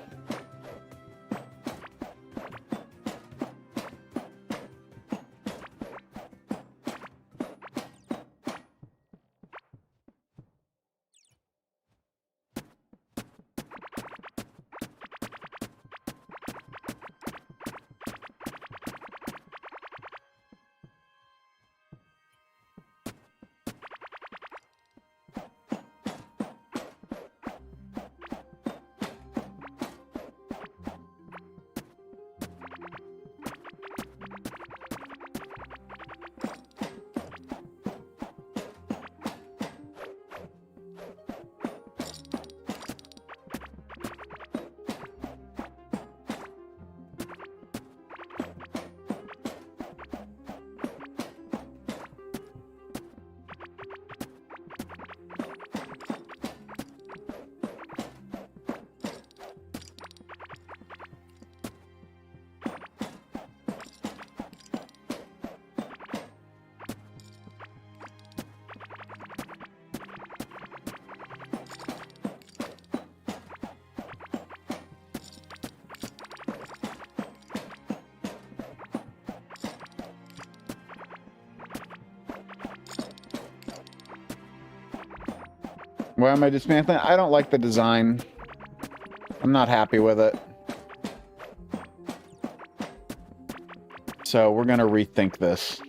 Why am I dismantling? I don't like the design. I'm not happy with it. So we're going to rethink this.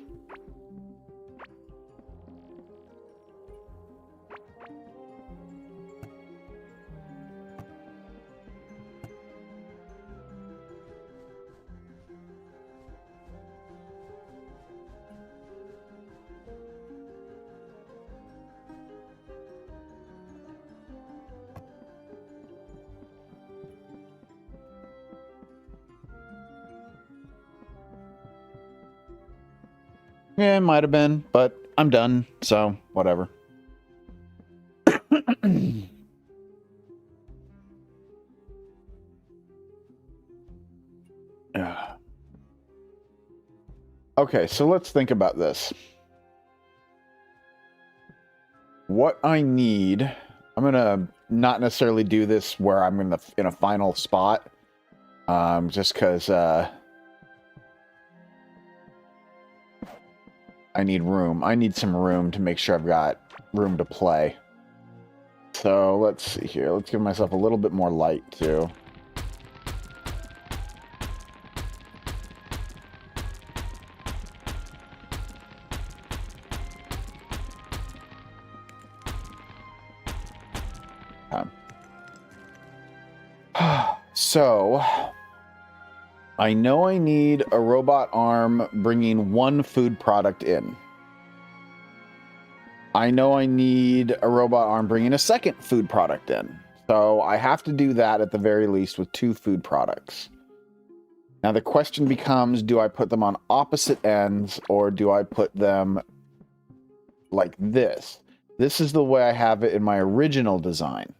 Yeah, it might have been, but I'm done, so whatever. Yeah. Okay, so let's think about this. What I need, I'm gonna not necessarily do this where I'm in a final spot, just because I need room. I need some room to make sure I've got room to play. So let's see here. Let's give myself a little bit more light too. So, I know I need a robot arm bringing one food product in. I know I need a robot arm bringing a second food product in. So I have to do that at the very least with 2 food products. Now the question becomes, do I put them on opposite ends or do I put them like this? This is the way I have it in my original design.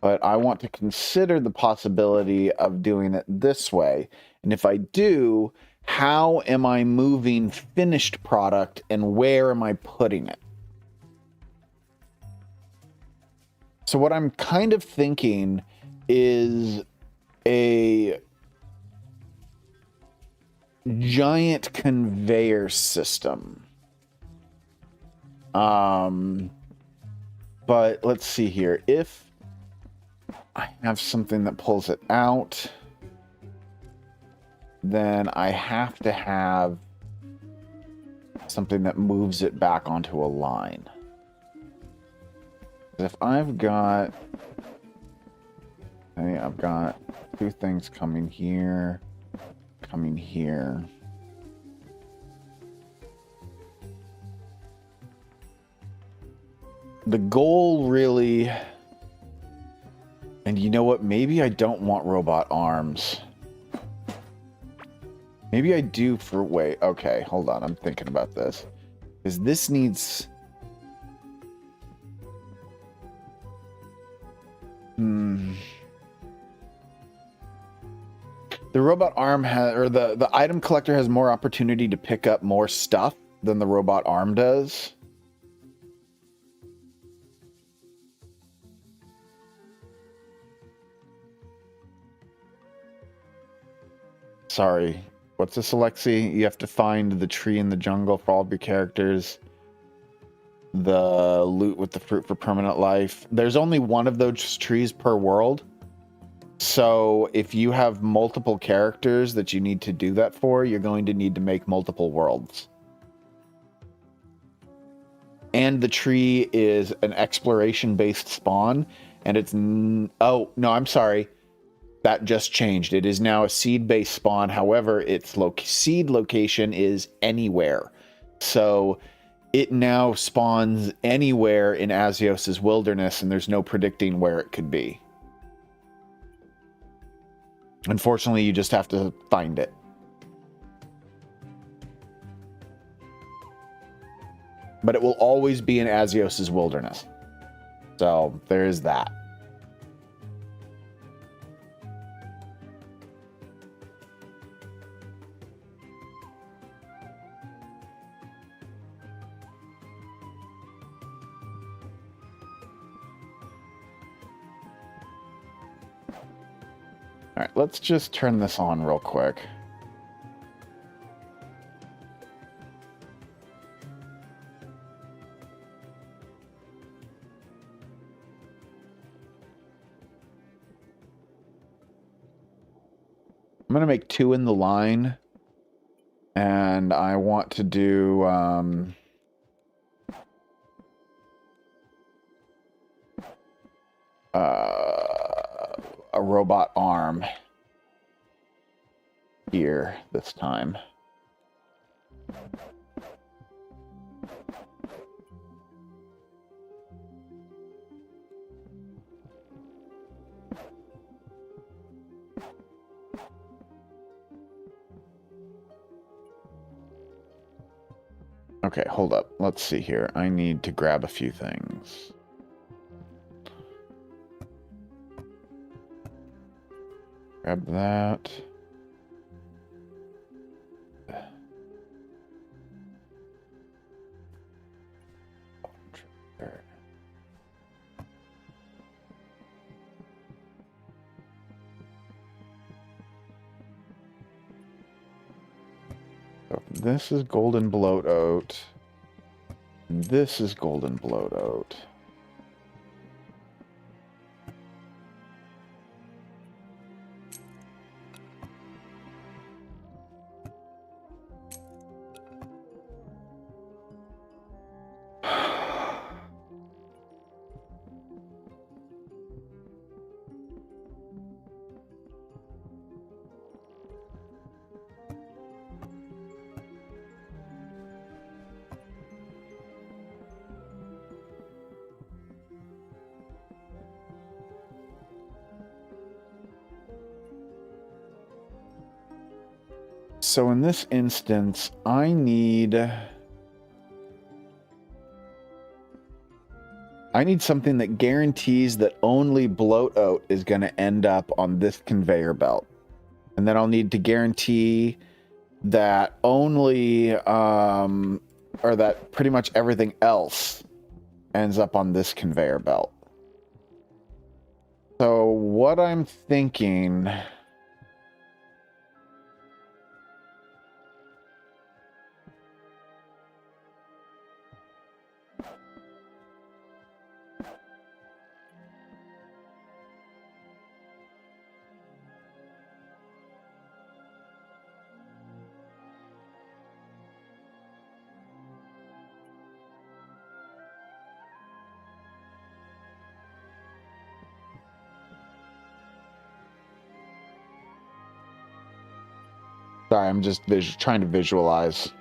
But I want to consider the possibility of doing it this way. And if I do, how am I moving finished product and where am I putting it? So what I'm kind of thinking is a giant conveyor system. But let's see here. If I have something that pulls it out, then I have to have something that moves it back onto a line. If I've got, okay, I've got 2 things coming here, coming here. The goal really, and you know what? Maybe I don't want robot arms. Maybe I do for, wait, okay, hold on. I'm thinking about this. Because this needs... The robot arm has, or the item collector has more opportunity to pick up more stuff than the robot arm does. Sorry. What's this, Alexi? You have to find the tree in the jungle for all of your characters. The loot with the fruit for permanent life. There's only one of those trees per world. So if you have multiple characters that you need to do that for, you're going to need to make multiple worlds. And the tree is an exploration-based spawn, and it's... oh, no, I'm sorry. That just changed. It is now a seed-based spawn. However, its seed location is anywhere. So it now spawns anywhere in Azios's wilderness, and there's no predicting where it could be. Unfortunately, you just have to find it. But it will always be in Azios's wilderness. So there is that. All right, let's just turn this on real quick. I'm going to make 2 in the line, and I want to do a robot arm here this time. Okay, hold up. Let's see here. I need to grab a few things. Grab that. So this is golden bloat oat. And this is golden bloat oat. So in this instance, I need something that guarantees that only bloat oat is going to end up on this conveyor belt. And then I'll need to guarantee that only, or that pretty much everything else ends up on this conveyor belt. So what I'm thinking... Sorry, I'm just trying to visualize.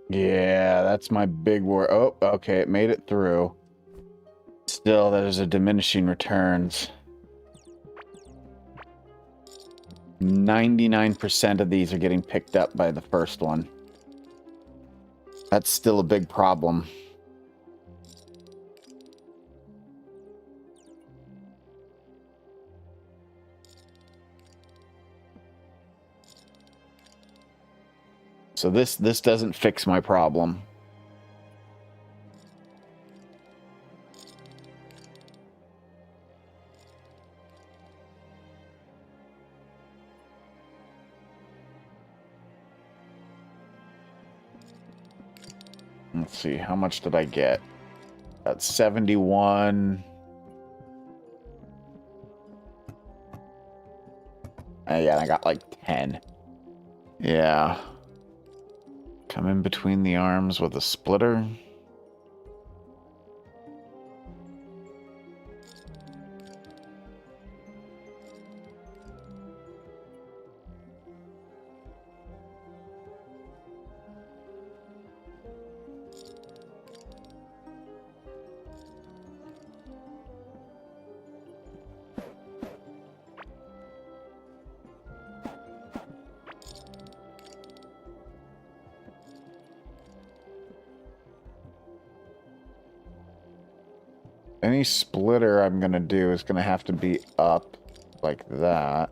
Yeah, that's my big worry. Oh, okay, it made it through. Still, there's a diminishing returns. 99% of these are getting picked up by the first one. That's still a big problem. So this doesn't fix my problem. Let's see, how much did I get? That's 71. Yeah, I got like 10. Yeah. Come in between the arms with a splitter. Any splitter I'm gonna do is gonna have to be up like that.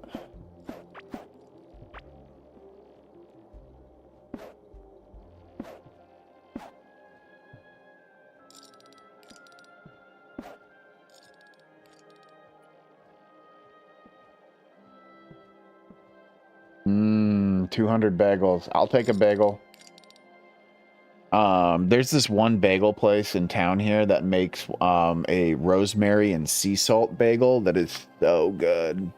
Mmm, 200 bagels. I'll take a bagel. There's this one bagel place in town here that makes a rosemary and sea salt bagel that is so good.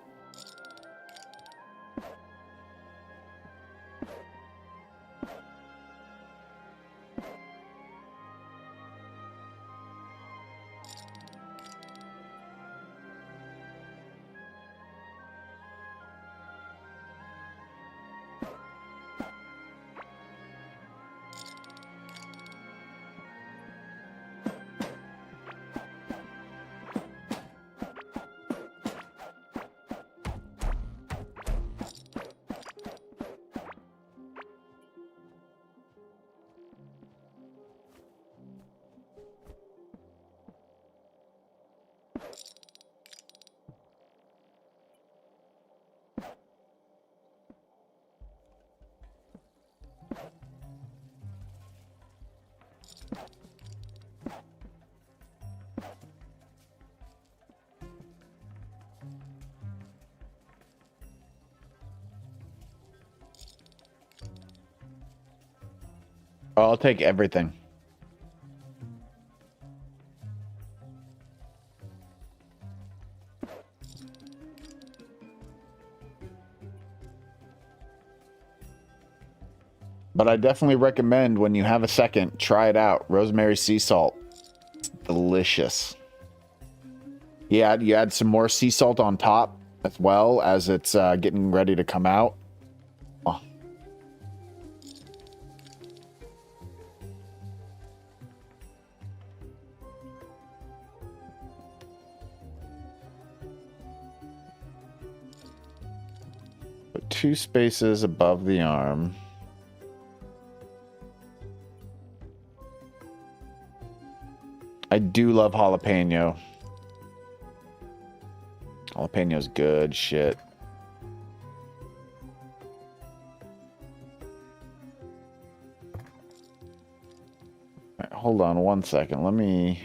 I'll take everything. But I definitely recommend when you have a second, try it out. Rosemary sea salt. It's delicious. You add some more sea salt on top as well as it's getting ready to come out. Oh. Put 2 spaces above the arm. I do love jalapeno. Jalapeno's good shit. Right, hold on one second. Let me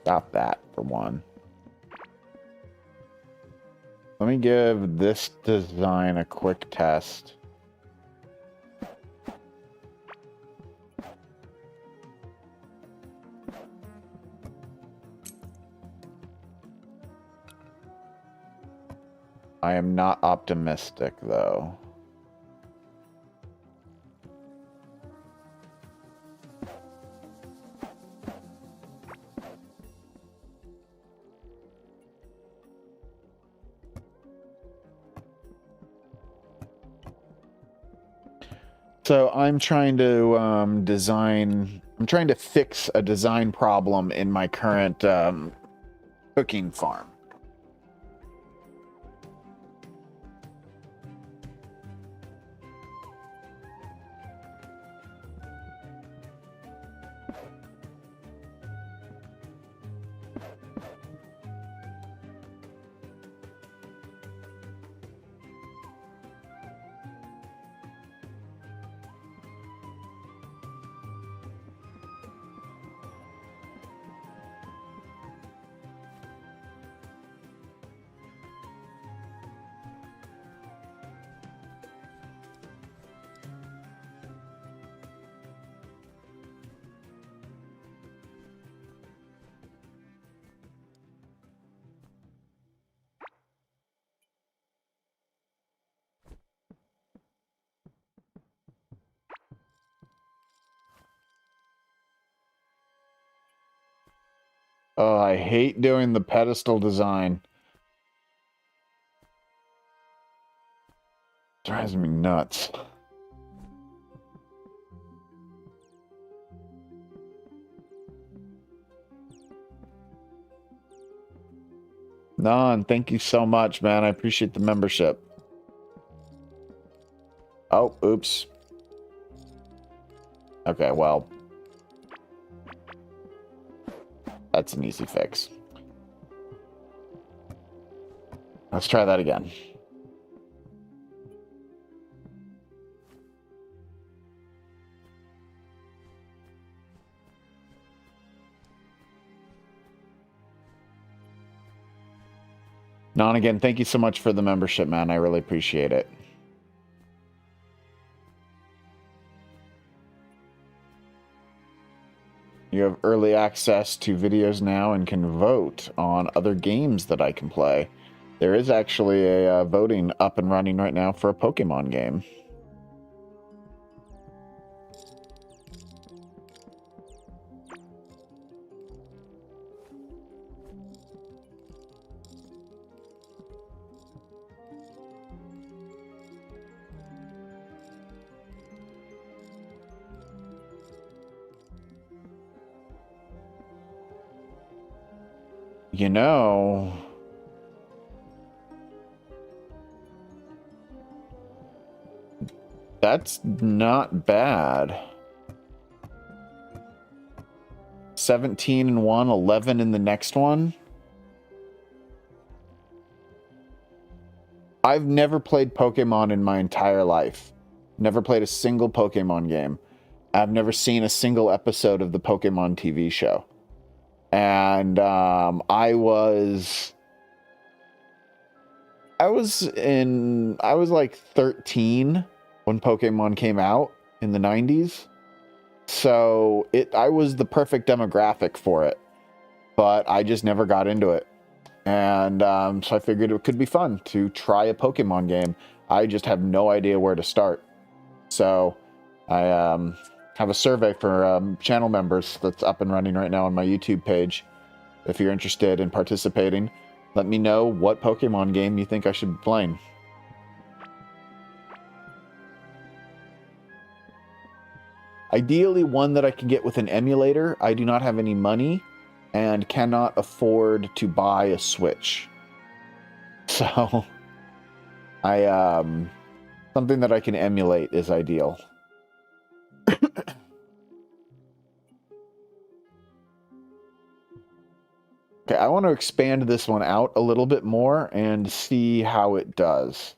stop that for one. Let me give this design a quick test. I am not optimistic, though. So I'm trying to design. I'm trying to fix a design problem in my current cooking farm. Oh, I hate doing the pedestal design. Drives me nuts. Non, thank you so much, man. I appreciate the membership. Oh, oops. Okay, well. That's an easy fix. Let's try that again. Non, again, thank you so much for the membership, man. I really appreciate it. You have early access to videos now and can vote on other games that I can play. There is actually a voting up and running right now for a Pokemon game. You know, that's not bad. 17 in one, 11 in the next one. I've never played Pokemon in my entire life. Never played a single Pokemon game. I've never seen a single episode of the Pokemon TV show. And I was like 13 when Pokemon came out in the 90s. So I was the perfect demographic for it, but I just never got into it. And so I figured it could be fun to try a Pokemon game. I just have no idea where to start. So I have a survey for channel members that's up and running right now on my YouTube page. If you're interested in participating, let me know what Pokemon game you think I should be playing. Ideally, one that I can get with an emulator. I do not have any money and cannot afford to buy a Switch. So, something that I can emulate is ideal. Okay, I want to expand this one out a little bit more and see how it does.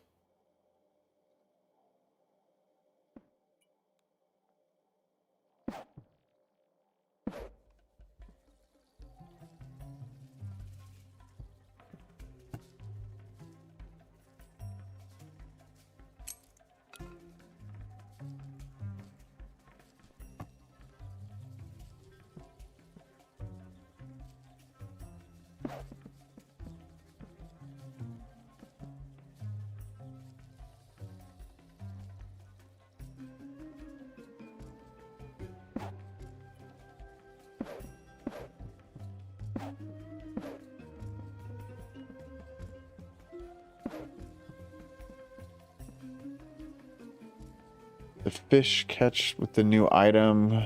The fish catch with the new item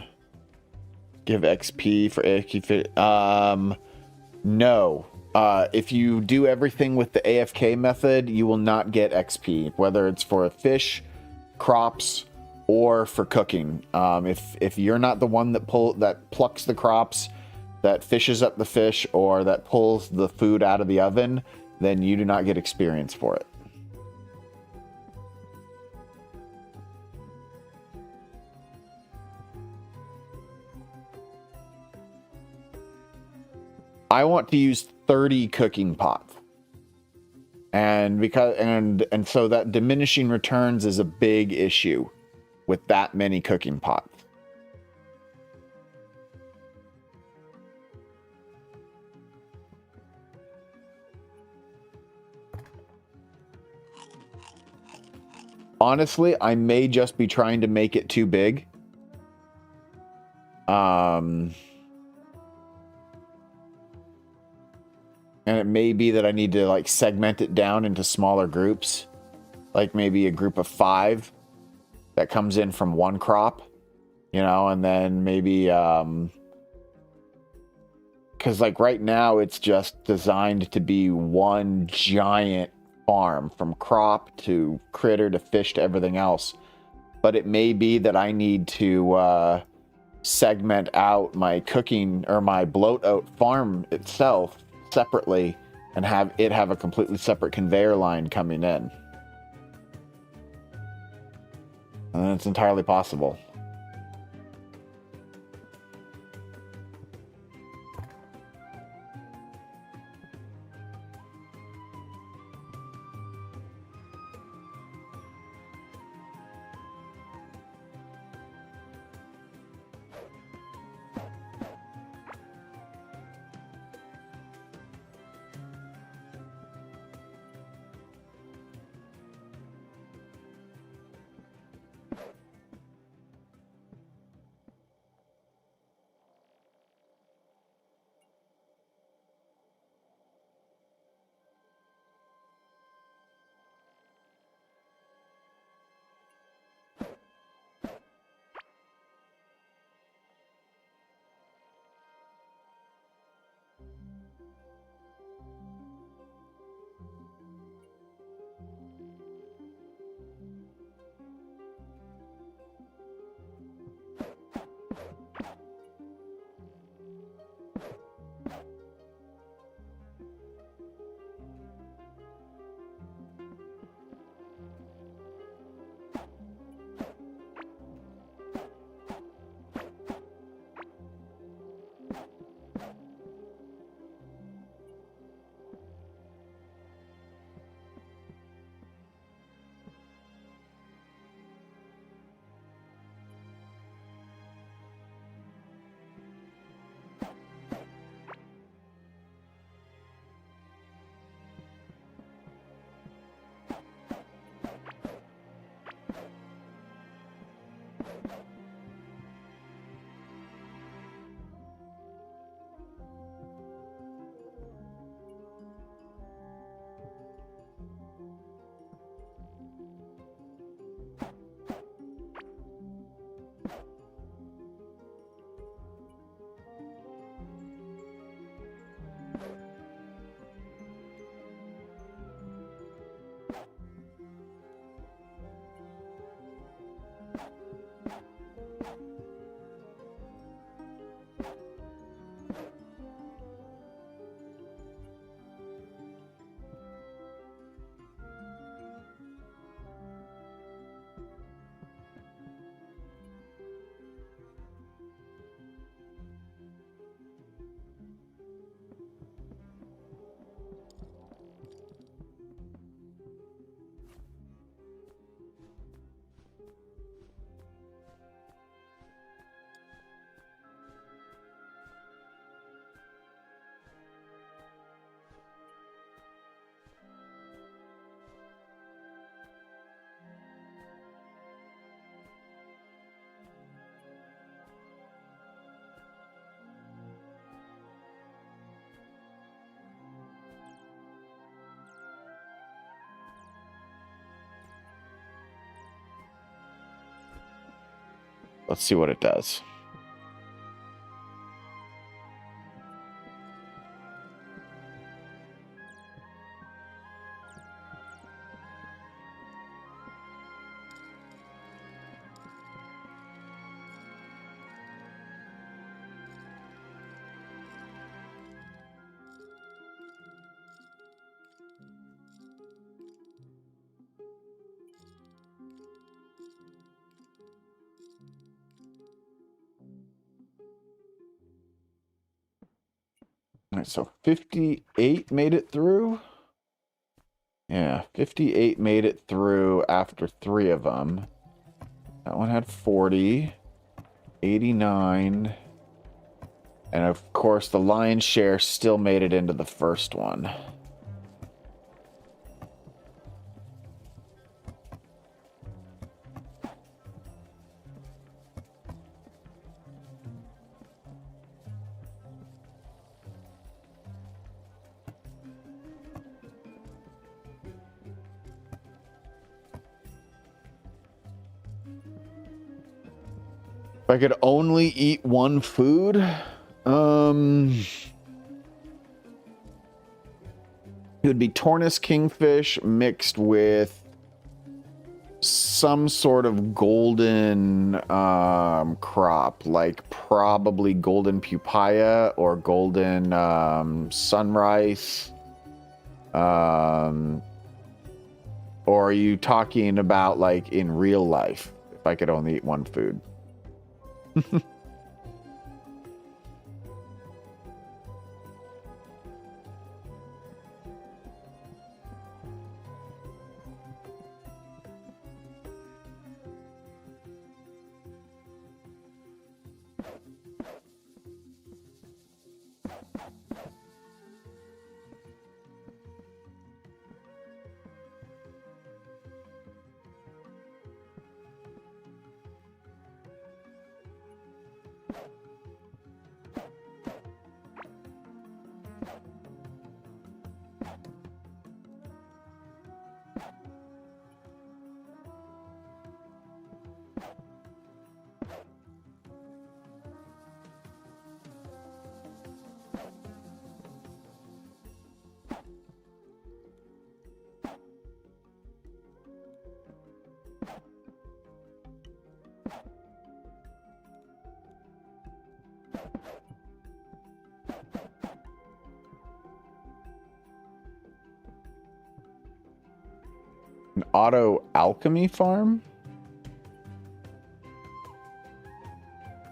give XP for AFK fish. No. If you do everything with the AFK method, you will not get XP, whether it's for a fish, crops, or for cooking. If you're not the one that plucks the crops, that fishes up the fish, or that pulls the food out of the oven, then you do not get experience for it. I want to use 30 cooking pots. And so that diminishing returns is a big issue with that many cooking pots. Honestly, I may just be trying to make it too big. And it may be that I need to like segment it down into smaller groups. Like maybe a group of 5 that comes in from one crop, you know, and then maybe, because like right now it's just designed to be one giant farm from crop to critter to fish to everything else. But it may be that I need to segment out my cooking or my bloat out farm itself separately and have it have a completely separate conveyor line coming in. And it's entirely possible. Let's see what it does. All right, so 58 made it through. Yeah, 58 made it through after 3 of them. That one had 40, 89, and of course the lion's share still made it into the first one. If I could only eat one food, it would be Tortoise kingfish mixed with some sort of golden crop, like probably golden pupaya or golden sunrise. Or are you talking about like in real life? If I could only eat one food. An auto alchemy farm?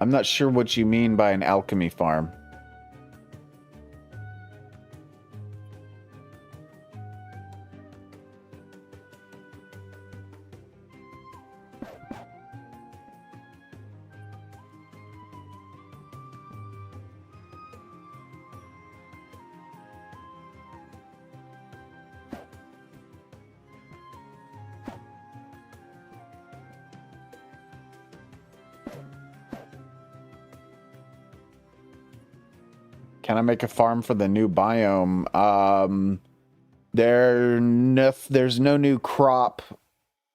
I'm not sure what you mean by an alchemy farm. Can I make a farm for the new biome? There's no new crop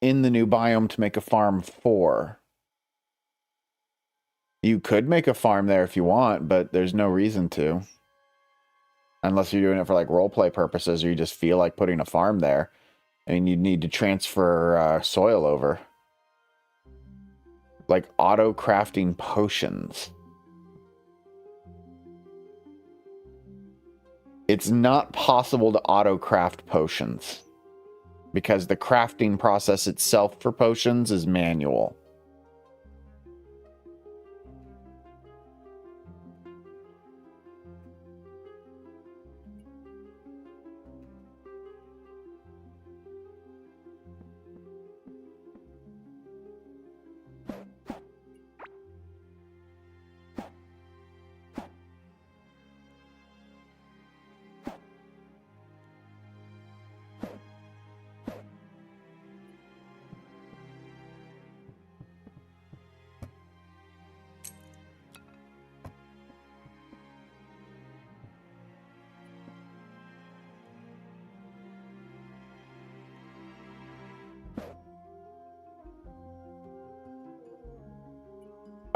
in the new biome to make a farm for. You could make a farm there if you want, but there's no reason to. Unless you're doing it for like roleplay purposes or you just feel like putting a farm there. And you need to transfer soil over. Like auto crafting potions. It's not possible to auto-craft potions because the crafting process itself for potions is manual.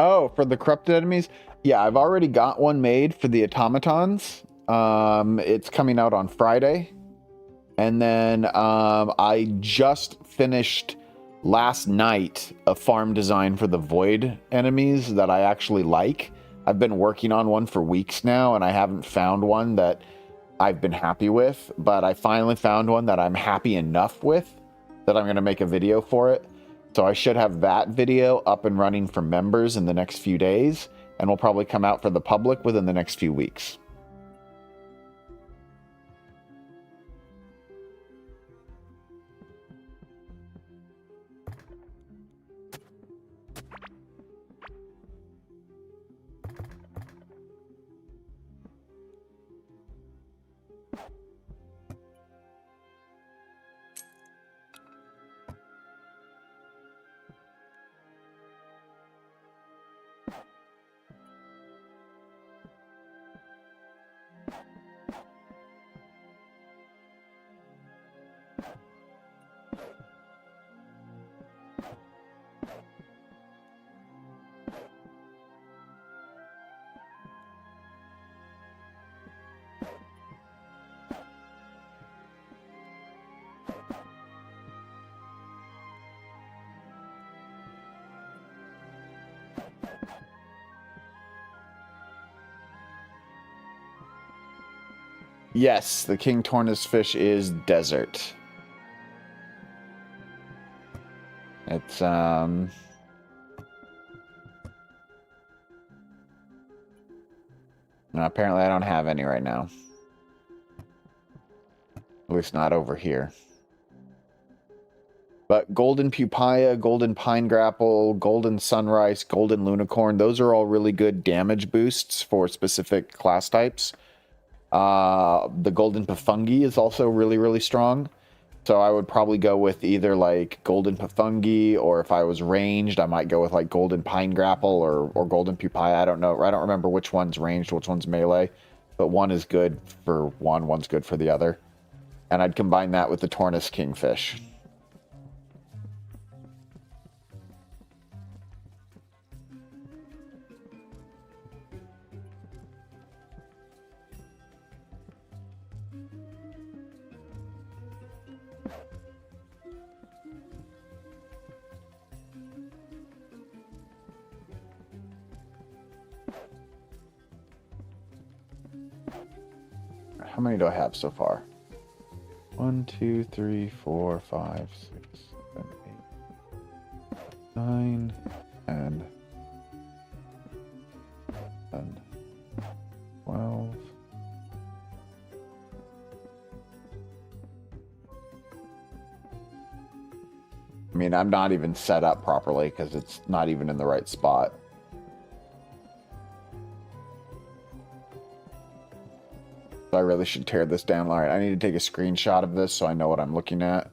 Oh, for the corrupted enemies? Yeah, I've already got one made for the automatons. It's coming out on Friday. And then I just finished last night a farm design for the void enemies that I actually like. I've been working on one for weeks now, and I haven't found one that I've been happy with, but I finally found one that I'm happy enough with that I'm going to make a video for it. So I should have that video up and running for members in the next few days, and will probably come out for the public within the next few weeks. Yes, the king tortoise fish is desert. It's no, apparently I don't have any right now. At least not over here. But golden pupaya, golden pine grapple, golden sunrise, golden lunicorn, those are all really good damage boosts for specific class types. The golden pafungi is also really, really strong. So I would probably go with either like golden pafungi, or if I was ranged, I might go with like golden pine grapple or golden pupaya. I don't know. I don't remember which one's ranged, which one's melee. But one is good for one, one's good for the other. And I'd combine that with the tortoise kingfish. How many do I have so far? 1, 2, 3, 4, 5, 6, 7, 8, 9, 10, 11, 12. I mean, I'm not even set up properly because it's not even in the right spot. I really should tear this down. All right, I need to take a screenshot of this so I know what I'm looking at.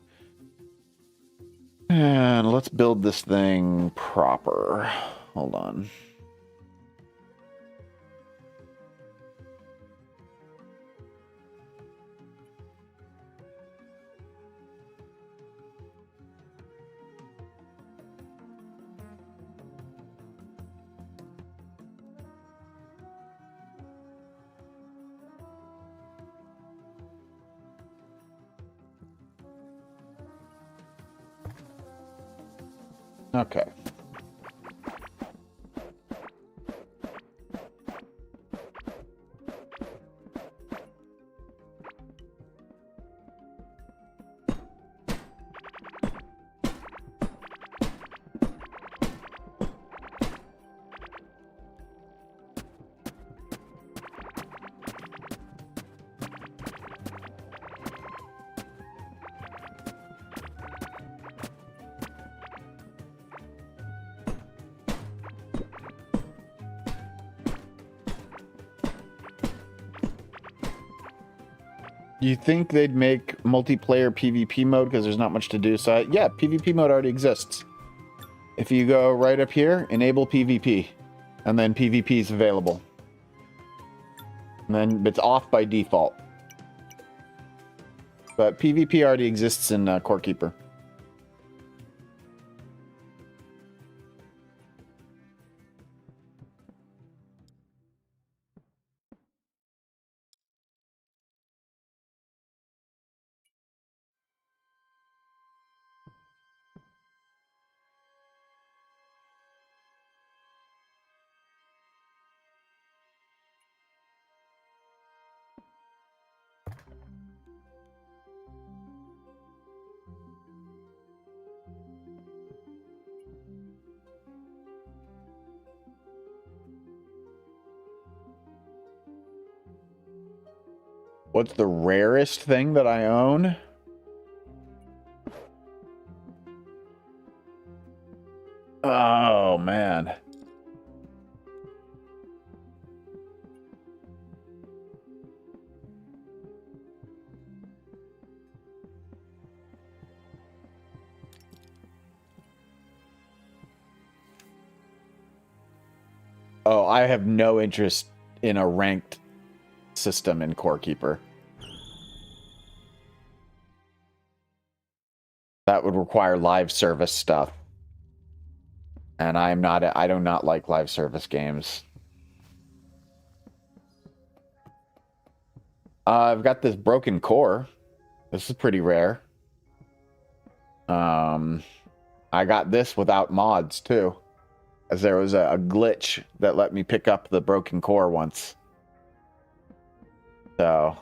And let's build this thing proper. Hold on. Okay. You think they'd make multiplayer PvP mode because there's not much to do? So yeah, PvP mode already exists. If you go right up here, enable PvP, and then PvP is available. And then it's off by default. But PvP already exists in Core Keeper. What's the rarest thing that I own? Oh, man. Oh, I have no interest in a ranked system in Core Keeper. That would require live service stuff. And I do not like live service games. I've got this broken core. This is pretty rare. I got this without mods too, as there was a glitch that let me pick up the broken core once. So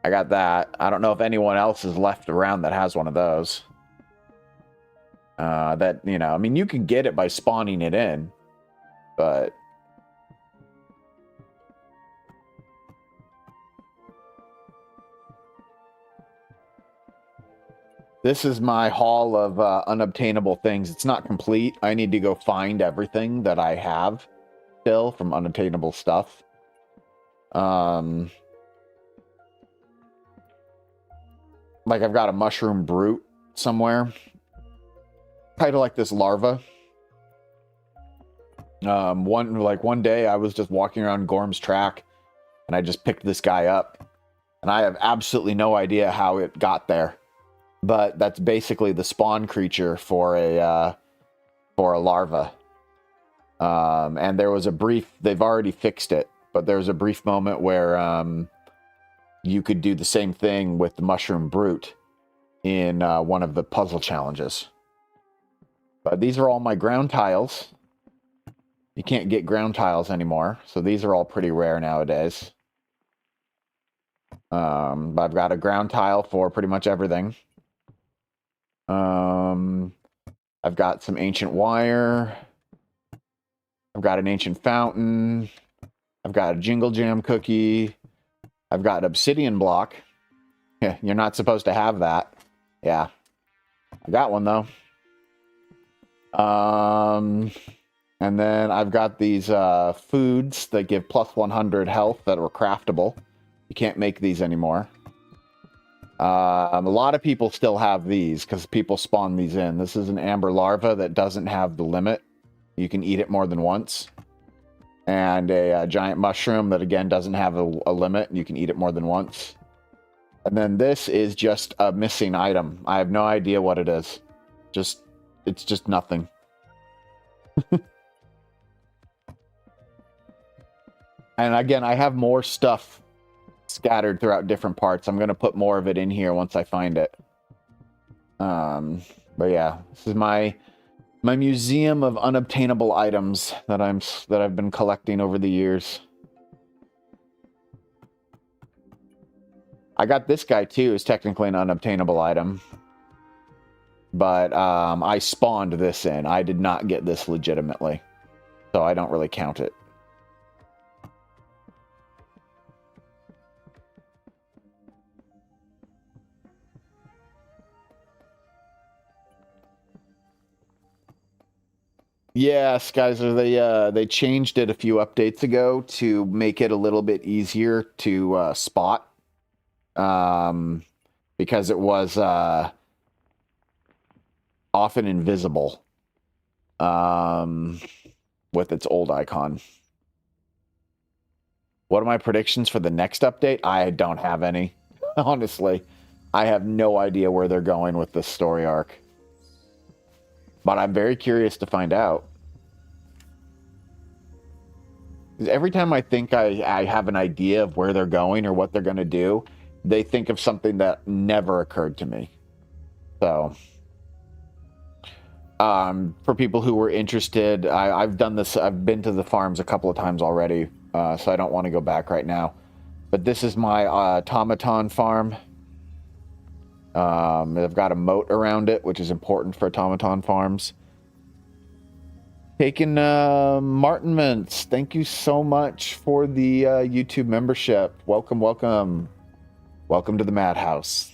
I got that. I don't know if anyone else is left around that has one of those. That, you know, I mean, you can get it by spawning it in, but this is my haul of unobtainable things. It's not complete. I need to go find everything that I have still from unobtainable stuff. Like I've got a mushroom brute somewhere. Kind of like this larva. One day I was just walking around Gorm's track and I just picked this guy up. And I have absolutely no idea how it got there. But that's basically the spawn creature for a larva. And there was a brief, they've already fixed it, but there was a brief moment where you could do the same thing with the mushroom brute in one of the puzzle challenges. But these are all my ground tiles. You can't get ground tiles anymore, so these are all pretty rare nowadays. But I've got a ground tile for pretty much everything. I've got some ancient wire. I've got an ancient fountain. I've got a jingle jam cookie. I've got an obsidian block. Yeah, you're not supposed to have that. Yeah. I got one though. And then I've got these foods that give plus 100 health that are craftable. You can't make these anymore. A lot of people still have these because people spawn these in. This is an amber larva that doesn't have the limit. You can eat it more than once. And a giant mushroom that, again, doesn't have a limit. You can eat it more than once. And then this is just a missing item. I have no idea what it is. It's just nothing. And again, I have more stuff scattered throughout different parts. I'm going to put more of it in here once I find it. But yeah, this is my museum of unobtainable items that I've been collecting over the years. I got this guy too. Is technically an unobtainable item, but I spawned this in. I did not get this legitimately, so I don't really count it. Yes, guys, they changed it a few updates ago to make it a little bit easier to spot, because it was often invisible with its old icon. What are my predictions for the next update? I don't have any. Honestly, I have no idea where they're going with this story arc. But I'm very curious to find out. Every time I think I have an idea of where they're going or what they're going to do, they think of something that never occurred to me. So, for people who were interested, I've done this. I've been to the farms a couple of times already, so I don't want to go back right now. But this is my automaton farm. I've got a moat around it, which is important for automaton farms. Taking Martin Mintz, thank you so much for the YouTube membership. Welcome, welcome. Welcome to the Madhouse.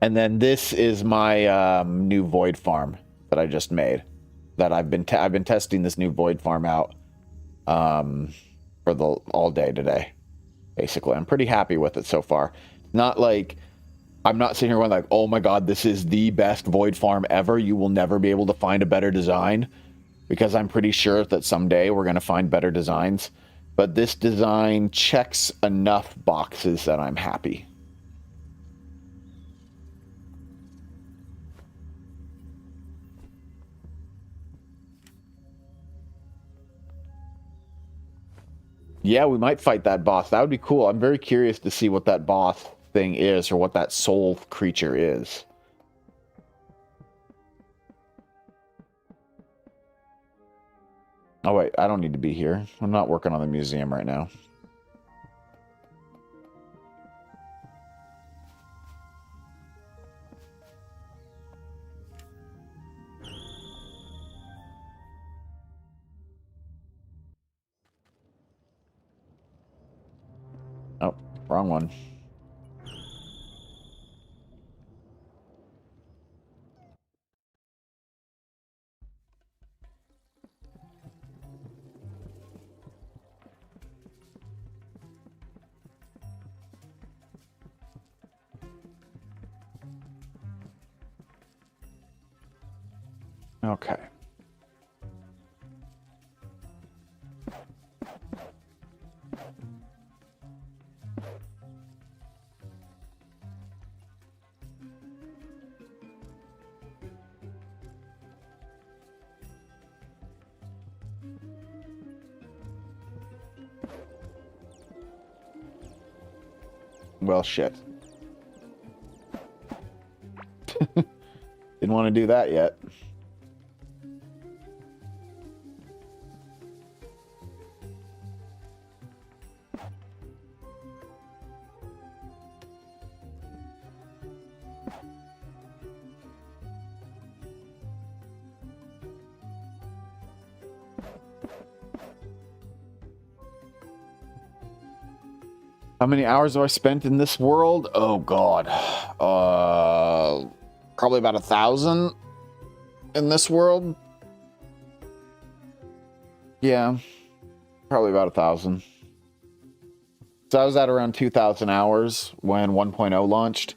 And then this is my new void farm that I just made. That I've been testing this new void farm out for the all day today. Basically, I'm pretty happy with it so far. Not like I'm not sitting here going like, oh my god, this is the best void farm ever. You will never be able to find a better design, because I'm pretty sure that someday we're going to find better designs. But this design checks enough boxes that I'm happy. Yeah, we might fight that boss. That would be cool. I'm very curious to see what that boss thing is, or what that soul creature is. Oh wait, I don't need to be here. I'm not working on the museum right now. Oh, wrong one. Okay. Well, shit. Didn't want to do that yet. How many hours have I spent in this world? Oh god. Probably about 1,000 in this world. Yeah, probably about 1,000. So I was at around 2,000 hours when 1.0 launched,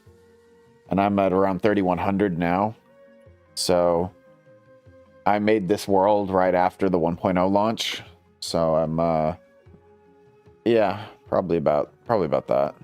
and I'm at around 3,100 now. So I made this world right after the 1.0 launch. So I'm yeah, probably about that.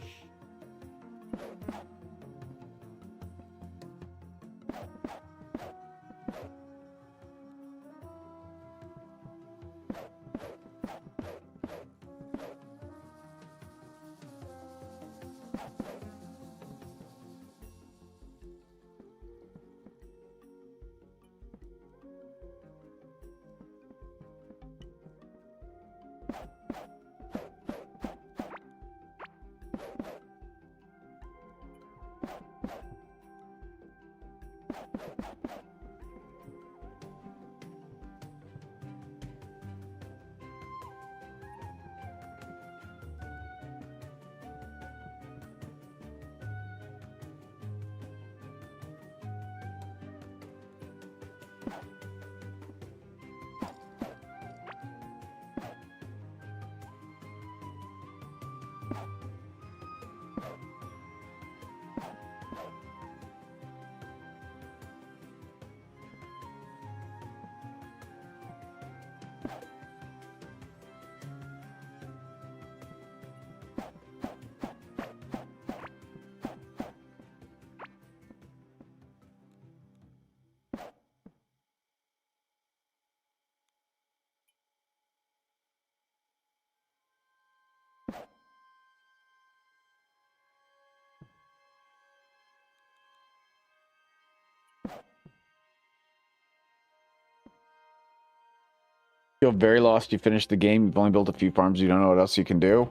Feel very lost. You finished the game. You've only built a few farms. You don't know what else you can do.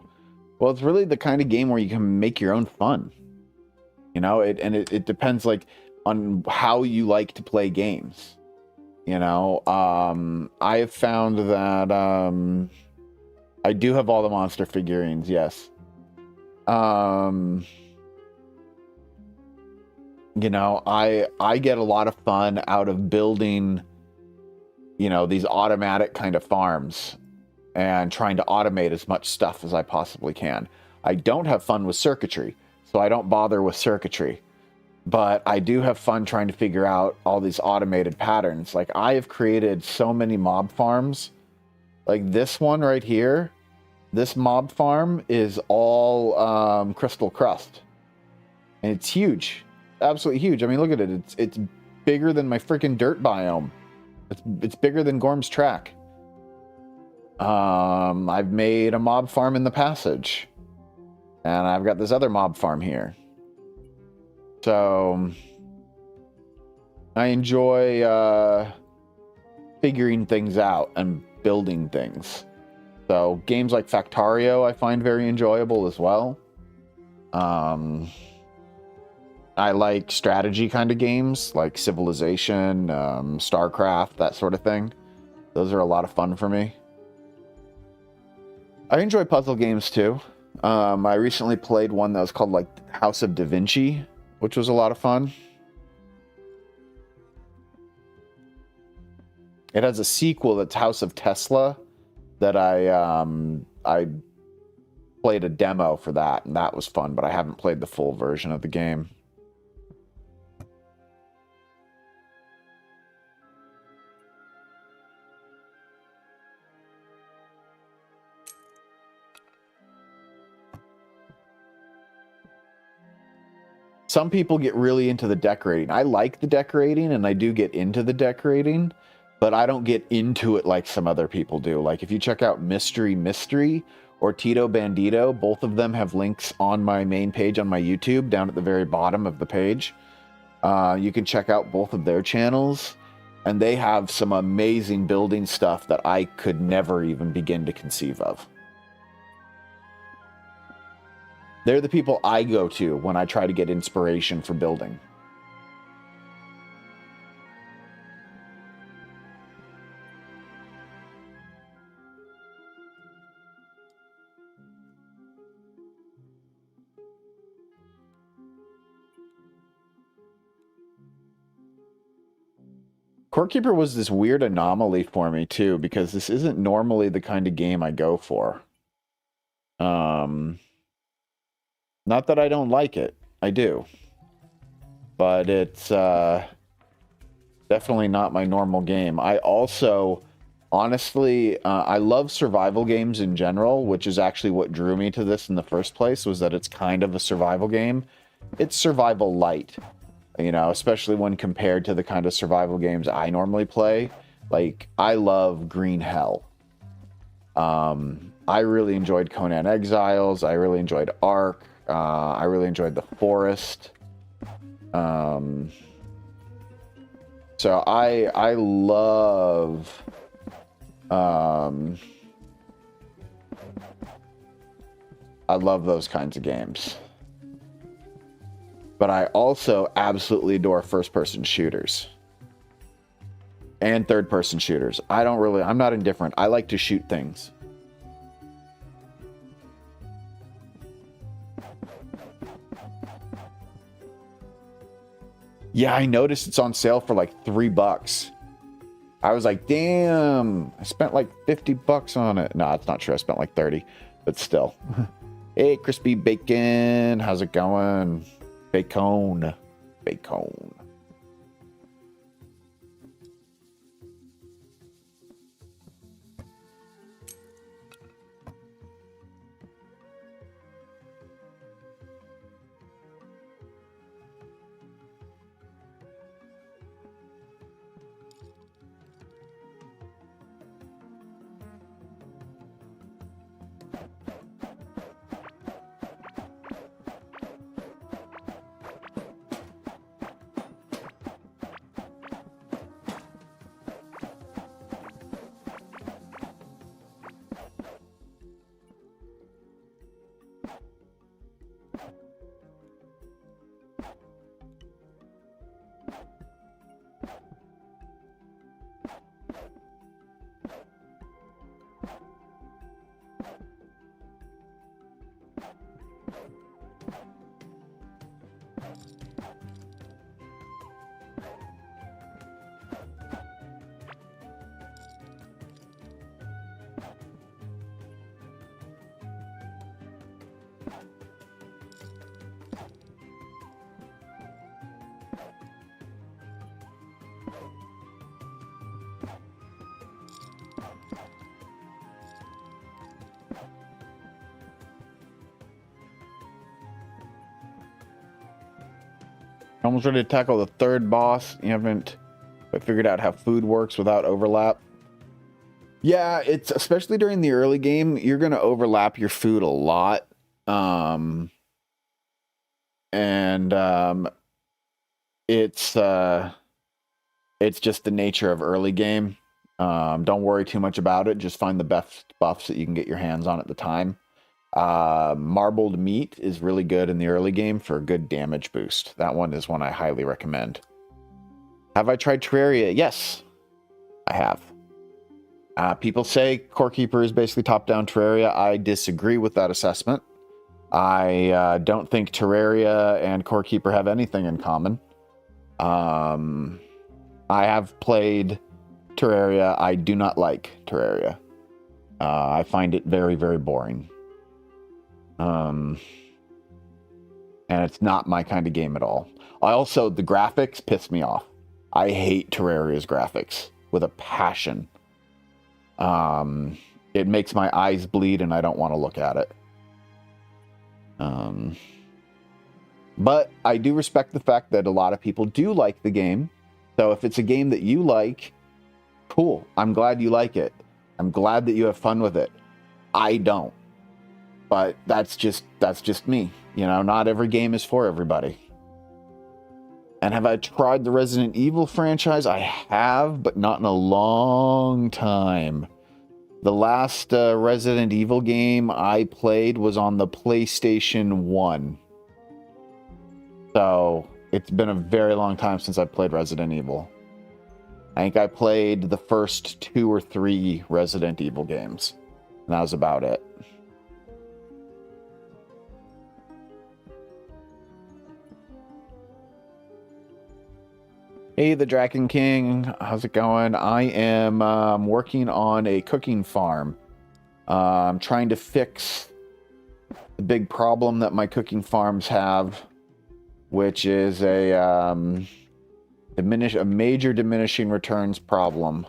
Well, it's really the kind of game where you can make your own fun. You know, it depends. Like, on how you like to play games. You know, I have found that I do have all the monster figurines, yes. You know, I get a lot of fun out of building, you know, these automatic kind of farms and trying to automate as much stuff as I possibly can. I don't have fun with circuitry, so I don't bother with circuitry. But I do have fun trying to figure out all these automated patterns. Like, I have created so many mob farms. Like this one right here, this mob farm is all crystal crust. And it's huge. Absolutely huge. I mean, look at it. It's bigger than my freaking dirt biome. It's bigger than Gorm's Track. I've made a mob farm in the passage. And I've got this other mob farm here. So I enjoy figuring things out and building things. So games like Factario I find very enjoyable as well. I like strategy kind of games like Civilization, StarCraft, that sort of thing. Those are a lot of fun for me. I enjoy puzzle games too. I recently played one that was called like House of Da Vinci, which was a lot of fun. It has a sequel that's House of Tesla that I played a demo for that, and that was fun, but I haven't played the full version of the game. Some people get really into the decorating. I like the decorating, and I do get into the decorating, but I don't get into it like some other people do. Like if you check out Mystery or Tito Bandito, both of them have links on my main page on my YouTube down at the very bottom of the page. You can check out both of their channels, and they have some amazing building stuff that I could never even begin to conceive of. They're the people I go to when I try to get inspiration for building. Courtkeeper was this weird anomaly for me too, because this isn't normally the kind of game I go for. Not that I don't like it. I do. But it's definitely not my normal game. I also, honestly, I love survival games in general, which is actually what drew me to this in the first place, was that it's kind of a survival game. It's survival light, you know, especially when compared to the kind of survival games I normally play. Like, I love Green Hell. I really enjoyed Conan Exiles. I really enjoyed Ark. I really enjoyed The Forest. So I love those kinds of games. But I also absolutely adore first-person shooters. And third-person shooters. I'm not indifferent. I like to shoot things. Yeah, I noticed it's on sale for like $3. I was like, damn, I spent like $50 on it. No, it's not true. I spent like 30, but still. Hey, Crispy Bacon, how's it going? Bacon. Almost ready to tackle the third boss. You haven't quite figured out how food works without overlap. Yeah, it's especially during the early game, you're going to overlap your food a lot. It's just the nature of early game. Don't worry too much about it. Just find the best buffs that you can get your hands on at the time. Marbled meat is really good in the early game for a good damage boost. That one is one I highly recommend. Have I tried Terraria? Yes, I have. People say Core Keeper is basically top-down Terraria. I disagree with that assessment. I don't think Terraria and Core Keeper have anything in common. I have played Terraria. I do not like Terraria. I find it very, very boring. And it's not my kind of game at all. The graphics piss me off. I hate Terraria's graphics with a passion. It makes my eyes bleed and I don't want to look at it. But I do respect the fact that a lot of people do like the game. So if it's a game that you like, cool. I'm glad you like it. I'm glad that you have fun with it. I don't. But that's just me. You know, not every game is for everybody. And have I tried the Resident Evil franchise? I have, but not in a long time. The last Resident Evil game I played was on the PlayStation 1. So it's been a very long time since I played Resident Evil. I think I played the first 2 or 3 Resident Evil games. And that was about it. Hey, the Draken King. How's it going? I am working on a cooking farm. I'm trying to fix the big problem that my cooking farms have, which is a major diminishing returns problem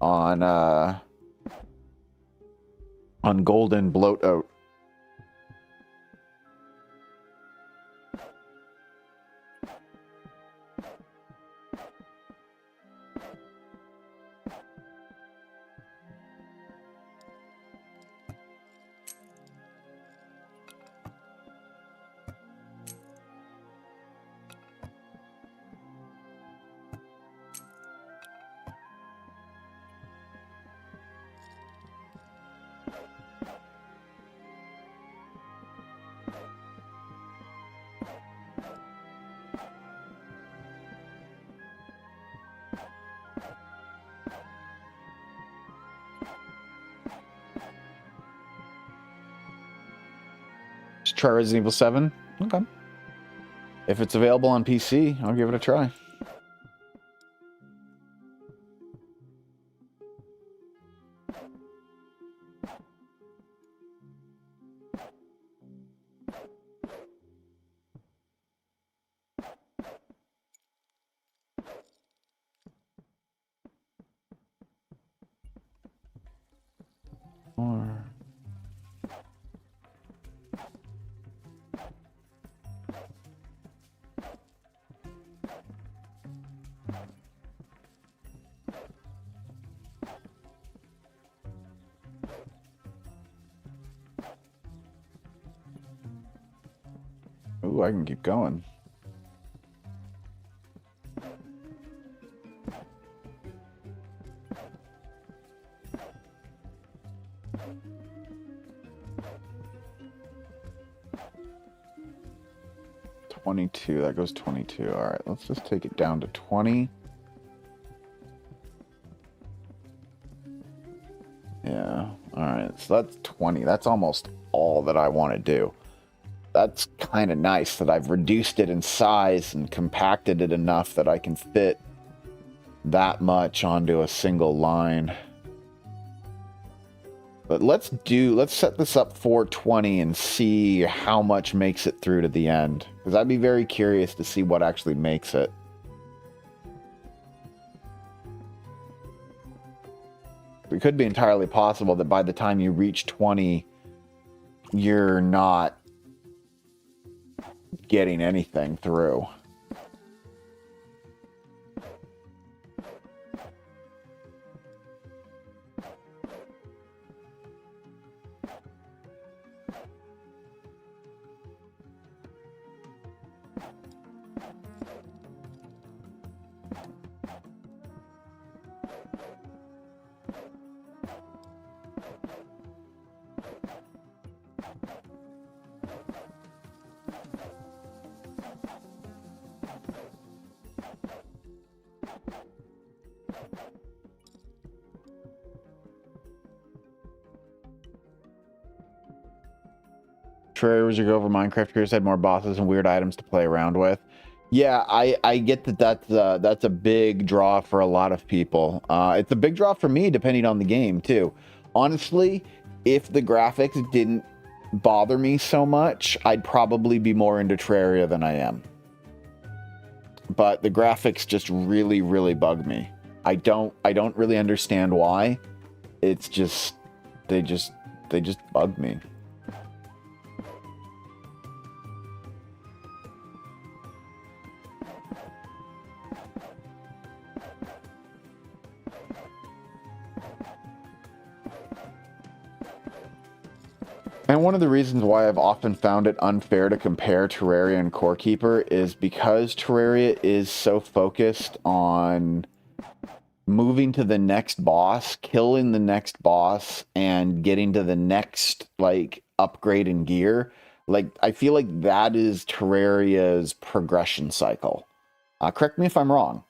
on golden bloat oat. Try Resident Evil 7. Okay. If it's available on PC, I'll give it a try. Or... Ooh, I can keep going. That goes 22. All right, let's just take it down to 20. Yeah, all right, so that's 20. That's almost all that I want to do. That's kind of nice that I've reduced it in size and compacted it enough that I can fit that much onto a single line. But let's set this up for 20 and see how much makes it through to the end. Because I'd be very curious to see what actually makes it. It could be entirely possible that by the time you reach 20, you're not getting anything through. Terraria was your go over Minecraft. Heroes had more bosses and weird items to play around with. Yeah, I get that that's a big draw for a lot of people. It's a big draw for me, depending on the game too. Honestly, if the graphics didn't bother me so much, I'd probably be more into Terraria than I am. But the graphics just really, really bug me. I don't really understand why. It's just they just bug me. And one of the reasons why I've often found it unfair to compare Terraria and Core Keeper is because Terraria is so focused on moving to the next boss, killing the next boss, and getting to the next, like, upgrade in gear. Like, I feel like that is Terraria's progression cycle. Correct me if I'm wrong,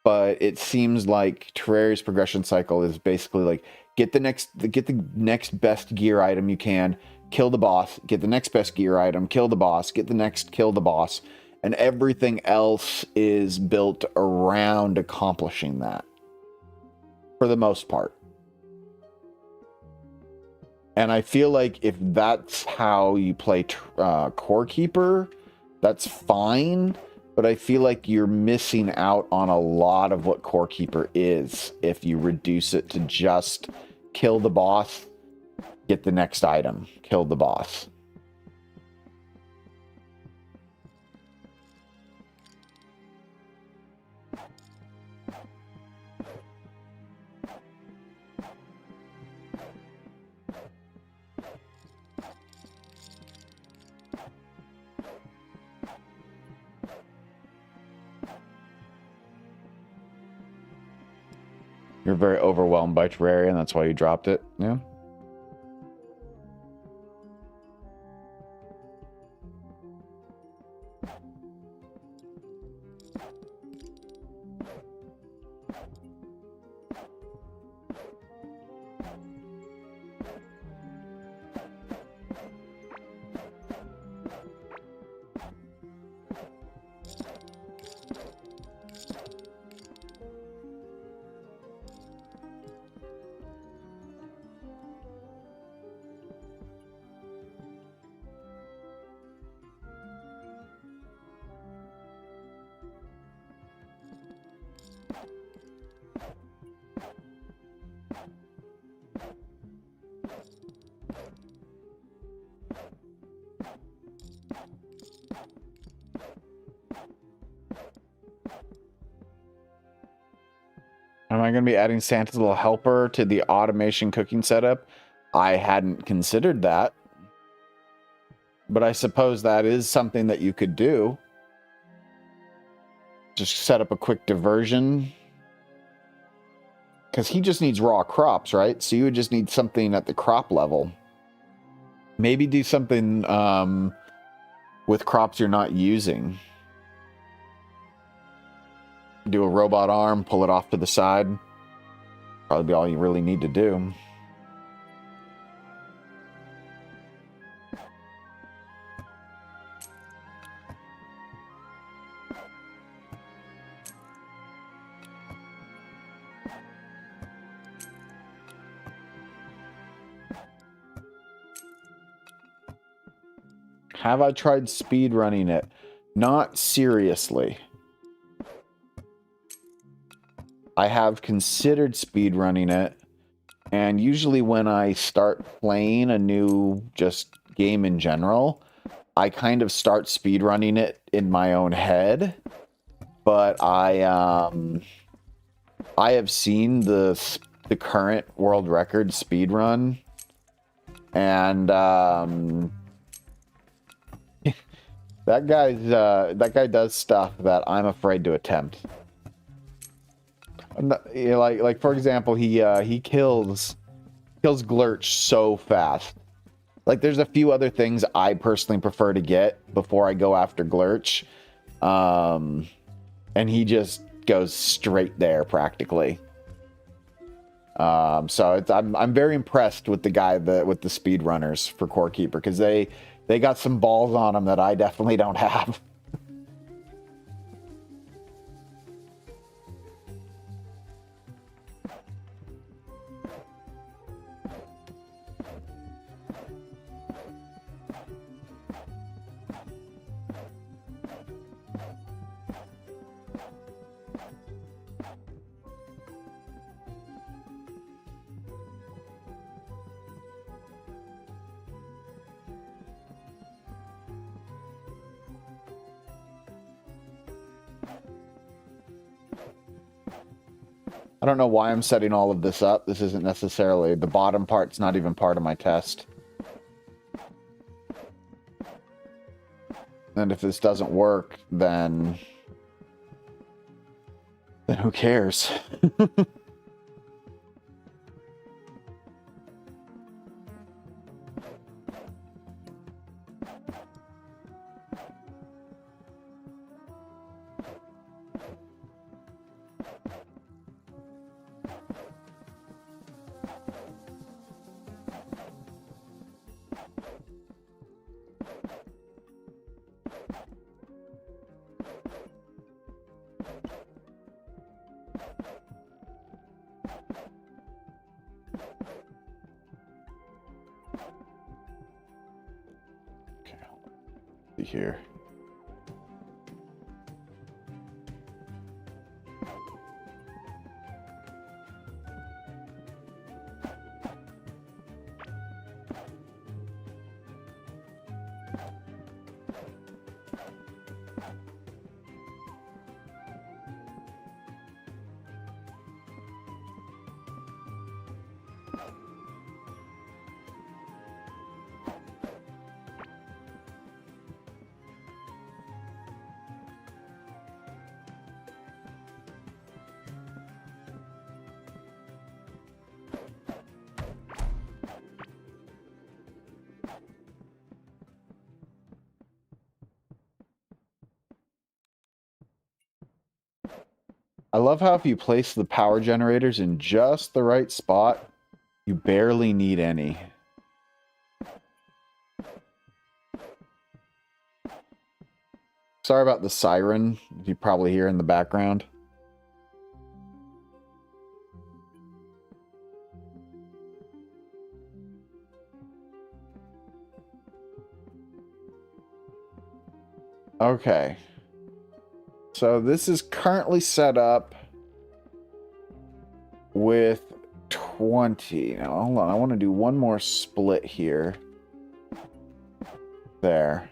but it seems like Terraria's progression cycle is basically like, get the next best gear item you can, kill the boss, get the next best gear item, kill the boss, get the next, kill the boss, and everything else is built around accomplishing that, for the most part. And I feel like if that's how you play Core Keeper, that's fine, but I feel like you're missing out on a lot of what Core Keeper is if you reduce it to just kill the boss, get the next item, kill the boss. You're very overwhelmed by Terraria, and that's why you dropped it. Yeah. Am I going to be adding Santa's little helper to the automation cooking setup? I hadn't considered that. But I suppose that is something that you could do. Just set up a quick diversion. Because he just needs raw crops, right? So you would just need something at the crop level. Maybe do something with crops you're not using. Do a robot arm, pull it off to the side. Probably be all you really need to do. Have I tried speed running it? Not seriously. I have considered speed running it, and usually when I start playing a new just game in general, I kind of start speed running it in my own head. But I have seen the current world record speed run, and That guy does stuff that I'm afraid to attempt. You know, like for example, he kills Glurch so fast. Like there's a few other things I personally prefer to get before I go after Glurch. And he just goes straight there practically. So I'm very impressed with the guy with the speed runners for Core Keeper, because they got some balls on them that I definitely don't have. I don't know why I'm setting all of this up. This isn't necessarily... The bottom part's not even part of my test. And if this doesn't work, then who cares? Here. I love how if you place the power generators in just the right spot, you barely need any. Sorry about the siren, you probably hear in the background. Okay. So this is currently set up with 20. Now, hold on. I want to do one more split here. There.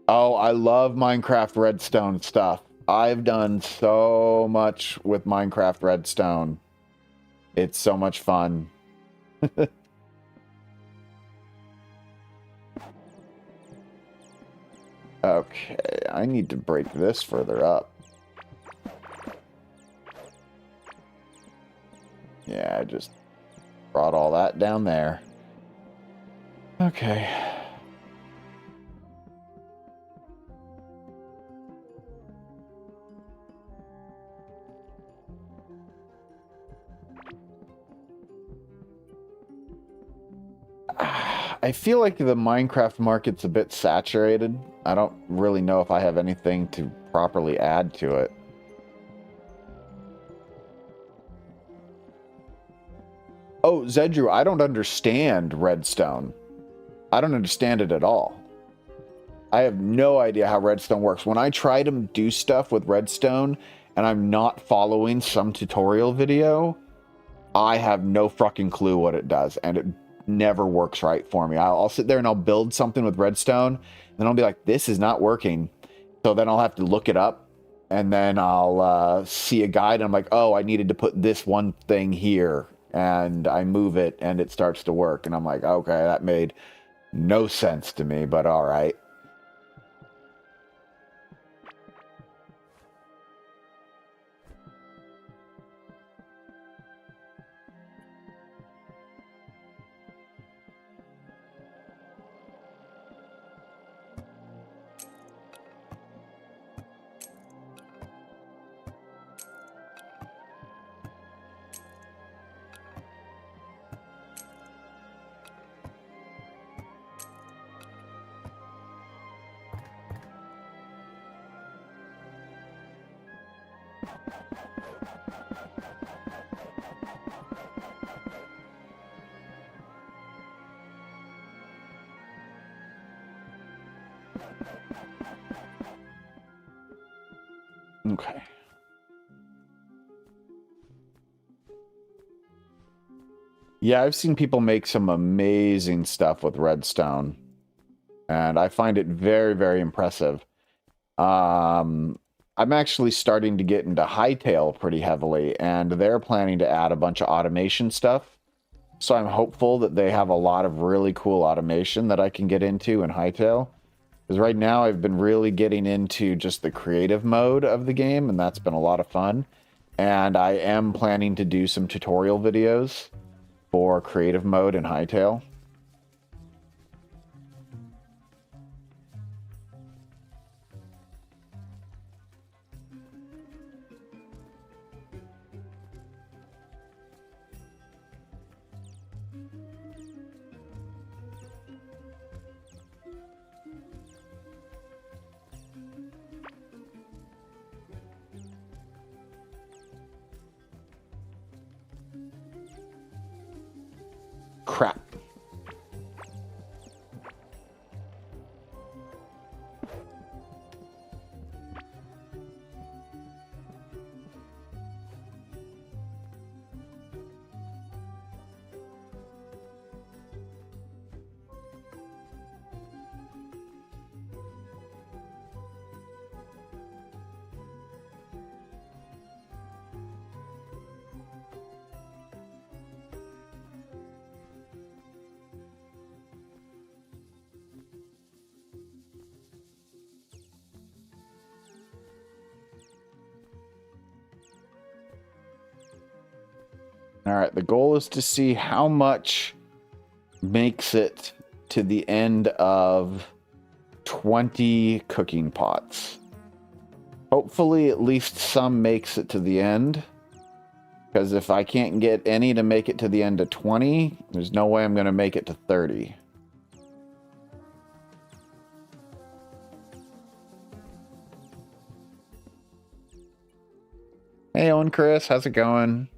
Oh, I love Minecraft Redstone stuff. I've done so much with Minecraft Redstone. It's so much fun. Okay, I need to break this further up. Yeah, I just brought all that down there. Okay. I feel like the Minecraft market's a bit saturated. I don't really know if I have anything to properly add to it. Oh, Zedru, I don't understand Redstone. I don't understand it at all. I have no idea how Redstone works. When I try to do stuff with Redstone and I'm not following some tutorial video, I have no fucking clue what it does, and it never works right for me. I'll sit there and I'll build something with Redstone, and I'll be like, this is not working. So then I'll have to look it up, and then I'll see a guide, and I'm like, oh, I needed to put this one thing here, and I move it, and it starts to work, and I'm like, okay, that made no sense to me, but all right. Okay. Yeah, I've seen people make some amazing stuff with redstone, and I find it very, very impressive. I'm actually starting to get into Hightail pretty heavily, and they're planning to add a bunch of automation stuff. So I'm hopeful that they have a lot of really cool automation that I can get into in Hightail. Because right now I've been really getting into just the creative mode of the game, and that's been a lot of fun. And I am planning to do some tutorial videos for creative mode in Hightail. Crap. All right, the goal is to see how much makes it to the end of 20 cooking pots. Hopefully at least some makes it to the end, because if I can't get any to make it to the end of 20, there's no way I'm going to make it to 30. Hey, Owen Chris, how's it going?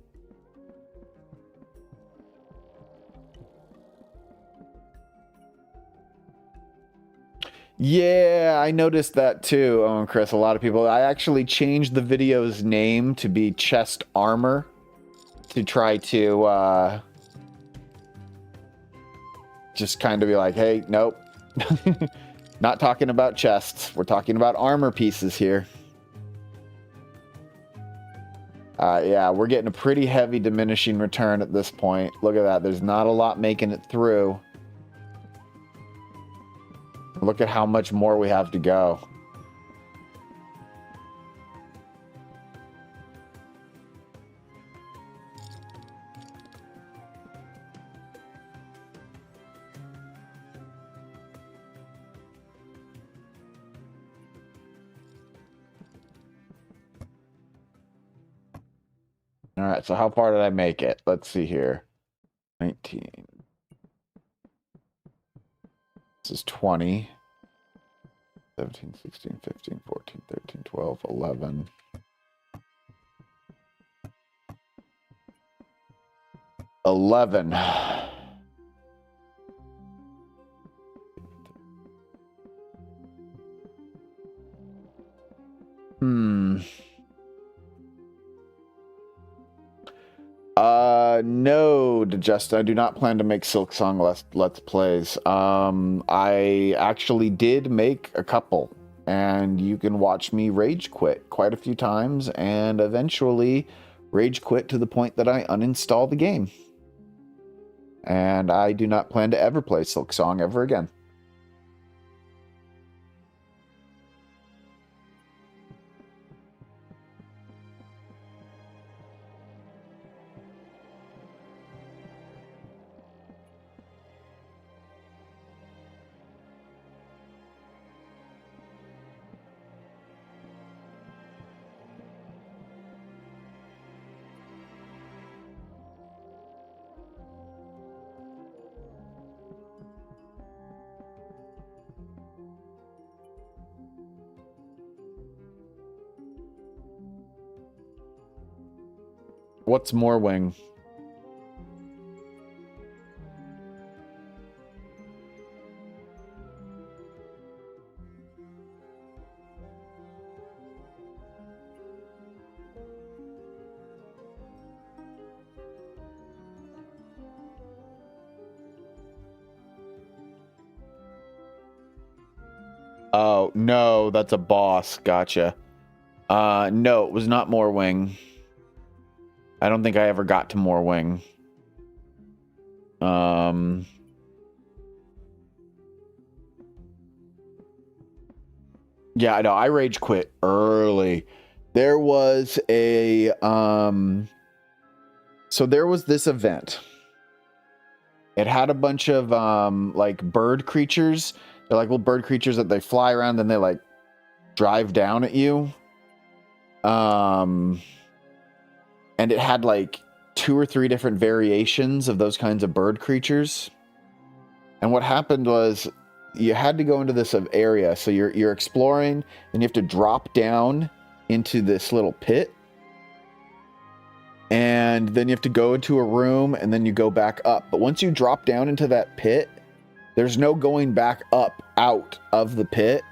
Yeah, I noticed that too, Owen Chris. A lot of people. I actually changed the video's name to be Chest Armor to try to just kind of be like, hey, nope. Not talking about chests. We're talking about armor pieces here. Yeah, we're getting a pretty heavy diminishing return at this point. Look at that. There's not a lot making it through. Look at how much more we have to go. All right, so how far did I make it? Let's see here. 19. This is 20. 17, 16, 15, 14, 13, 12, 11. 11. No, Justin, I do not plan to make Silk Song Let's Plays. I actually did make a couple, and you can watch me rage quit quite a few times, and eventually rage quit to the point that I uninstall the game. and I do not plan to ever play Silk Song ever again. What's more wing? Oh, no, that's a boss. Gotcha. No, it was not more wing. I don't think I ever got to more wing. Yeah, I know. I rage quit early. There was a so there was this event. It had a bunch of like bird creatures. They're like little bird creatures that they fly around and they like drive down at you. And it had like 2 or 3 different variations of those kinds of bird creatures. And what happened was you had to go into this area. So you're exploring, and you have to drop down into this little pit. And then you have to go into a room, and then you go back up. But once you drop down into that pit, there's no going back up out of the pit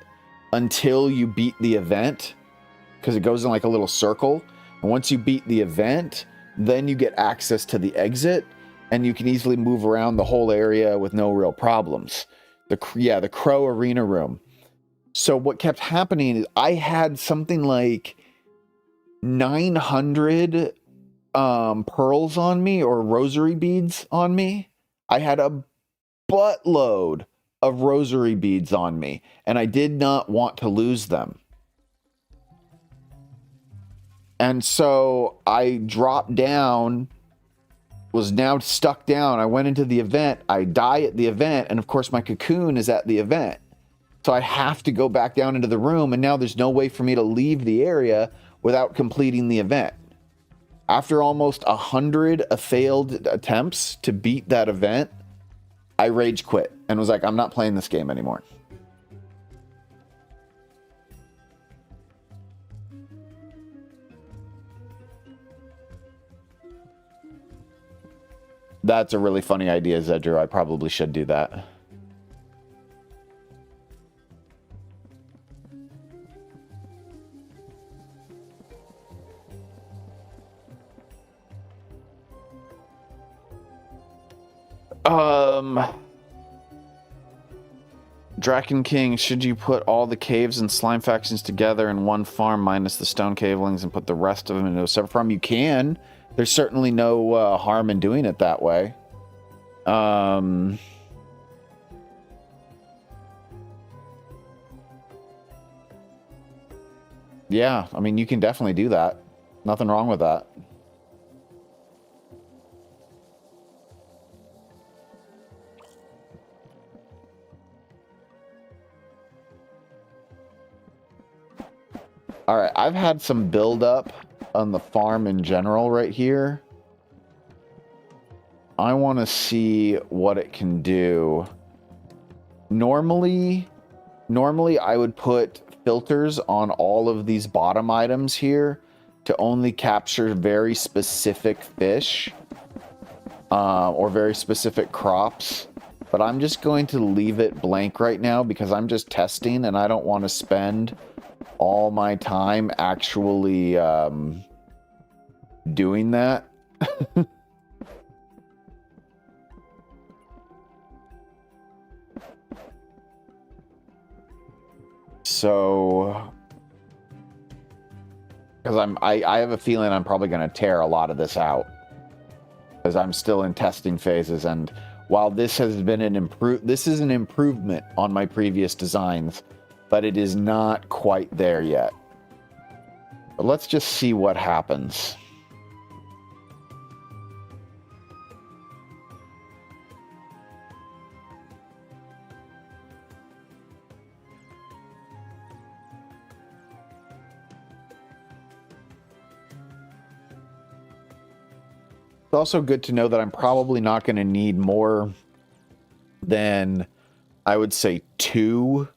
until you beat the event, because it goes in like a little circle. And once you beat the event, then you get access to the exit, and you can easily move around the whole area with no real problems. The Crow Arena room. So what kept happening is I had something like 900 pearls on me, or rosary beads on me. I had a buttload of rosary beads on me, and I did not want to lose them. And so I dropped down, was now stuck down. I went into the event. I die at the event. And of course, my cocoon is at the event. So I have to go back down into the room. And now there's no way for me to leave the area without completing the event. After almost 100 failed attempts to beat that event, I rage quit and was like, I'm not playing this game anymore. That's a really funny idea, Zedru. I probably should do that. Draken King, should you put all the caves and slime factions together in one farm minus the stone cavelings and put the rest of them into a separate farm? You can. There's certainly no harm in doing it that way. Yeah, I mean, you can definitely do that. Nothing wrong with that. All right, I've had some build-up on the farm in general right here. I want to see what it can do. Normally I would put filters on all of these bottom items here to only capture very specific fish or very specific crops. But I'm just going to leave it blank right now because I'm just testing and I don't want to spend all my time actually doing that. So, because I have a feeling I'm probably going to tear a lot of this out. Because I'm still in testing phases, and while this has been this is an improvement on my previous designs, but it is not quite there yet. But let's just see what happens. It's also good to know that I'm probably not going to need more than, I would say, 2,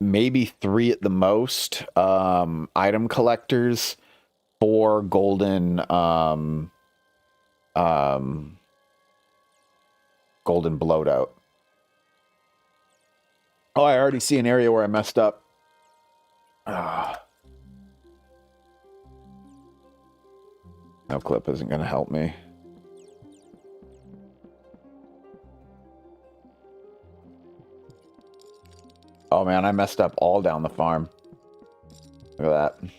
maybe 3 at the most, item collectors for golden golden bloat out. Oh, I already see an area where I messed up. No clip isn't going to help me. Oh man, I messed up all down the farm. Look at that.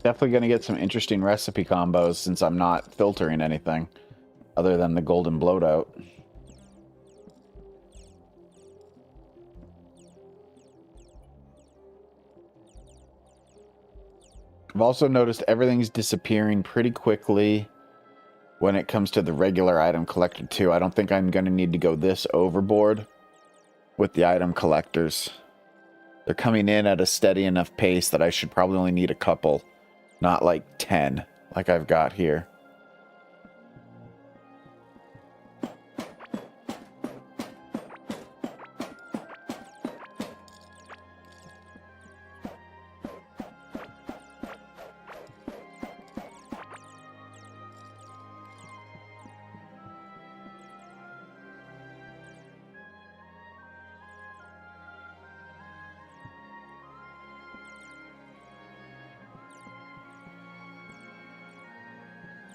Definitely going to get some interesting recipe combos since I'm not filtering anything other than the golden bloat out. I've also noticed everything's disappearing pretty quickly when it comes to the regular item collector too. I don't think I'm going to need to go this overboard with the item collectors. They're coming in at a steady enough pace that I should probably only need a couple. Not like 10, like I've got here.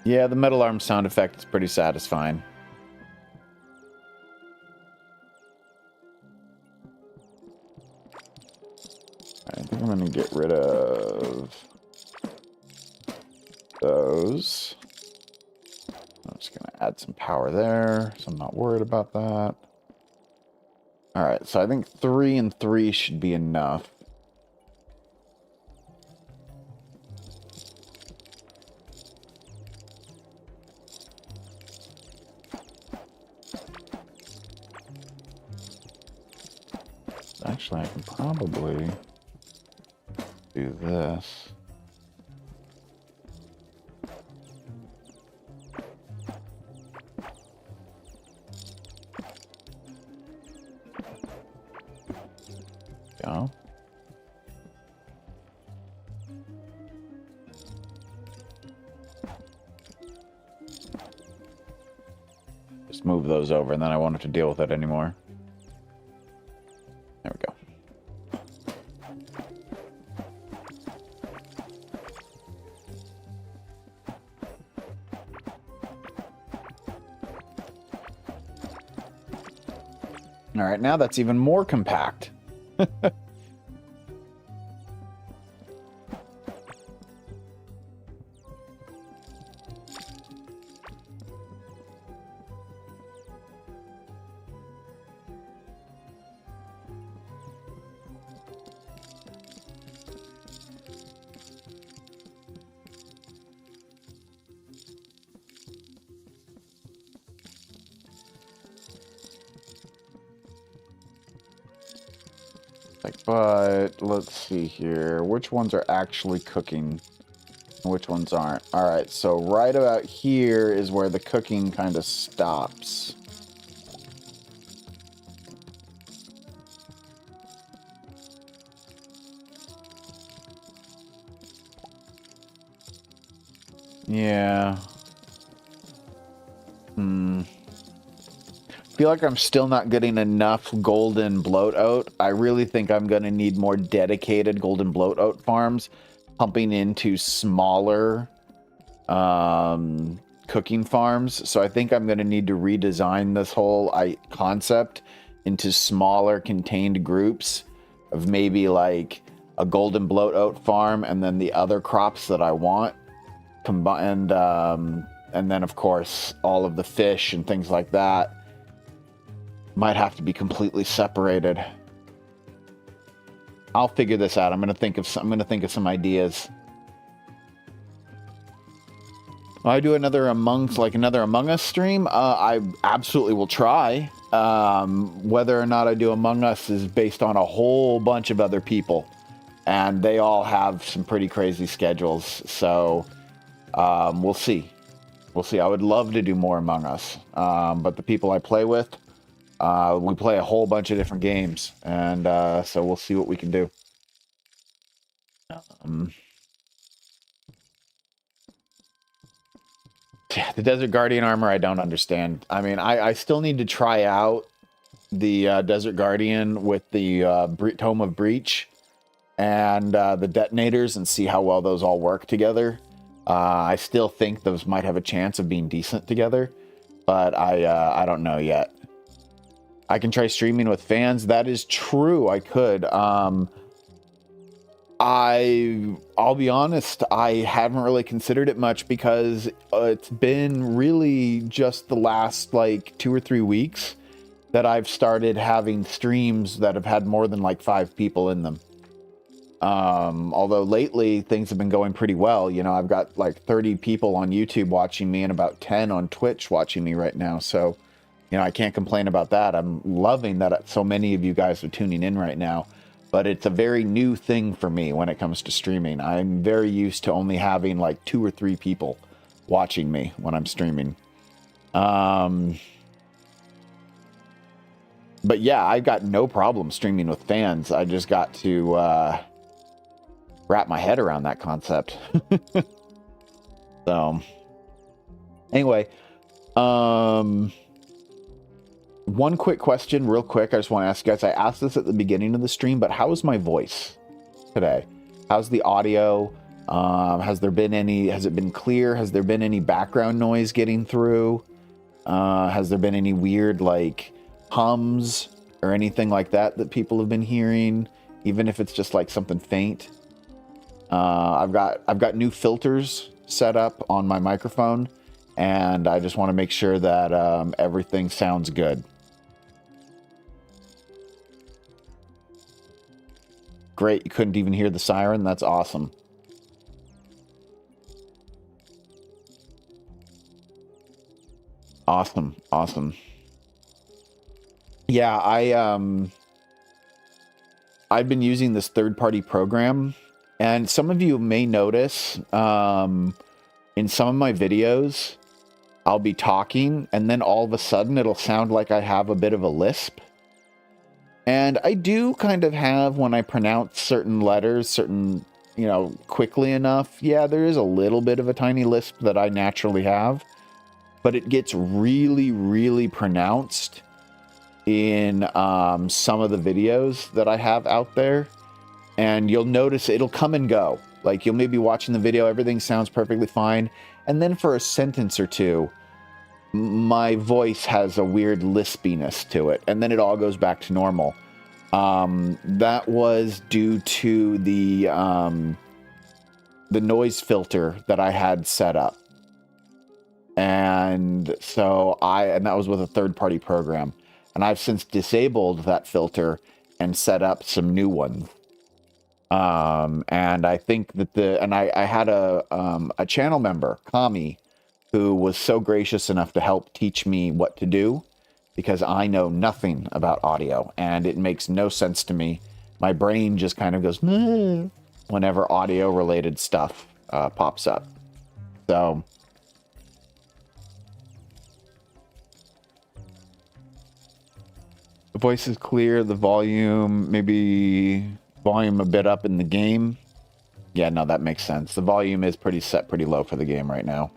Yeah, the metal arm sound effect is pretty satisfying. I think I'm going to get rid of those. I'm just going to add some power there, so I'm not worried about that. Alright, so I think 3 and 3 should be enough. Actually, I can probably do this. Go. Just move those over, and then I won't have to deal with it anymore. There we go. All right, now that's even more compact. Like, but let's see here. Which ones are actually cooking? Which ones aren't? All right, so right about here is where the cooking kind of stops. Yeah. Feel like I'm still not getting enough golden bloat oat. I really think I'm going to need more dedicated golden bloat oat farms pumping into smaller cooking farms. So I think I'm going to need to redesign this whole concept into smaller contained groups of maybe like a golden bloat oat farm and then the other crops that I want combined, and then of course all of the fish and things like that might have to be completely separated. I'll figure this out. I'm gonna think of some ideas. I do another Among Us stream. I absolutely will try. Whether or not I do Among Us is based on a whole bunch of other people, and they all have some pretty crazy schedules. So we'll see. We'll see. I would love to do more Among Us, but the people I play with, we play a whole bunch of different games, and so we'll see what we can do. Yeah, the Desert Guardian armor, I don't understand. I mean, I still need to try out the Desert Guardian with the Tome of Breach and the detonators and see how well those all work together. I still think those might have a chance of being decent together, but I don't know yet. I can try streaming with fans. That is true. I could. I'll be honest, I haven't really considered it much because it's been really just the last like 2 or 3 weeks that I've started having streams that have had more than like 5 people in them. Although lately things have been going pretty well. You know, I've got like 30 people on YouTube watching me and about 10 on Twitch watching me right now. So, you know, I can't complain about that. I'm loving that so many of you guys are tuning in right now. But it's a very new thing for me when it comes to streaming. I'm very used to only having like 2 or 3 people watching me when I'm streaming. But yeah, I've got no problem streaming with fans. I just got to wrap my head around that concept. So, anyway, one quick question, real quick. I just want to ask you guys. I asked this at the beginning of the stream, but how is my voice today? How's the audio? Has it been clear? Has there been any background noise getting through? Has there been any weird like hums or anything like that people have been hearing, even if it's just like something faint? I've got new filters set up on my microphone, and I just want to make sure that everything sounds good. Great, you couldn't even hear the siren? That's awesome. Awesome, awesome. Yeah, I've been using this third-party program, and some of you may notice in some of my videos, I'll be talking, and then all of a sudden it'll sound like I have a bit of a lisp. And I do kind of have, when I pronounce certain letters, quickly enough, yeah, there is a little bit of a tiny lisp that I naturally have, but it gets really, really pronounced in some of the videos that I have out there. And you'll notice it'll come and go. Like, you'll maybe be watching the video, everything sounds perfectly fine, and then for a sentence or two, my voice has a weird lispiness to it, and then it all goes back to normal. That was due to the noise filter that I had set up. And so that was with a third-party program. And I've since disabled that filter and set up some new ones. And I think that I had a channel member, Kami, who was so gracious enough to help teach me what to do, because I know nothing about audio, and it makes no sense to me my brain just kind of goes, "Meh," whenever audio related stuff pops up. So the voice is clear, the volume, maybe volume a bit up in the game. Yeah, no, that makes sense. The volume is set pretty low for the game right now.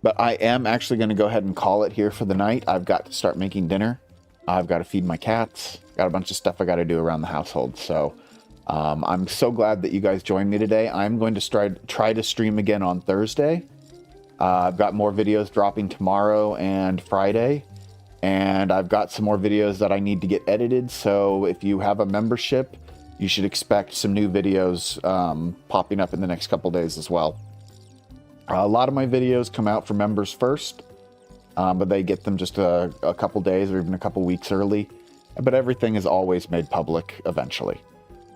But I am actually going to go ahead and call it here for the night. I've got to start making dinner. I've got to feed my cats. Got a bunch of stuff I got to do around the household. So I'm so glad that you guys joined me today. I'm going to try to stream again on Thursday. I've got more videos dropping tomorrow and Friday. And I've got some more videos that I need to get edited. So if you have a membership, you should expect some new videos popping up in the next couple days as well. A lot of my videos come out for members first, but they get them just a couple days or even a couple weeks early. But everything is always made public eventually.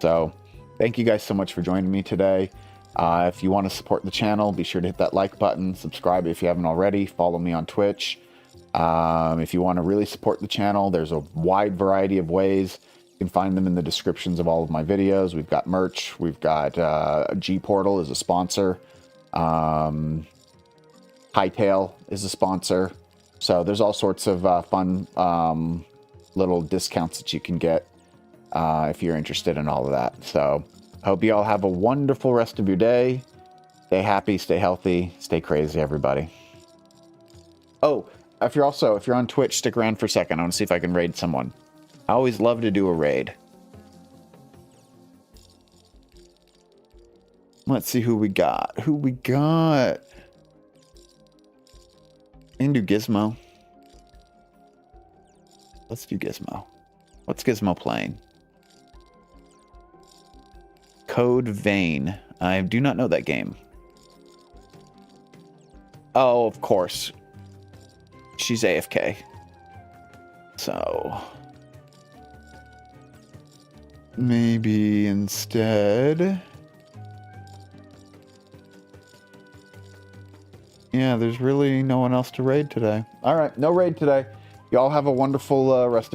So thank you guys so much for joining me today. If you want to support the channel, be sure to hit that like button, subscribe if you haven't already, follow me on Twitch. If you want to really support the channel, there's a wide variety of ways. You can find them in the descriptions of all of my videos. We've got merch. We've got GPORTAL as a sponsor. Hightail is a sponsor. So there's all sorts of fun little discounts that you can get if you're interested in all of that. So I hope you all have a wonderful rest of your day. Stay happy, stay healthy, stay crazy, everybody. Oh, if you're on Twitch, stick around for a second. I want to see if I can raid someone. I always love to do a raid. Let's see who we got. I can do Gizmo. Let's do Gizmo. What's Gizmo playing? Code Vein. I do not know that game. Oh, of course. She's AFK. So maybe instead... Yeah, there's really no one else to raid today. All right, no raid today. Y'all have a wonderful rest of